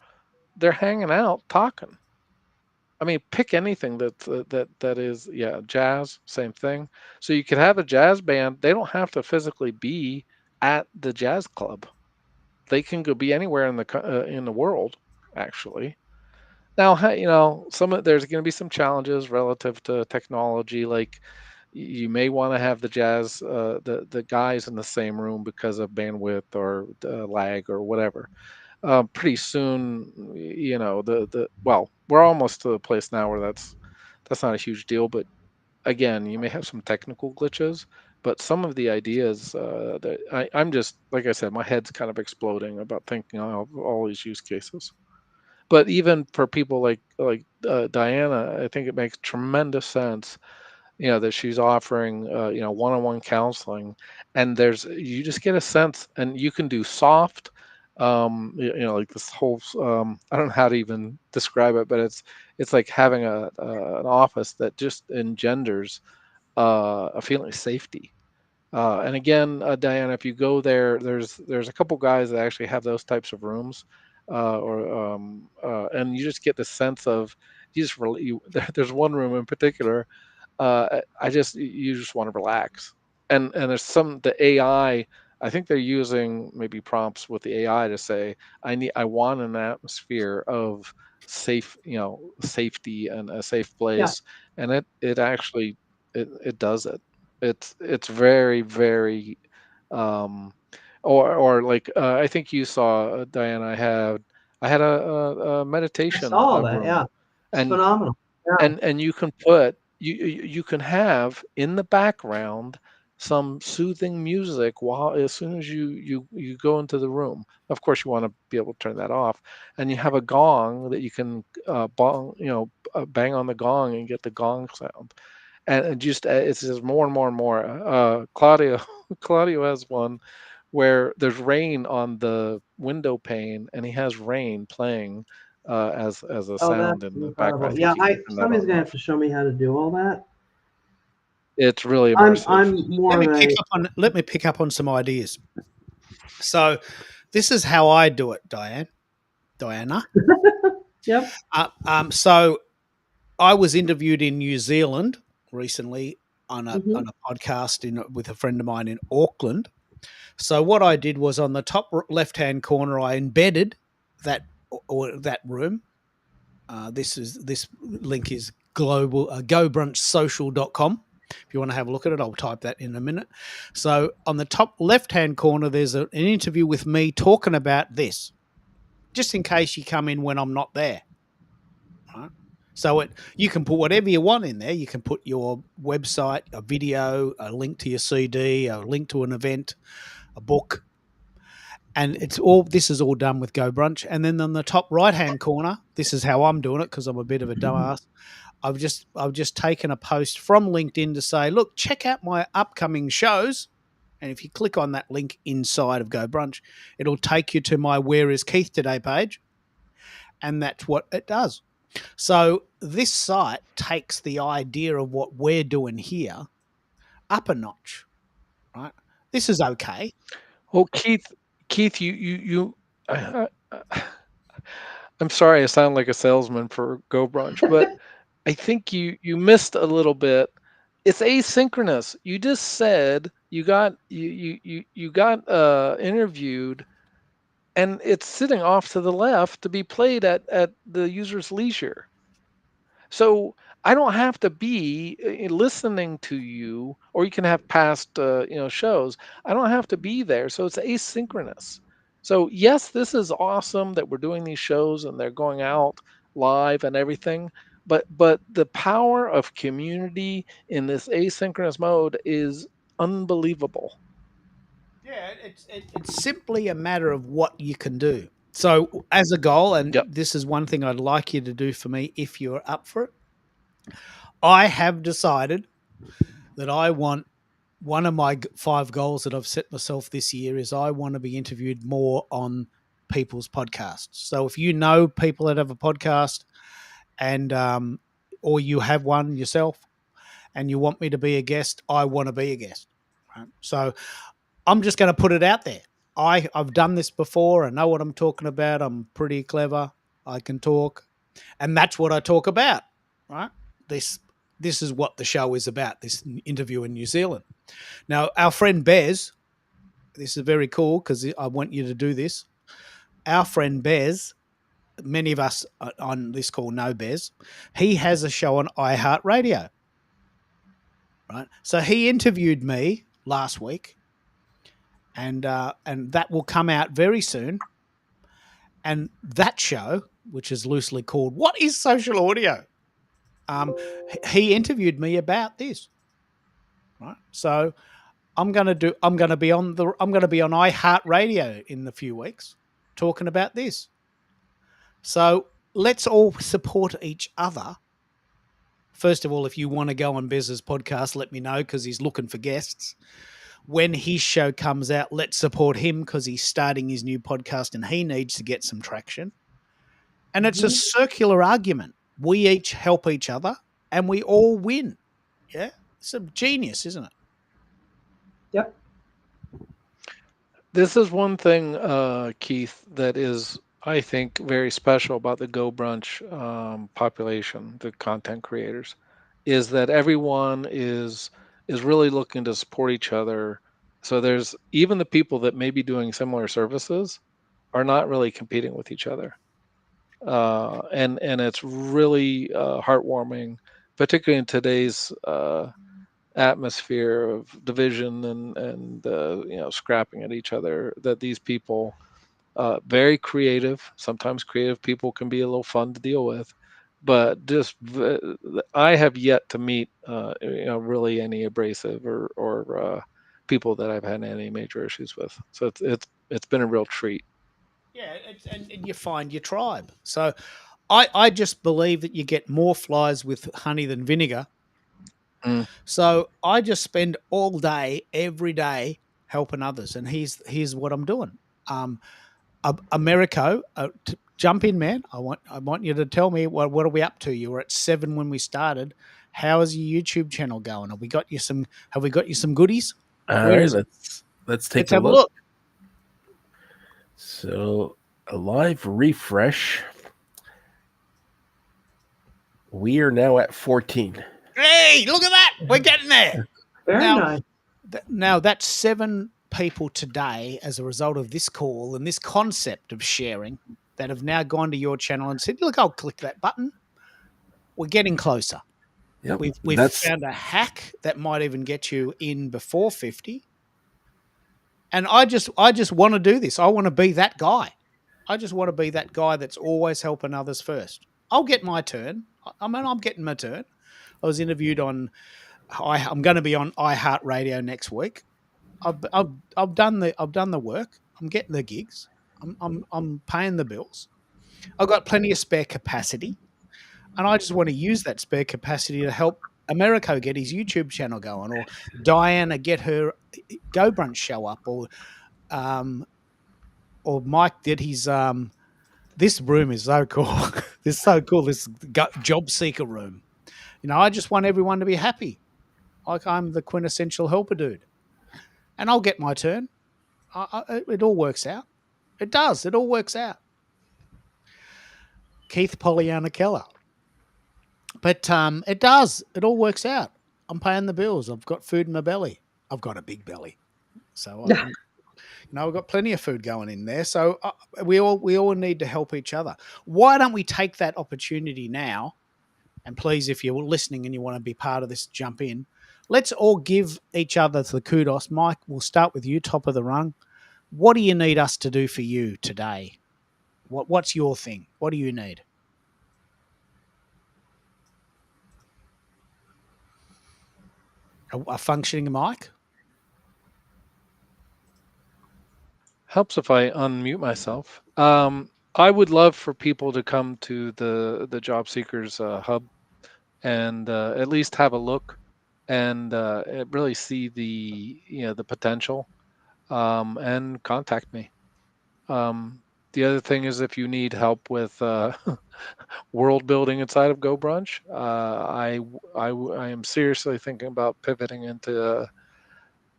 they're hanging out talking. I mean, pick anything that is, yeah, jazz, same thing. So you could have a jazz band. They don't have to physically be at the jazz club. They can go be anywhere in the world, actually. Now, there's going to be some challenges relative to technology, like you may want to have the jazz the guys in the same room because of bandwidth or lag or whatever. Pretty soon, the well, we're almost to the place now where that's not a huge deal. But again, you may have some technical glitches, but some of the ideas that I'm just, like I said, my head's kind of exploding about thinking of all these use cases. But even for people like Diana, I think it makes tremendous sense, that she's offering, one-on-one counseling, and you just get a sense, and you can do soft, like this whole, I don't know how to even describe it, but it's like having an office that just engenders a feeling of safety. And again, Diana, if you go there, there's a couple guys that actually have those types of rooms, and you just get the sense of there's one room in particular. You just want to relax, and there's the AI. I think they're using maybe prompts with the AI to say, I want an atmosphere of safety and a safe Yeah, place, and it actually it does it. It's very, very, um, or like I think you saw, Diana. I had a I meditation saw that. Yeah, room, it's and phenomenal. Yeah. you can put you can have in the background some soothing music while as soon as you go into the room. Of course, you want to be able to turn that off, and you have a gong that you can bang on the gong and get the gong sound, and just it's just more and more and more. Claudio Claudio has one where there's rain on the window pane, and he has rain playing as a Oh, that's sound in the background. I incredible. think Yeah, you can turn that somebody's on and gonna have off. to show me how to do all that. It's really I'm immersive. I'm more of a Let me pick up on some ideas. So this is how I do it, Diana. yep. So I was interviewed in New Zealand recently on a Hmm. on a podcast with a friend of mine in Auckland. So what I did was on the top left hand corner, I embedded that or that room. This link is global gobrunchsocial.com. If you want to have a look at it, I'll type that in a minute. So on the top left hand corner, there's an interview with me talking about this, just in case you come in when I'm not there. Right? So you can put whatever you want in there. You can put your website, a video, a link to your CD, a link to an event, a book, and this is all done with Go Brunch. And then on the top right hand corner, this is how I'm doing it because I'm a bit of a dumbass. I've just taken a post from LinkedIn to say, look, check out my upcoming shows. And if you click on that link inside of Go Brunch, it'll take you to my Where is Keith Today page. And that's what it does. So this site takes the idea of what we're doing here up a notch, right? This is okay. Oh, Keith, you. I, I, I'm sorry, I sound like a salesman for Go Brunch, but I think you missed a little bit. It's asynchronous. You just said you got interviewed, and it's sitting off to the left to be played at the user's leisure. So I don't have to be listening to you, or you can have past shows. I don't have to be there, so it's asynchronous. So yes, this is awesome that we're doing these shows and they're going out live and everything. But the power of community in this asynchronous mode is unbelievable. Yeah, it's simply a matter of what you can do. So, as a goal, and Yep. this is one thing I'd like you to do for me if you're up for it, I have decided that I want one of my 5 goals that I've set myself this year is I want to be interviewed more on people's podcasts. So, if you know people that have a podcast and, or you have one yourself and you want me to be a guest, I want to be a guest. Right? So, I'm just going to put it out there. I've done this before. I know what I'm talking about. I'm pretty clever. I can talk, and that's what I talk about. Right? This is what the show is about. This interview in New Zealand. Now, our friend Bez. This is very cool because I want you to do this. Our friend Bez. Many of us on this call know Bez. He has a show on iHeartRadio. right? So he interviewed me last week, and that will come out very soon. And that show, which is loosely called "What is Social Audio," he interviewed me about this, right? So I'm going to be on iHeartRadio in a few weeks talking about this. So let's all support each other. First of all, if you want to go on Bez's podcast, let me know because he's looking for guests. When his show comes out, let's support him because he's starting his new podcast and he needs to get some traction. And it's a circular argument. We each help each other and we all win. Yeah. It's a genius, isn't it? Yep. This is one thing, Keith, that is, I think, very special about the Go Brunch population, the content creators, is that everyone is really looking to support each other. So there's even the people that may be doing similar services are not really competing with each other, and it's really heartwarming, particularly in today's atmosphere of division and scrapping at each other, that these people, very creative, sometimes creative people can be a little fun to deal with, but I have yet to meet really any abrasive or people that I've had any major issues with. So it's been a real treat. Yeah, and you find your tribe. So I just believe that you get more flies with honey than vinegar. Mm. So I just spend all day, every day, helping others. And here's what I'm doing. Americo, jump in, man. I want you to tell me what are we up to? You were at 7 when we started. How is your YouTube channel going? Have we got you some goodies? All Where right, is it? let's take Let's a have a look. look. So a live refresh. We are now at 14. Hey, look at that. We're getting there. Very Now, nice. Now that's 7 people today as a result of this call and this concept of sharing that have now gone to your channel and said, look, I'll click that button. We're getting closer. Yep, We've that's found a hack that might even get you in before 50. And I just want to do this. I want to be that guy. I just want to be that guy that's always helping others first. I'll get my turn. I'm getting my turn. I was interviewed on I'm going to be on iHeartRadio next week. I've done the work. I'm getting the gigs. I'm paying the bills. I've got plenty of spare capacity, and I just want to use that spare capacity to help Americo get his YouTube channel going, or Diana get her Go Brunch show up, um, or Mike did his. This room is so cool. It's so cool. This job seeker room. I just want everyone to be happy. Like I'm the quintessential helper dude, and I'll get my turn. It all works out. It does. It all works out. Keith Pollyanna Keller. But it does. It all works out. I'm paying the bills. I've got food in my belly. I've got a big belly. So I've got plenty of food going in there. So we all need to help each other. Why don't we take that opportunity now? And please, if you're listening and you want to be part of this, jump in. Let's all give each other the kudos. Mike, we'll start with you, top of the rung. What do you need us to do for you today? What's your thing? What do you need? A functioning mic? Helps if I unmute myself. I would love for people to come to the Job Seekers Hub and at least have a look and really see the potential, and contact me. The other thing is, if you need help with world building inside of Go Brunch, I am seriously thinking about pivoting into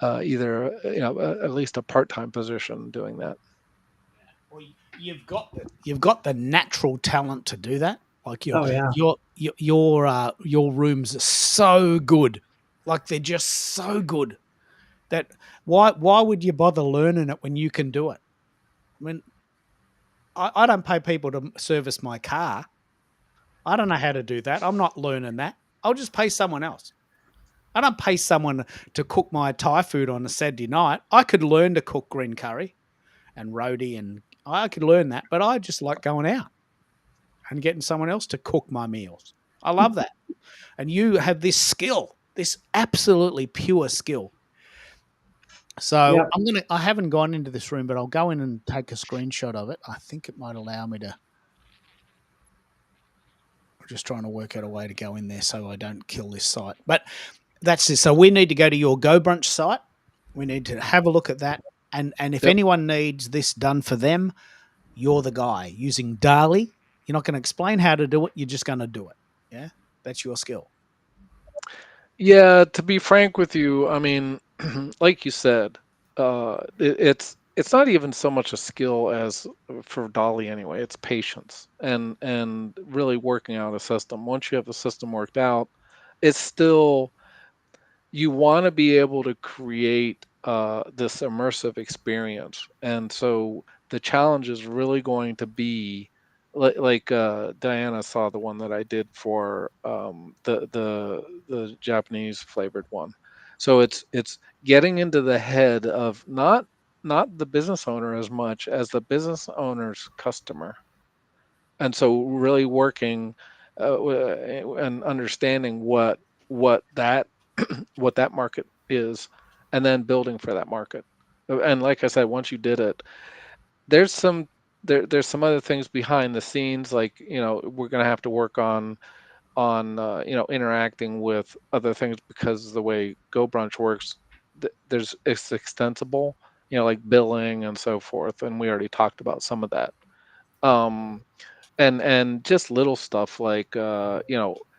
either at least a part-time position doing that. Well, you've got the natural talent to do that. Like your rooms are so good. Like they're just so good that why would you bother learning it when you can do it? I mean, I don't pay people to service my car. I don't know how to do that. I'm not learning that. I'll just pay someone else. I don't pay someone to cook my Thai food on a Saturday night. I could learn to cook green curry and roti, and I could learn that, but I just like going out and getting someone else to cook my meals. I love that. And you have this skill, this absolutely pure skill. So Yep. I haven't gone into this room, but I'll go in and take a screenshot of it. I think it might allow me to. I'm just trying to work out a way to go in there so I don't kill this site. But that's it. So we need to go to your Go Brunch site. We need to have a look at that. And if Yep. anyone needs this done for them, you're the guy using Dali. You're not going to explain how to do it. You're just going to do it. Yeah. That's your skill. Yeah, to be frank with you, I mean, like you said, it's not even so much a skill as for Dolly anyway. It's patience and really working out a system. Once you have the system worked out, it's still you want to be able to create this immersive experience, and so the challenge is really going to be like Diana saw the one that I did for the Japanese flavored one. So it's getting into the head of not the business owner as much as the business owner's customer, and so really working and understanding what that what that market is, and then building for that market. And like I said, once you did it, there's some there's some other things behind the scenes, like we're going to have to work on interacting with other things, because the way Go Brunch works, it's extensible, like billing and so forth, and we already talked about some of that. um and just little stuff like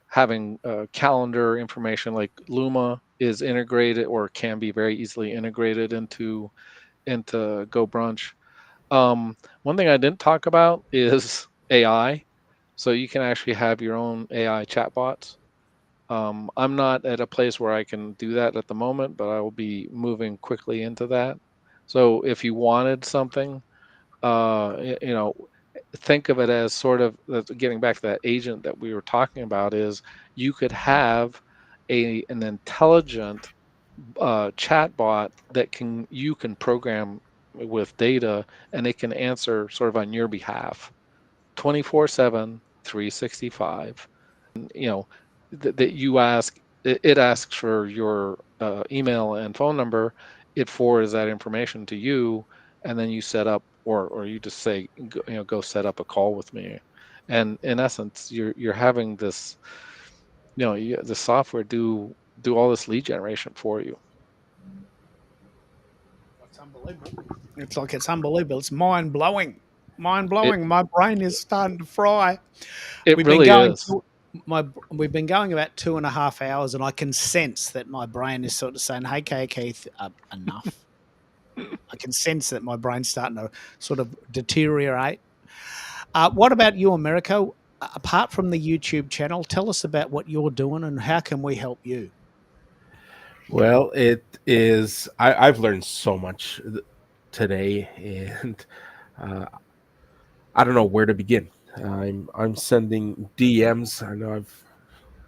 having calendar information, like Luma is integrated or can be very easily integrated into Go Brunch. One thing I didn't talk about is AI, so you can actually have your own AI chatbots. I'm not at a place where I can do that at the moment, but I will be moving quickly into that. So if you wanted something, think of it as sort of getting back to that agent that we were talking about, is you could have an intelligent chatbot that you can program with data, and it can answer sort of on your behalf 24/7, 365. you know that you ask it asks for your email and phone number. It forwards that information to you, and then you set up, or you just say go set up a call with me. And in essence, you're having this, the software do all this lead generation for you. It's unbelievable. It's unbelievable. It's mind blowing. Mind it blowing. My brain is starting to fry. it We've been really going is. to we've been going about 2.5 hours, and I can sense that my brain is sort of saying, "Hey, Keith, enough." I can sense that my brain's starting to sort of deteriorate. What about you, Americo? Apart from the YouTube channel, tell us about what you're doing and how can we help you? Well, it is. I've learned so much today, and uh, I don't know where to begin. I'm sending DMs. I know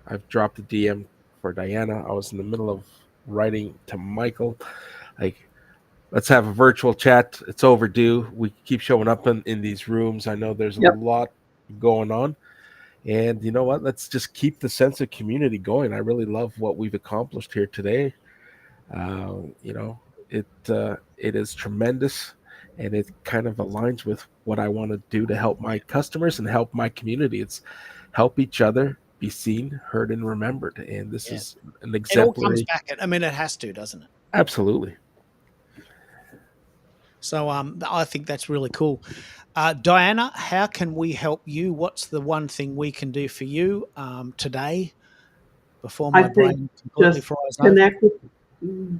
I've dropped a DM for Diana. I was in the middle of writing to Michael, like, let's have a virtual chat. It's overdue. We keep showing up in these rooms. I know there's a Yep. lot going on. And you know what? Let's just keep the sense of community going. I really love what we've accomplished here today. You know, it is tremendous, and it kind of aligns with what I want to do to help my customers and help my community. It's help each other be seen, heard, and remembered. And this Yeah. is an It all comes exemplary. back. I mean, it has to, doesn't it? Absolutely. So I think that's really cool. Diana, how can we help you? What's the one thing we can do for you today before I my think brain completely just fries over?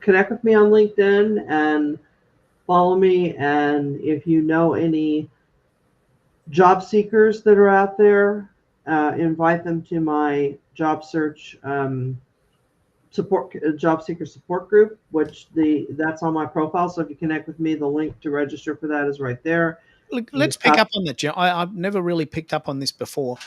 connect with me on LinkedIn and follow me. And if you know any job seekers that are out there, invite them to my job search support job seeker support group, which that's on my profile. So if you connect with me, the link to register for that is right there. Look, You let's just pick have up on that, Jim. I've never really picked up on this before.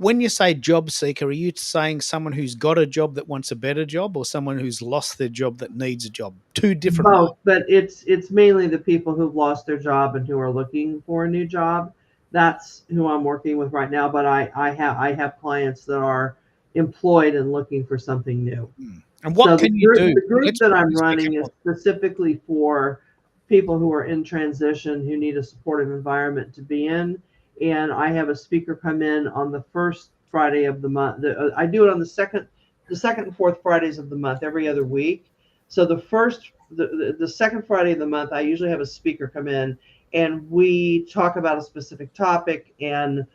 when you say job seeker, are you saying someone who's got a job that wants a better job, or someone who's lost their job that needs a job? Two different Both, markets. but it's mainly the people who've lost their job and who are looking for a new job. That's who I'm working with right now. But I have clients that are employed and looking for something new. And So what the can you group do? the group Let's that put I'm this back running in. is specifically for people who are in transition who need a supportive environment to be in. And I have a speaker come in on the first Friday of the month. I do it on the second and fourth Fridays of the month, every other week. So the second Friday of the month, I usually have a speaker come in, and we talk about a specific topic and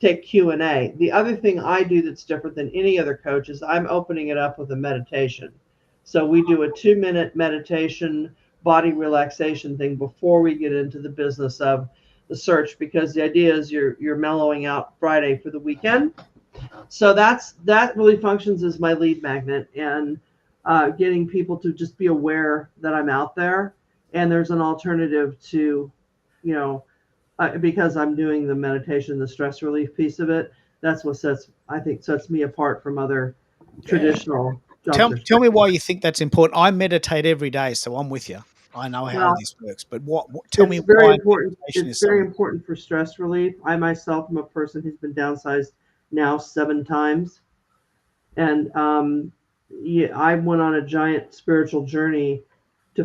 take Q&A. The other thing I do that's different than any other coach is I'm opening it up with a meditation. So we do a 2-minute meditation, body relaxation thing before we get into the business of the search, because the idea is you're mellowing out Friday for the weekend. So that really functions as my lead magnet, and getting people to just be aware that I'm out there and there's an alternative to, you know, because I'm doing the meditation, the stress relief piece of it. That's what sets me apart from other Yeah. traditional job Tell search tell me practices. why you think that's important. I meditate every day, so I'm with you. I know how Well, this works, but tell me it's very why important. meditation It's is so very important. important for stress relief. I myself am a person who's been downsized now 7 times, and yeah, I went on a giant spiritual journey to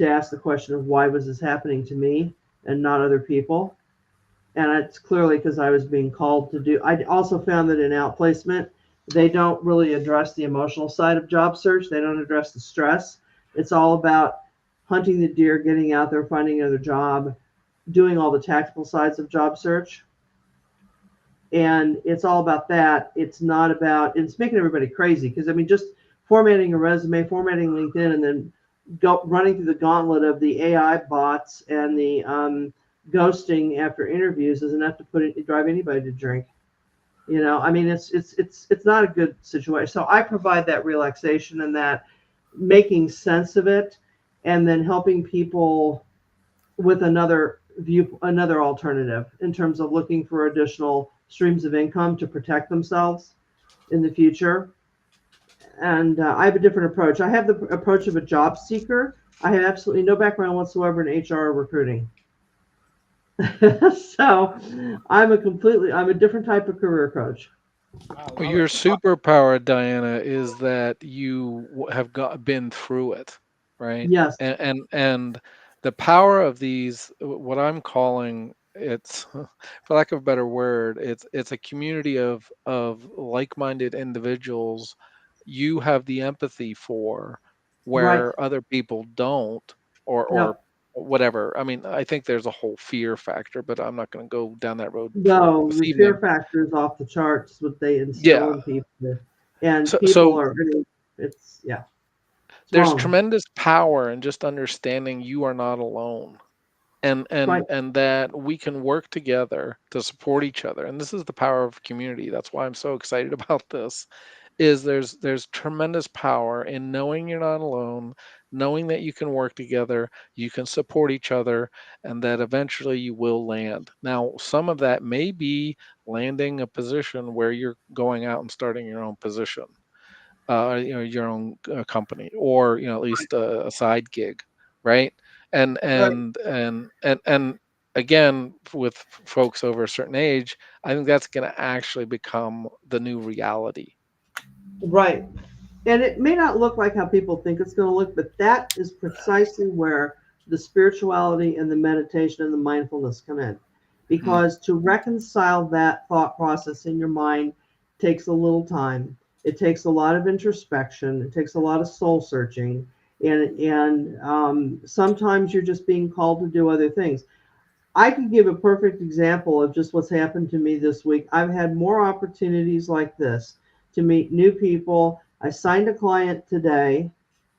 ask the question of why was this happening to me and not other people. And it's clearly because I was being called to do. I also found that in outplacement, they don't really address the emotional side of job search. They don't address the stress. It's all about hunting the deer, getting out there, finding another job, doing all the tactical sides of job search. And it's all about that. It's not about, it's making everybody crazy, because I mean, just formatting a resume, formatting LinkedIn, and then running through the gauntlet of the AI bots and the ghosting after interviews is enough to drive anybody to drink. I mean, it's not a good situation. So I provide that relaxation and that making sense of it, and then helping people with another alternative in terms of looking for additional streams of income to protect themselves in the future. And I have a different approach. I have the approach of a job seeker. I have absolutely no background whatsoever in HR or recruiting. So I'm a different type of career coach. I Well, love your it. superpower, Diana, is that you have been through it, right? Yes, And the power of these, what I'm calling it's, for lack of a better word, it's a community of like-minded individuals you have the empathy for, right. where other people don't, or No, whatever. I mean, I think there's a whole fear factor, but I'm not going to go down that road for no, this the fear evening. factor is off the charts. What they instill Yeah. in people, and people So are. It's yeah, it's there's wrong. tremendous power in just understanding you are not alone, and Right. and that we can work together to support each other. And this is the power of community. That's why I'm so excited about this. Is there's tremendous power in knowing you're not alone, knowing that you can work together, you can support each other, and that eventually you will land. Now, some of that may be landing a position where you're going out and starting your own position, your own company, or at least a side gig, right? And Right. again, with folks over a certain age, I think that's going to actually become the new reality. Right. And it may not look like how people think it's going to look, but that is precisely where the spirituality and the meditation and the mindfulness come in. Mm. Because to reconcile that thought process in your mind takes a little time. It takes a lot of introspection. It takes a lot of soul searching. And sometimes you're just being called to do other things. I could give a perfect example of just what's happened to me this week. I've had more opportunities like this to meet new people. I signed a client today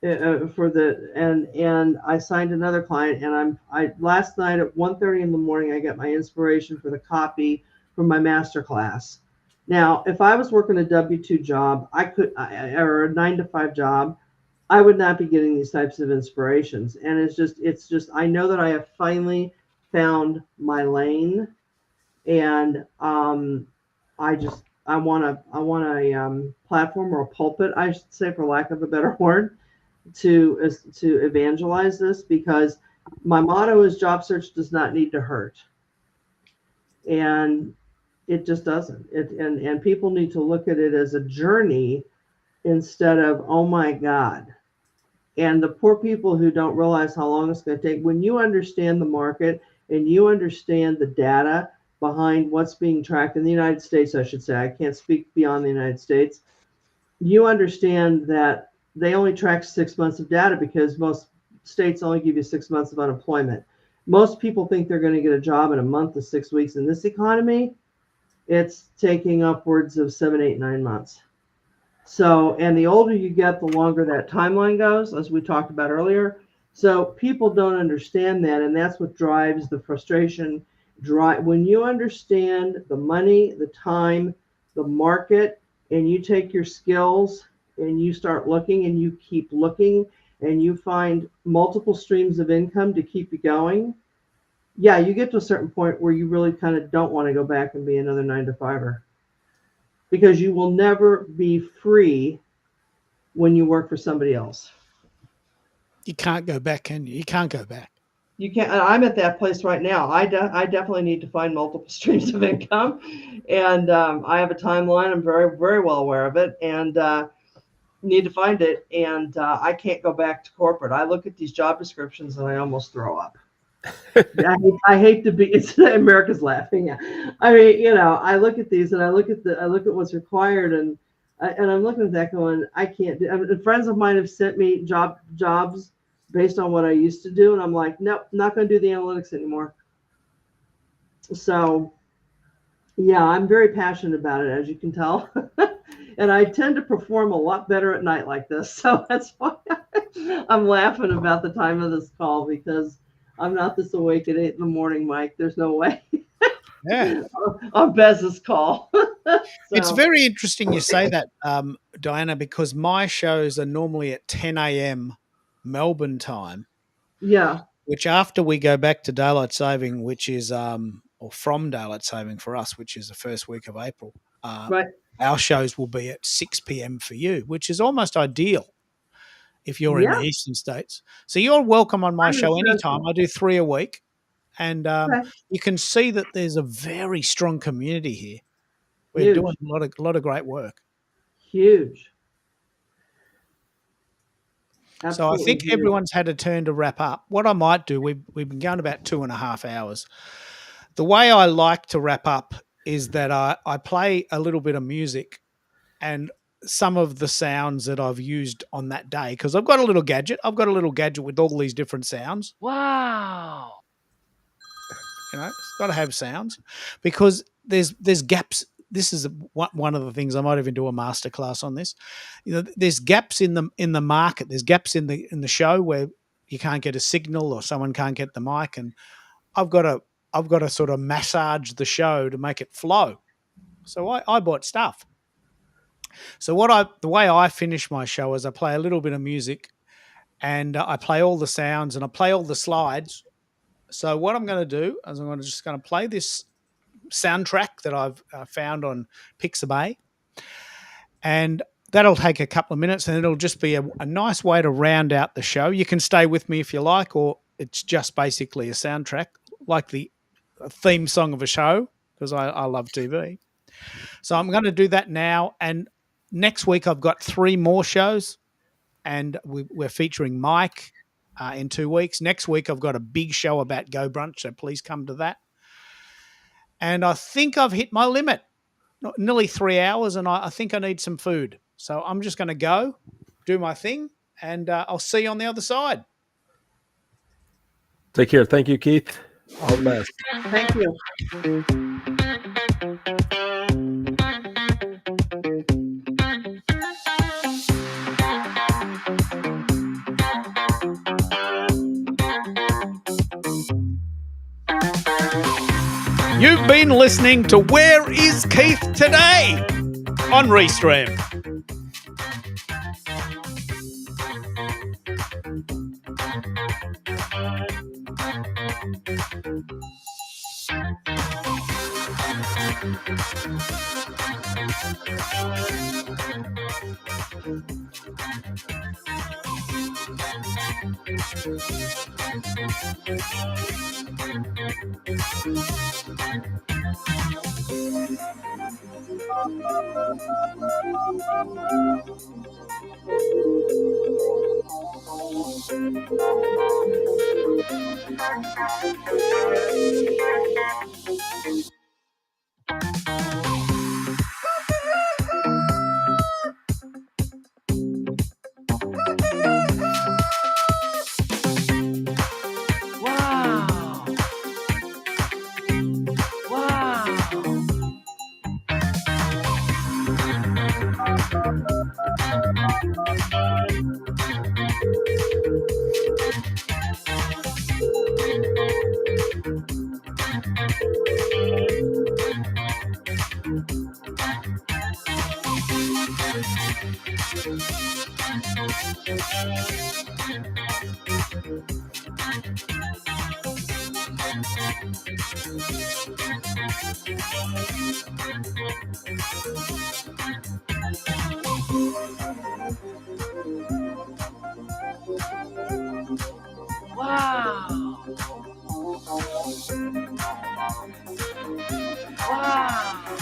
and I signed another client, and I last night at 1:30 in the morning I got my inspiration for the copy from my master class. Now, if I was working a W-2 job, or a 9 to 5 job, I would not be getting these types of inspirations. And it's just I know that I have finally found my lane, and I just I want a platform or a pulpit, I should say, for lack of a better word, to evangelize this, because my motto is job search does not need to hurt, and it just doesn't. And people need to look at it as a journey instead of, oh my God. And the poor people who don't realize how long it's going to take, when you understand the market and you understand the data behind what's being tracked in the United States, I should say, I can't speak beyond the United States, you understand that they only track 6 months of data because most states only give you 6 months of unemployment. Most people think they're going to get a job in a month to 6 weeks. In this economy, it's taking upwards of 7, 8, 9 months. So, and the older you get, the longer that timeline goes, as we talked about earlier. So people don't understand that, and that's what drives the frustration. When you understand the money, the time, the market, and you take your skills and you start looking and you keep looking and you find multiple streams of income to keep you going, yeah, you get to a certain point where you really kind of don't want to go back and be another 9-to-5er, because you will never be free when you work for somebody else. You can't go back, can you? You can't go back. You can't. I'm at that place right now. I definitely need to find multiple streams of income, and I have a timeline. I'm very, very well aware of it, and need to find it. And I can't go back to corporate. I look at these job descriptions and I almost throw up. I hate to be. It's America's laughing. I mean, I look at these and I look at what's required, and I'm looking at that going, I can't do. I mean, friends of mine have sent me jobs based on what I used to do, and I'm like, nope, not going to do the analytics anymore. So, yeah, I'm very passionate about it, as you can tell, and I tend to perform a lot better at night like this. So that's why I'm laughing about the time of this call, because I'm not this awake at 8 a.m, Mike. There's no way. Yeah. On Bez's call. It's very interesting you say that, Diana, because my shows are normally at 10 a.m. Melbourne time. Yeah. Which after we go back to daylight saving, which is or from daylight saving for us, which is the first week of April, right. Our shows will be at 6 p.m. for you, which is almost ideal if you're in the eastern states. So you're welcome on my show anytime. I do 3 a week, and you can see that there's a very strong community here. We're doing a lot of great work. Huge. Absolutely. So I think everyone's had a turn to wrap up. What I might do, we've been going about 2.5 hours. The way I like to wrap up is that I play a little bit of music and some of the sounds that I've used on that day, because I've got a little gadget. I've got a little gadget with all these different sounds. Wow. It's got to have sounds, because there's gaps. This is one of the things. I might even do a masterclass on this. There's gaps in the market. There's gaps in the show where you can't get a signal or someone can't get the mic, and I've got to sort of massage the show to make it flow. So I bought stuff. So the way I finish my show is I play a little bit of music, and I play all the sounds and I play all the slides. So what I'm going to do is I'm just going to play this soundtrack that I've found on Pixabay, and that'll take a couple of minutes, and it'll just be a nice way to round out the show. You can stay with me if you like, or it's just basically a soundtrack, like the theme song of a show, because I love TV. So I'm going to do that now, and next week I've got 3 more shows, and we're featuring Mike in 2 weeks. Next week I've got a big show about Go Brunch, so please come to that. And I think I've hit my limit, nearly 3 hours, and I think I need some food. So I'm just going to go do my thing, and I'll see you on the other side. Take care. Thank you, Keith. All the best. Thank you. You've been listening to Where is Keith Today on Restream. Wow. Wow. Wow. Wow.